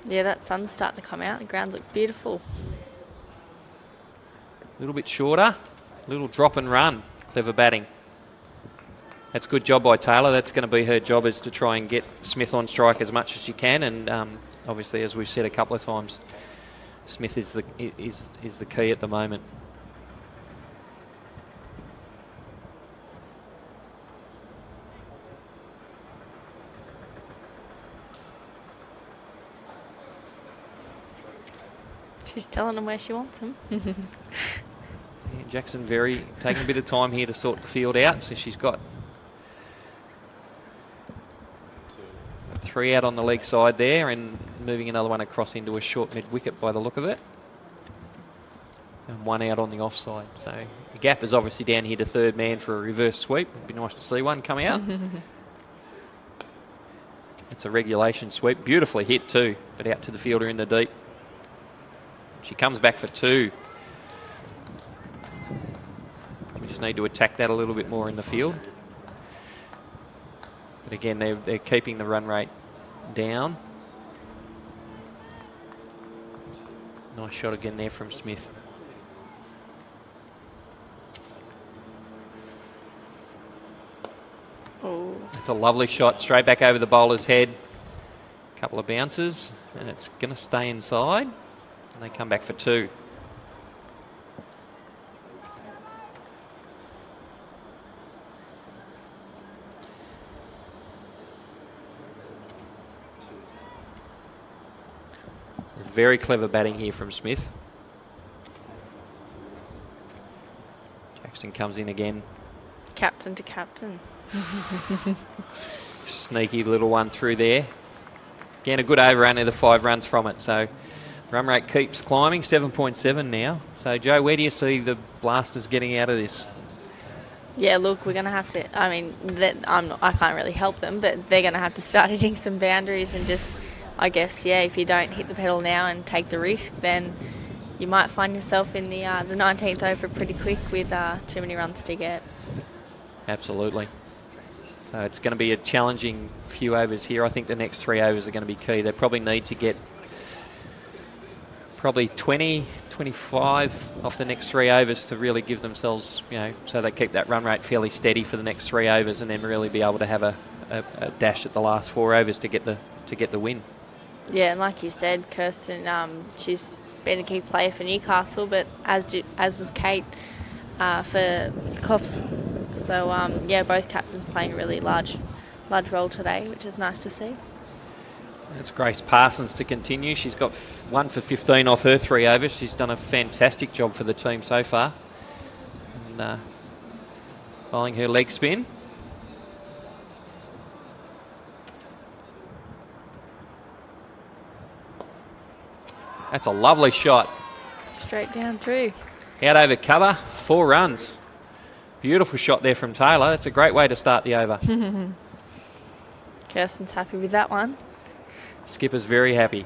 Yeah, that sun's starting to come out. The grounds look beautiful. A little bit shorter. Little drop and run. Clever batting. That's a good job by Taylor. That's going to be her job, is to try and get Smith on strike as much as she can. And obviously, as we've said a couple of times, Smith is the key at the moment. She's telling them where she wants them. Yeah, Jackson taking a bit of time here to sort the field out. So she's got 3 out on the leg side there, and moving another one across into a short mid wicket by the look of it. And 1 out on the offside. So the gap is obviously down here to third man for a reverse sweep. It'd be nice to see one come out. It's a regulation sweep. Beautifully hit too, but out to the fielder in the deep. She comes back for 2. We just need to attack that a little bit more in the field. But again, they're keeping the run rate down. Nice shot again there from Smith. Oh. That's a lovely shot, straight back over the bowler's head. A couple of bounces, and it's going to stay inside. And they come back for 2. Very clever batting here from Smith. Jackson comes in again. Captain to captain. Sneaky little one through there. Again, a good over, only the 5 runs from it. So run rate keeps climbing, 7.7 now. So, Joe, where do you see the Blasters getting out of this? Yeah, look, we're going to have to. I mean, I can't really help them, but they're going to have to start hitting some boundaries and just, I guess, yeah, if you don't hit the pedal now and take the risk, then you might find yourself in the 19th over pretty quick with too many runs to get. Absolutely. So it's going to be a challenging few overs here. I think the next 3 overs are going to be key. They probably need to get probably 20, 25 off the next 3 overs to really give themselves, so they keep that run rate fairly steady for the next 3 overs and then really be able to have a dash at the last 4 overs to get the win. Yeah, and like you said, Kirsten, she's been a key player for Newcastle, but as was Kate for Coffs. So, both captains playing a really large role today, which is nice to see. It's Grace Parsons to continue. She's got 1 for 15 off her 3 overs. She's done a fantastic job for the team so far. And bowling her leg spin. That's a lovely shot. Straight down through. Out over cover, 4 runs. Beautiful shot there from Taylor. That's a great way to start the over. Kirsten's happy with that one. Skipper's very happy.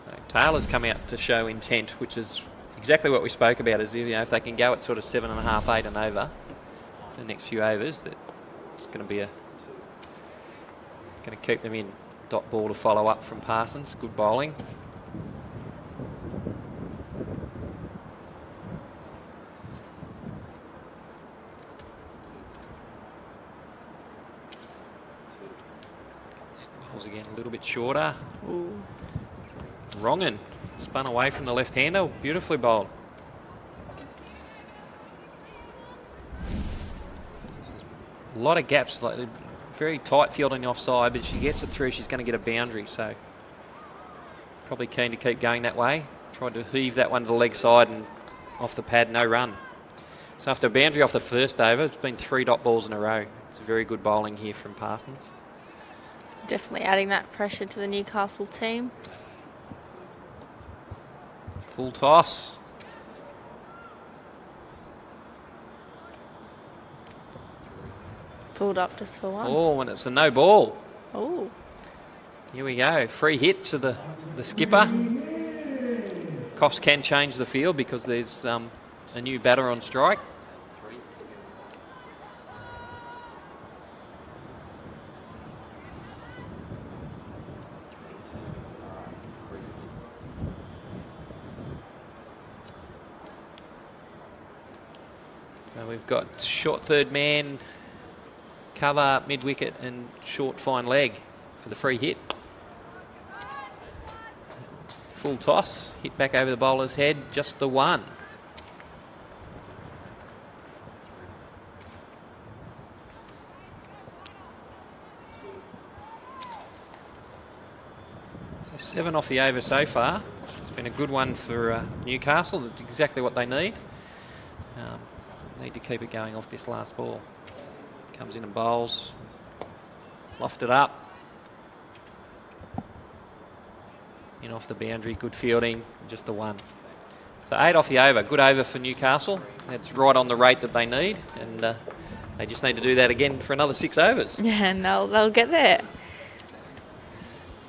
So Taylor's come out to show intent, which is exactly what we spoke about. Is if they can go at sort of 7.5, 8 and over the next few overs, that it's going to keep them in. Dot ball to follow up from Parsons. Good bowling. Bowls again a little bit shorter. Ooh. Wrongin spun away from the left-hander. Beautifully bowled. A lot of gaps. Very tight field on the offside, but if she gets it through, she's going to get a boundary. So probably keen to keep going that way. Tried to heave that one to the leg side and off the pad, no run. So after a boundary off the first over, it's been 3 dot balls in a row. It's very good bowling here from Parsons. Definitely adding that pressure to the Newcastle team. Full toss. Pulled up just for 1. Oh, and it's a no ball. Oh. Here we go. Free hit to the skipper. Coffs can change the field because there's a new batter on strike. So we've got short third man, cover, mid-wicket and short fine leg for the free hit. Full toss, hit back over the bowler's head, just the 1. So 7 off the over so far. It's been a good one for Newcastle. That's exactly what they need. Need to keep it going off this last ball. Comes in and bowls. Lofted up. In off the boundary. Good fielding. Just the 1. So 8 off the over. Good over for Newcastle. That's right on the rate that they need. And they just need to do that again for another 6 overs. Yeah, and they'll get there.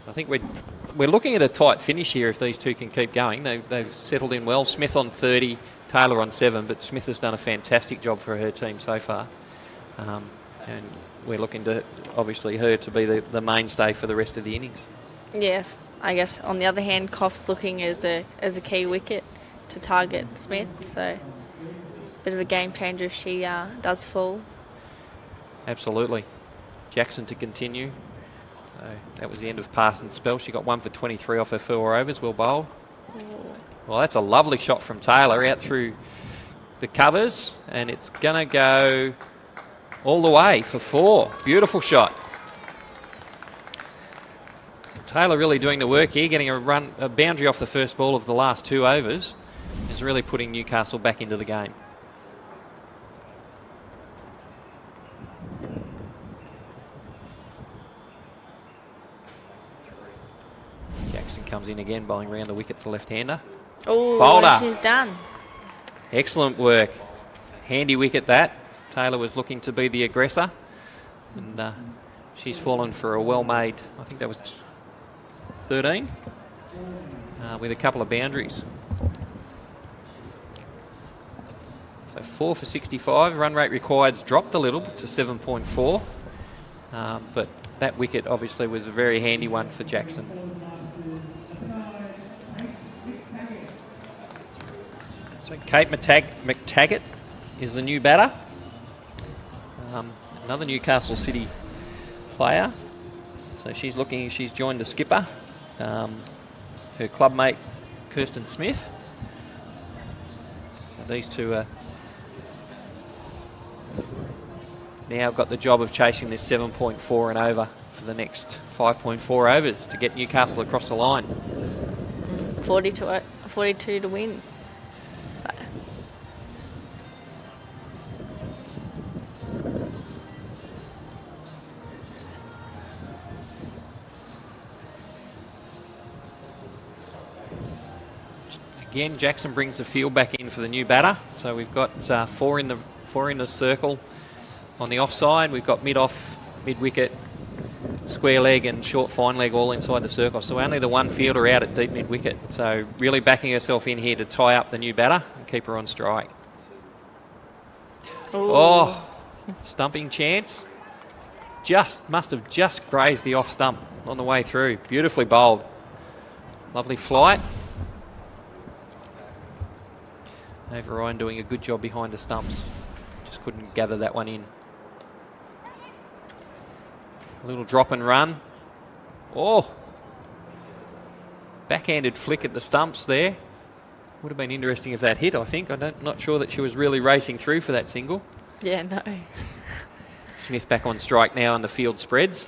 I think we're looking at a tight finish here if these two can keep going. They've settled in well. Smith on 30. Taylor on 7. But Smith has done a fantastic job for her team so far. And we're looking to, obviously, her to be the mainstay for the rest of the innings. Yeah, I guess on the other hand, Coffs looking as a key wicket to target Smith, so bit of a game changer if she does fall. Absolutely. Jackson to continue. So that was the end of Parsons' spell. She got 1 for 23 off her 4 overs. Well bowled. Ooh. Well, that's a lovely shot from Taylor out through the covers, and it's going to go all the way for 4. Beautiful shot. Taylor really doing the work here, getting a boundary off the first ball of the last 2 overs. is really putting Newcastle back into the game. Jackson comes in again, bowling round the wicket to left-hander. Oh, Boulder. she's done. Excellent work. Handy wicket that. Taylor was looking to be the aggressor. And she's fallen for a well-made, I think that was 13, with a couple of boundaries. So 4 for 65. Run rate required's dropped a little to 7.4. But that wicket obviously was a very handy one for Jackson. So Kate McTaggart is the new batter. Another Newcastle City player. So she's joined the skipper, her clubmate Kirsten Smith. So these two are now got the job of chasing this 7.4 and over for the next 5.4 overs to get Newcastle across the line. 42 to win. So. Again, Jackson brings the field back in for the new batter. So we've got four in the circle on the offside. We've got mid-off, mid-wicket, square leg and short fine leg all inside the circle. So only the one fielder out at deep mid-wicket. So really backing herself in here to tie up the new batter and keep her on strike. Ooh. Oh, stumping chance. Must have just grazed the off stump on the way through. Beautifully bowled. Lovely flight. Override doing a good job behind the stumps. Just couldn't gather that one in. A little drop and run. Oh! Backhanded flick at the stumps there. Would have been interesting if that hit, I think. Not sure that she was really racing through for that single. Yeah, no. Smith back on strike now and the field spreads.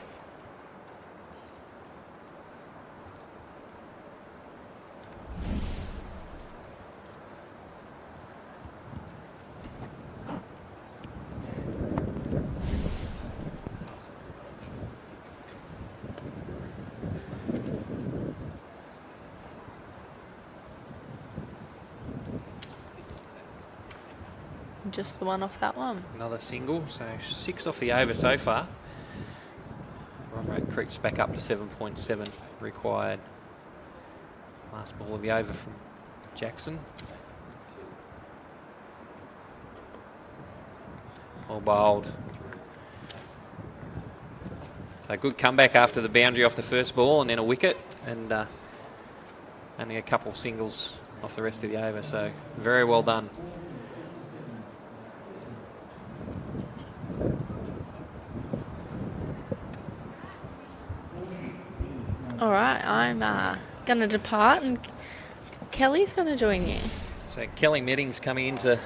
Just the one off that one. Another single, so 6 off the over so far. Run rate creeps back up to 7.7 required. Last ball of the over from Jackson. All bowled. So good comeback after the boundary off the first ball and then a wicket, and only a couple of singles off the rest of the over, so very well done. All right, I'm going to depart and Kelly's going to join you. So Kelly Medding's coming in to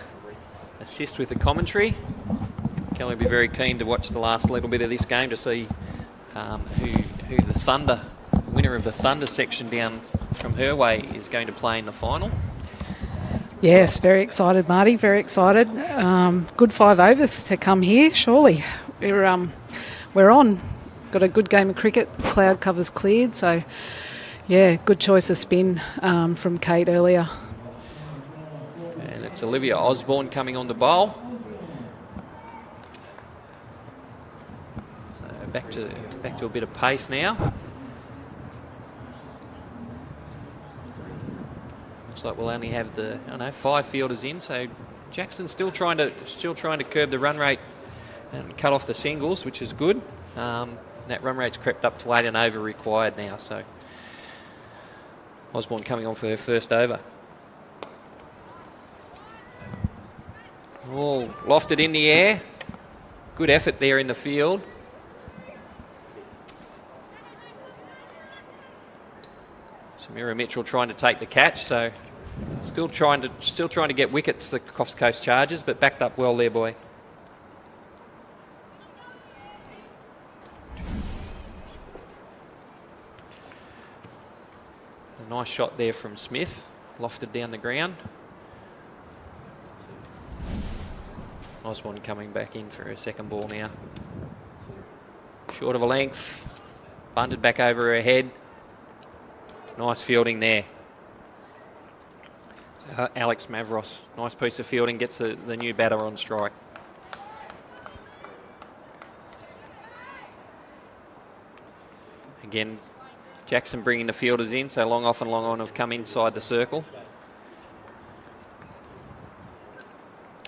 assist with the commentary. Kelly will be very keen to watch the last little bit of this game to see who the Thunder, winner of the Thunder section down from her way, is going to play in the final. Yes, very excited, Marty, very excited. Good 5 overs to come here, surely. We're on. Got a good game of cricket. Cloud cover's cleared, so yeah, good choice of spin from Kate earlier. And it's Olivia Osborne coming on the bowl. So back to a bit of pace now. Looks like we'll only have 5 fielders in. So Jackson's still trying to curb the run rate and cut off the singles, which is good. That run rate's crept up to 8 and over required now, so Osborne coming on for her first over. Oh, lofted in the air. Good effort there in the field. Samira Mitchell trying to take the catch, so still trying to get wickets, the Coffs Coast Chargers, but backed up well there, boy. A nice shot there from Smith, lofted down the ground. Osborne coming back in for a second ball now. Short of a length. Bunted back over her head. Nice fielding there. Alex Mavros, nice piece of fielding, gets the new batter on strike. Again, Jackson bringing the fielders in, so long off and long on have come inside the circle.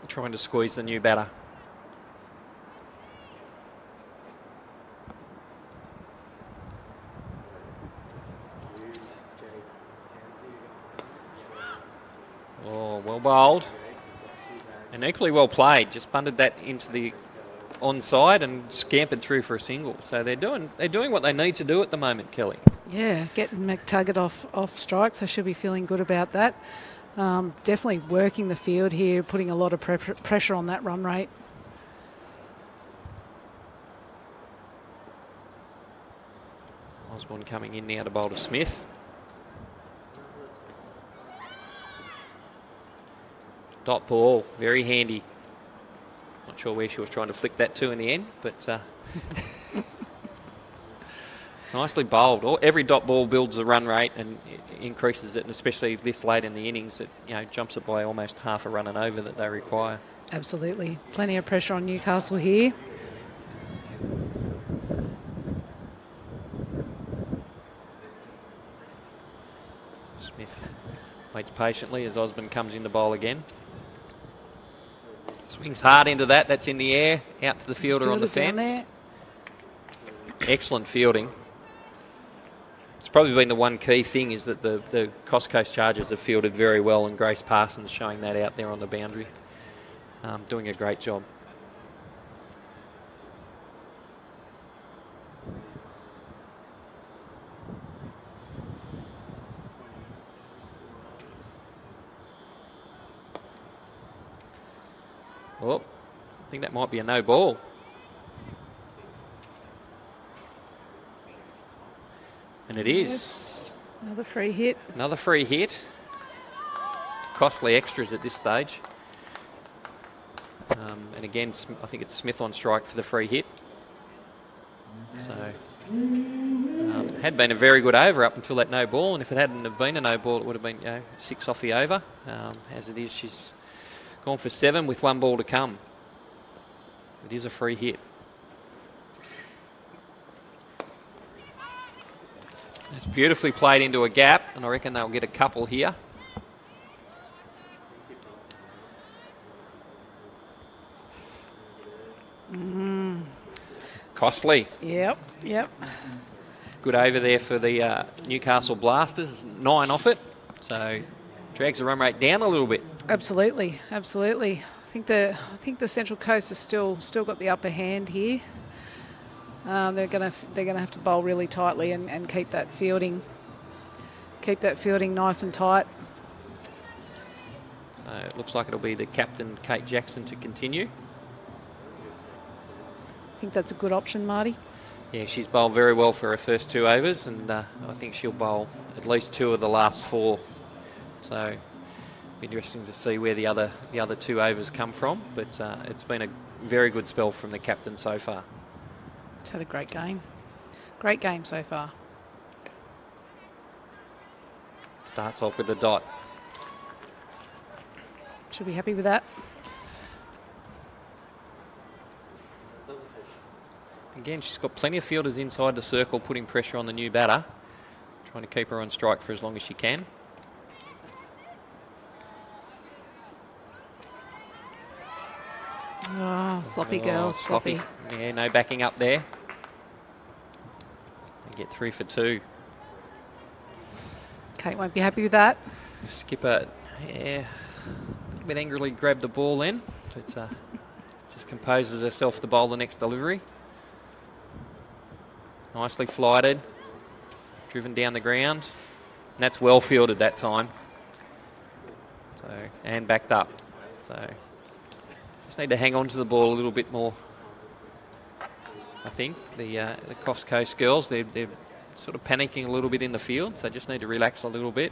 Trying to squeeze the new batter. Oh, well bowled. And equally well played. Just bunted that into the onside and scampered through for a single. So they're doing what they need to do at the moment, Kelly. Yeah, getting McTaggart off strikes. I should be feeling good about that. Definitely working the field here, putting a lot of pressure on that run rate. Osborne coming in now to bowl to Smith. Dot ball, very handy. Not sure where she was trying to flick that to in the end, but nicely bowled. Every dot ball builds the run rate and increases it, and especially this late in the innings, it jumps it by almost half a run and over that they require. Absolutely. Plenty of pressure on Newcastle here. Smith waits patiently as Osborne comes in to bowl again. Swings hard into that. That's in the air. Out to the fielder on the fence. Excellent fielding. It's probably been the one key thing is that the Coffs Coast Chargers have fielded very well, and Grace Parsons showing that out there on the boundary. Doing a great job. Oh, I think that might be a no ball. And it is. Yes. Another free hit. Another free hit. Costly extras at this stage. And again, I think it's Smith on strike for the free hit. So, had been a very good over up until that no ball, and if it hadn't have been a no ball, it would have been 6 off the over. As it is, she's gone for 7 with 1 ball to come. It is a free hit. It's beautifully played into a gap, and I reckon they'll get a couple here. Costly. Yep. Good over there for the Newcastle Blasters. 9 off it, so drags the run rate down a little bit. Absolutely. I think the Central Coast has still got the upper hand here. They're gonna have to bowl really tightly and keep that fielding nice and tight. It looks like it'll be the captain, Kate Jackson, to continue. I think that's a good option, Marty. Yeah, she's bowled very well for her first 2 overs, and I think she'll bowl at least 2 of the last 4. So it'll be interesting to see where the other 2 overs come from. But it's been a very good spell from the captain so far. She's had a great game. Great game so far. Starts off with a dot. Should be happy with that. Again, she's got plenty of fielders inside the circle putting pressure on the new batter. Trying to keep her on strike for as long as she can. Oh, sloppy girl, sloppy. Yeah, no backing up there. They get 3 for 2. Kate won't be happy with that. Skipper, a bit angrily grabbed the ball then, but just composes herself to bowl the next delivery. Nicely flighted, driven down the ground, and that's well fielded that time. So, and backed up. So just need to hang on to the ball a little bit more. I think the Coffs Coast girls, they're sort of panicking a little bit in the field, so just need to relax a little bit.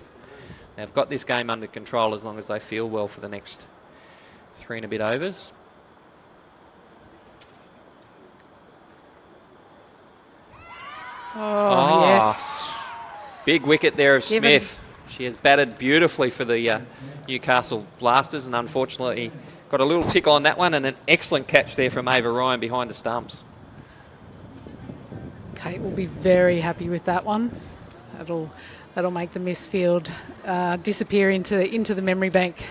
They've got this game under control as long as they feel well for the next 3 and a bit overs. Oh, yes. Big wicket there of Given. Smith. She has batted beautifully for the Newcastle Blasters, and unfortunately got a little tick on that one, and an excellent catch there from Ava Ryan behind the stumps. Kate will be very happy with that one. That'll make the Missfield disappear into the memory bank.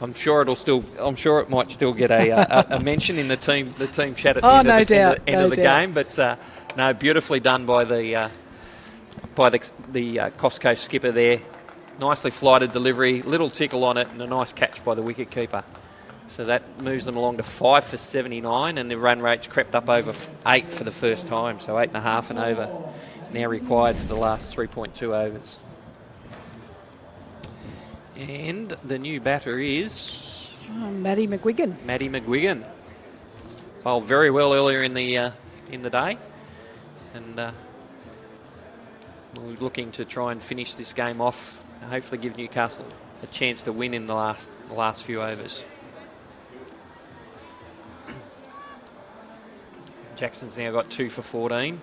I'm sure it might still get a mention in the team chat at the end of the game. But no, beautifully done by the Coffs Coast skipper there. Nicely flighted delivery, little tickle on it, and a nice catch by the wicket keeper. So that moves them along to 5 for 79, and the run rate's crept up over 8 for the first time. So 8.5 and over now required for the last 3.2 overs. And the new batter is Maddie McGuigan. Maddie McGuigan. Bowled very well earlier in the day, and we're looking to try and finish this game off. Hopefully, give Newcastle a chance to win in the last few overs. Jackson's now got 2 for 14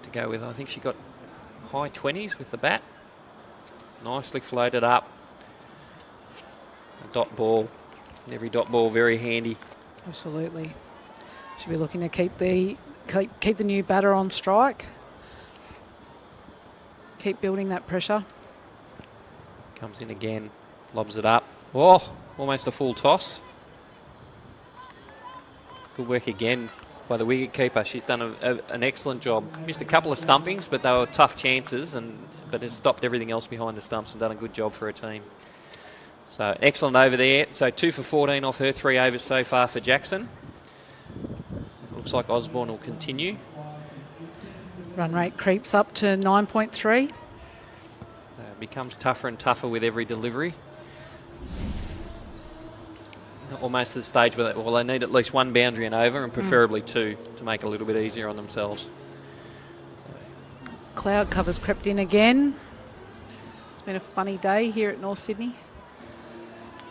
to go with. I think she got high 20s with the bat. Nicely floated up. A dot ball. Every dot ball very handy. Absolutely. Should be looking to keep the new batter on strike. Keep building that pressure. Comes in again, lobs it up. Oh, almost a full toss. Good work again by the wicket keeper. She's done an excellent job. Missed a couple of stumpings, but they were tough chances, but has stopped everything else behind the stumps and done a good job for her team. So excellent over there. So 2 for 14 off her 3 overs so far for Jackson. Looks like Osborne will continue. Run rate creeps up to 9.3. Becomes tougher and tougher with every delivery. Almost to the stage where they need at least 1 boundary and over, and preferably 2 to make it a little bit easier on themselves. Cloud cover's crept in again. It's been a funny day here at North Sydney.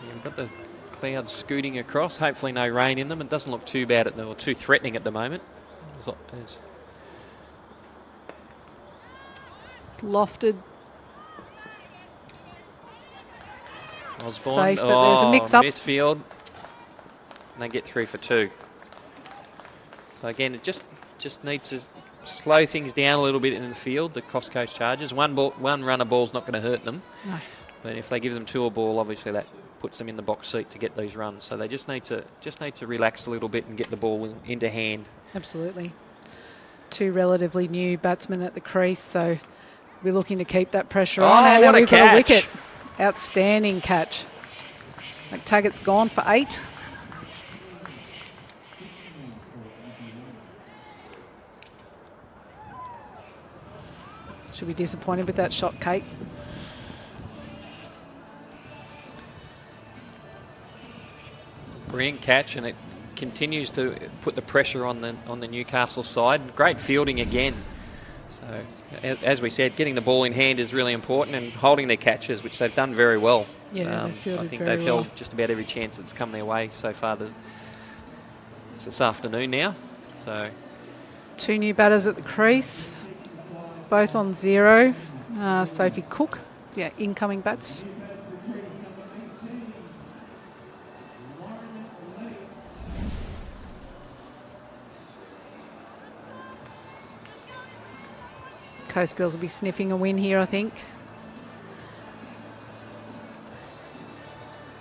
Yeah, we've got the clouds scooting across. Hopefully no rain in them. It doesn't look too bad or too threatening at the moment. It's lofted. Osborne. Safe, but there's a mix-up. Missfield. And they get 3 for 2. So again, it just needs to slow things down a little bit in the field, the Coffs Coast Chargers. One runner ball's not going to hurt them. No. But if they give them 2 a ball, obviously that puts them in the box seat to get these runs. So they just need to relax a little bit and get the ball into hand. Absolutely. 2 relatively new batsmen at the crease, so we're looking to keep that pressure on. And what we've got a catch. wicket. Outstanding catch. McTaggart's gone for 8. Should be disappointed with that shot, Kate. Brilliant catch, and it continues to put the pressure on the Newcastle side. Great fielding again. So, as we said, getting the ball in hand is really important, and holding their catches, which they've done very well. Yeah, I think they've held just about every chance that's come their way so far. It's this afternoon now. So 2 new batters at the crease, both on 0. Sophie Cook, yeah, incoming bats. Coast Girls will be sniffing a win here, I think.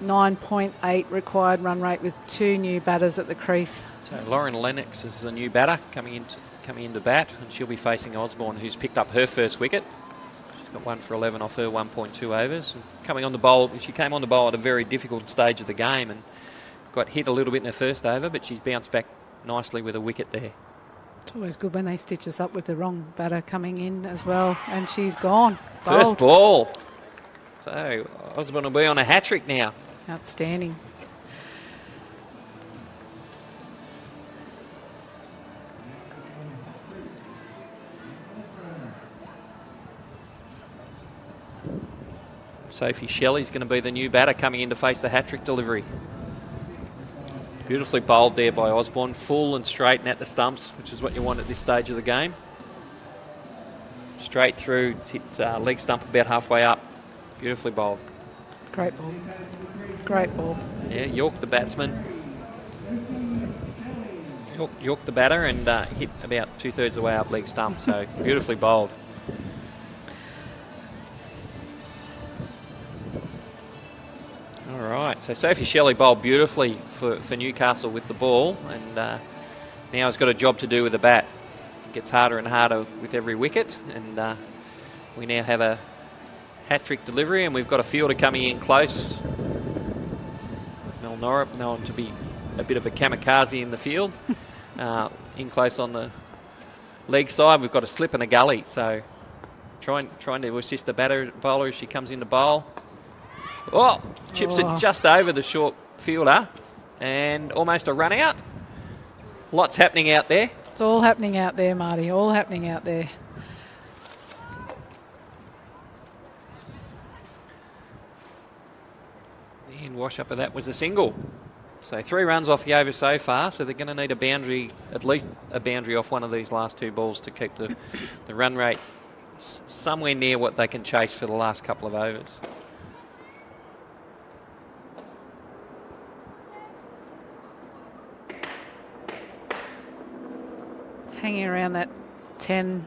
9.8 required run rate with 2 new batters at the crease. So Lauren Lennox is the new batter coming into bat, and she'll be facing Osborne, who's picked up her first wicket. She's got 1 for 11 off her 1.2 overs. And coming on the bowl, she came on the bowl at a very difficult stage of the game and got hit a little bit in her first over, but she's bounced back nicely with a wicket there. It's always good when they stitch us up with the wrong batter coming in as well, and she's gone. First ball. So Osborne will be on a hat-trick now. Outstanding. Sophie Shelley's going to be the new batter coming in to face the hat-trick delivery. Beautifully bowled there by Osborne, full and straight and at the stumps, which is what you want at this stage of the game. straight through. It's hit leg stump about halfway up. Beautifully bowled. Great ball. Great ball. Yeah, York the batsman. York the batter and hit about 2/3 of the way up leg stump. So beautifully bowled. All right, so Sophie Shelley bowled beautifully for Newcastle with the ball, and now has got a job to do with the bat. It gets harder and harder with every wicket, and we now have a hat-trick delivery, and we've got a fielder coming in close. Mel Norrup, known to be a bit of a kamikaze in the field, in close on the leg side. We've got a slip and a gully, so trying to assist the bowler as she comes in to bowl. Oh, chips it just over the short fielder and almost a run out. Lots happening out there. It's all happening out there, Marty. All happening out there. And wash up of that was a single. So 3 runs off the over so far, so they're going to need a boundary, at least a boundary off one of these last 2 balls to keep the run rate somewhere near what they can chase for the last couple of overs. Hanging around that 10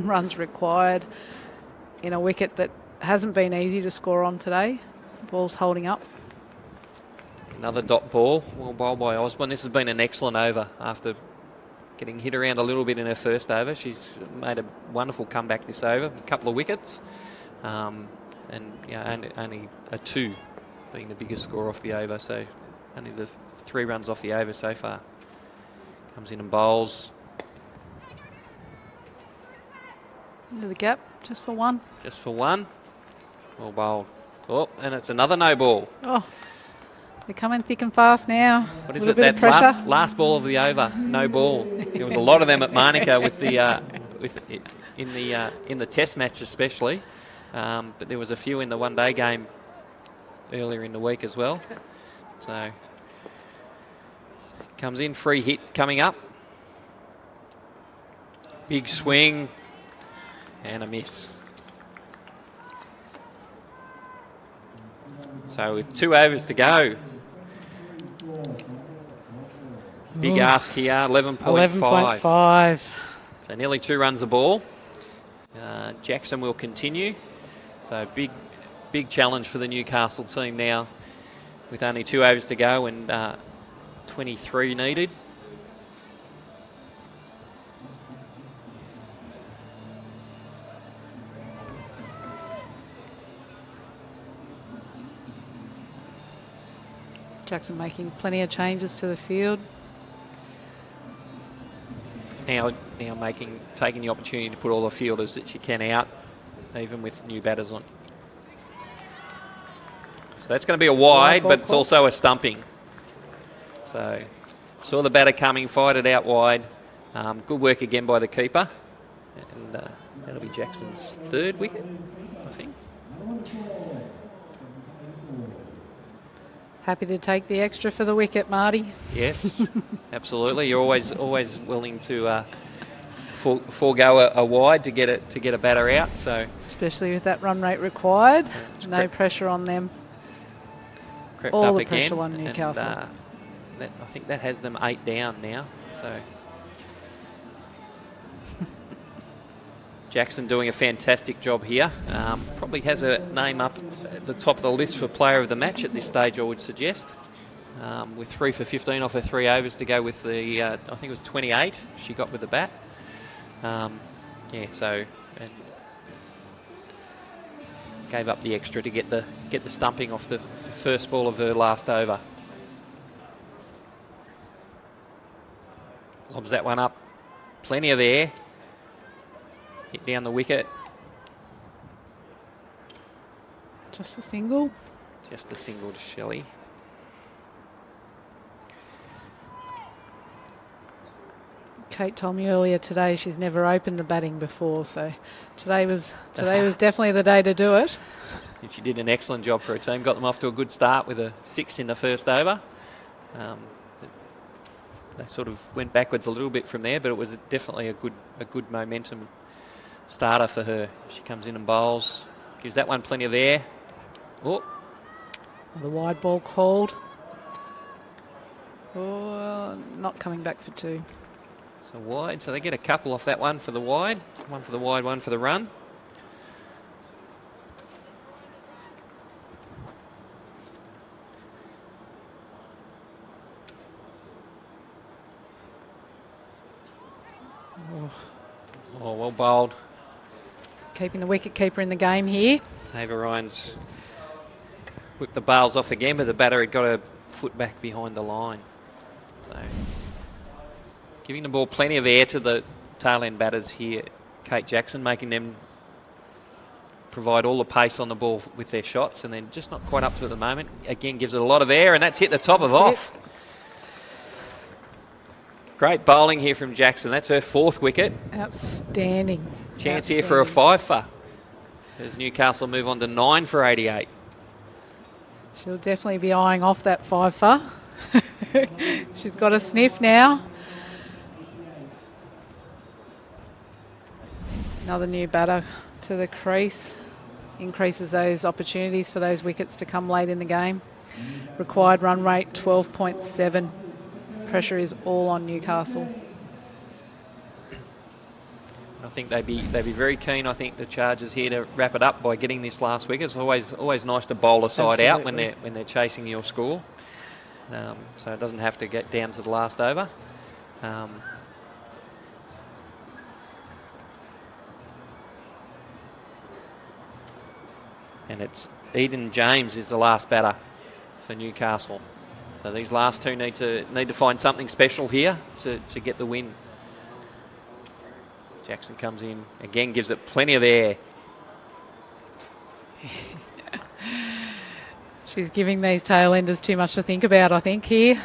runs required in a wicket that hasn't been easy to score on today. Ball's holding up. Another dot ball, well bowled by Osborne. This has been an excellent over after getting hit around a little bit in her first over. She's made a wonderful comeback this over, a couple of wickets, and only a 2 being the biggest score off the over. So only the 3 runs off the over so far. Comes in and bowls. Into the gap, just for 1. Just for 1. Well bowled. Oh, and it's another no ball. Oh, they're coming thick and fast now. What is it? That last ball of the over, no ball. There was a lot of them at Manuka with the in the Test match especially, but there was a few in the one-day game earlier in the week as well. So comes in, free hit coming up. Big swing and a miss. So with 2 overs to go. Big ask here, 11.5. So nearly 2 runs a ball. Jackson will continue. So big challenge for the Newcastle team now with only 2 overs to go and 23 needed. Jackson making plenty of changes to the field. Now taking the opportunity to put all the fielders that she can out, even with new batters on. So that's going to be a wide, but it's also a stumping. So saw the batter coming, fired it out wide. Good work again by the keeper. And that'll be Jackson's 3rd wicket, I think. Happy to take the extra for the wicket, Marty. Yes, absolutely. You're always willing to forego a wide to get a batter out. So especially with that run rate required, no pressure on them. Crept all up the again, pressure on Newcastle. And, I think that has them 8 down now. So Jackson doing a fantastic job here. Probably has a name up at the top of the list for player of the match at this stage, I would suggest. With 3 for 15 off her 3 overs to go with the, I think it was 28 she got with the bat. So and gave up the extra to get the stumping off the first ball of her last over. Lobs that one up. Plenty of air. Hit down the wicket. Just a single. Just a single to Shelley. Kate told me earlier today she's never opened the batting before, so today was definitely the day to do it. And she did an excellent job for her team. Got them off to a good start with a 6 in the first over. They sort of went backwards a little bit from there, but it was definitely a good momentum starter for her. She comes in and bowls, gives that one plenty of air. Oh, The wide ball called. Oh, not coming back for 2. so wide. So they get a couple off that one for the wide. One for the wide, one for the run. Oh, well bowled. Keeping the wicket keeper in the game here. Ava Ryan's whipped the bails off again, but the batter had got a foot back behind the line. So giving the ball plenty of air to the tail end batters here. Kate Jackson making them provide all the pace on the ball with their shots, and then just not quite up to it at the moment. Again, gives it a lot of air, and that's hit the top of off. Great bowling here from Jackson. That's her 4th wicket. Outstanding. Chance here for a 5 for. As Newcastle move on to 9 for 88. She'll definitely be eyeing off that 5 for. She's got a sniff now. Another new batter to the crease. Increases those opportunities for those wickets to come late in the game. Required run rate 12.7. Pressure is all on Newcastle. I think they'd be very keen. I think the Chargers here to wrap it up by getting this last wicket. It's always nice to bowl a side out when they're chasing your score, so it doesn't have to get down to the last over. And it's Eden James is the last batter for Newcastle. So these last two need to find something special here to get the win. Jackson comes in, again gives it plenty of air. She's giving these tail-enders too much to think about, I think, here.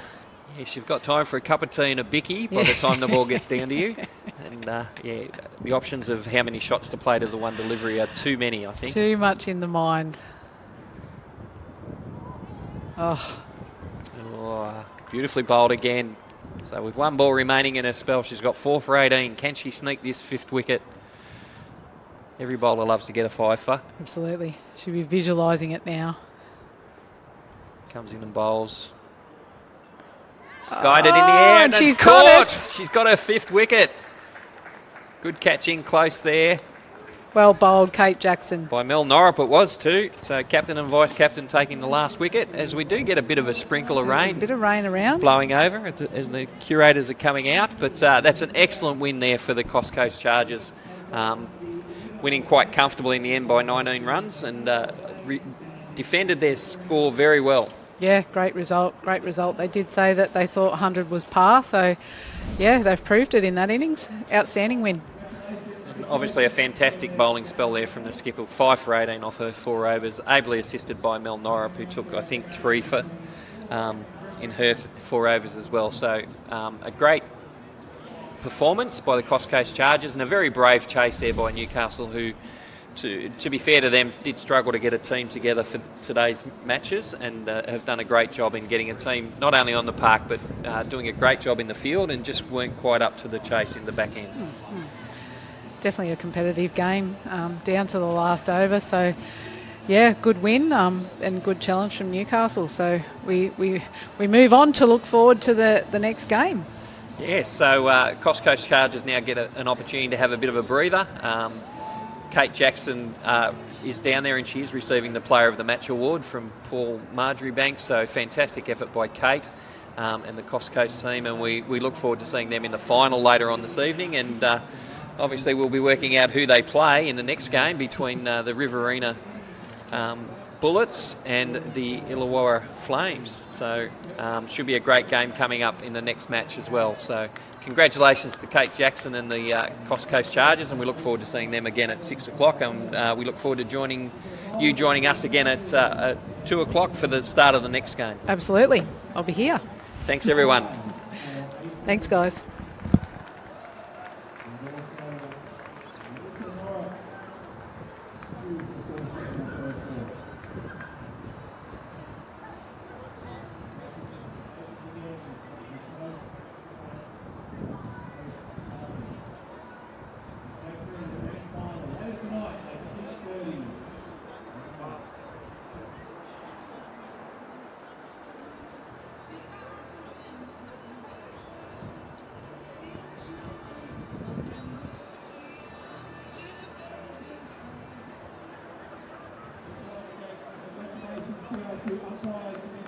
Yes, you've got time for a cup of tea and a bicky by the time the ball gets down to you. And, the options of how many shots to play to the one delivery are too many, I think. Too much in the mind. Oh, beautifully bowled again. So with one ball remaining in her spell, she's got 4 for 18. Can she sneak this 5th wicket? Every bowler loves to get a 5 for. Absolutely. She'll be visualising it now. Comes in and bowls. Skied it in the air, and she's caught. got it. She's got her 5th wicket. Good catching close there. Well bowled, Kate Jackson. By Mel Norrop it was too. So captain and vice captain taking the last wicket, as we do get a bit of a sprinkle of rain. A bit of rain around. Blowing over as the curators are coming out. But that's an excellent win there for the Coffs Coast Chargers. Winning quite comfortably in the end by 19 runs and defended their score very well. Yeah, great result, great result. They did say that they thought 100 was par, so yeah, they've proved it in that innings. Outstanding win. Obviously a fantastic bowling spell there from the skipper. 5 for 18 off her 4 overs, ably assisted by Mel Norrop, who took, I think, 3 for in her 4 overs as well. So a great performance by the Coffs Coast Chargers and a very brave chase there by Newcastle, who, to be fair to them, did struggle to get a team together for today's matches and have done a great job in getting a team not only on the park but doing a great job in the field and just weren't quite up to the chase in the back end. Mm-hmm. Definitely a competitive game down to the last over. So, yeah, good win and good challenge from Newcastle. So we move on to look forward to the next game. Yeah, so Coffs Coast Chargers now get an opportunity to have a bit of a breather. Kate Jackson is down there and she is receiving the Player of the Match award from Paul Marjoribanks. So fantastic effort by Kate and the Coffs Coast team, and we look forward to seeing them in the final later on this evening. And obviously we'll be working out who they play in the next game between the Riverina Bullets and the Illawarra Flames. So should be a great game coming up in the next match as well. So congratulations to Kate Jackson and the Coffs Coast Chargers, and we look forward to seeing them again at 6 o'clock. And we look forward to joining us again at 2 o'clock for the start of the next game. Absolutely. I'll be here. Thanks, everyone. Thanks, guys. to umpires.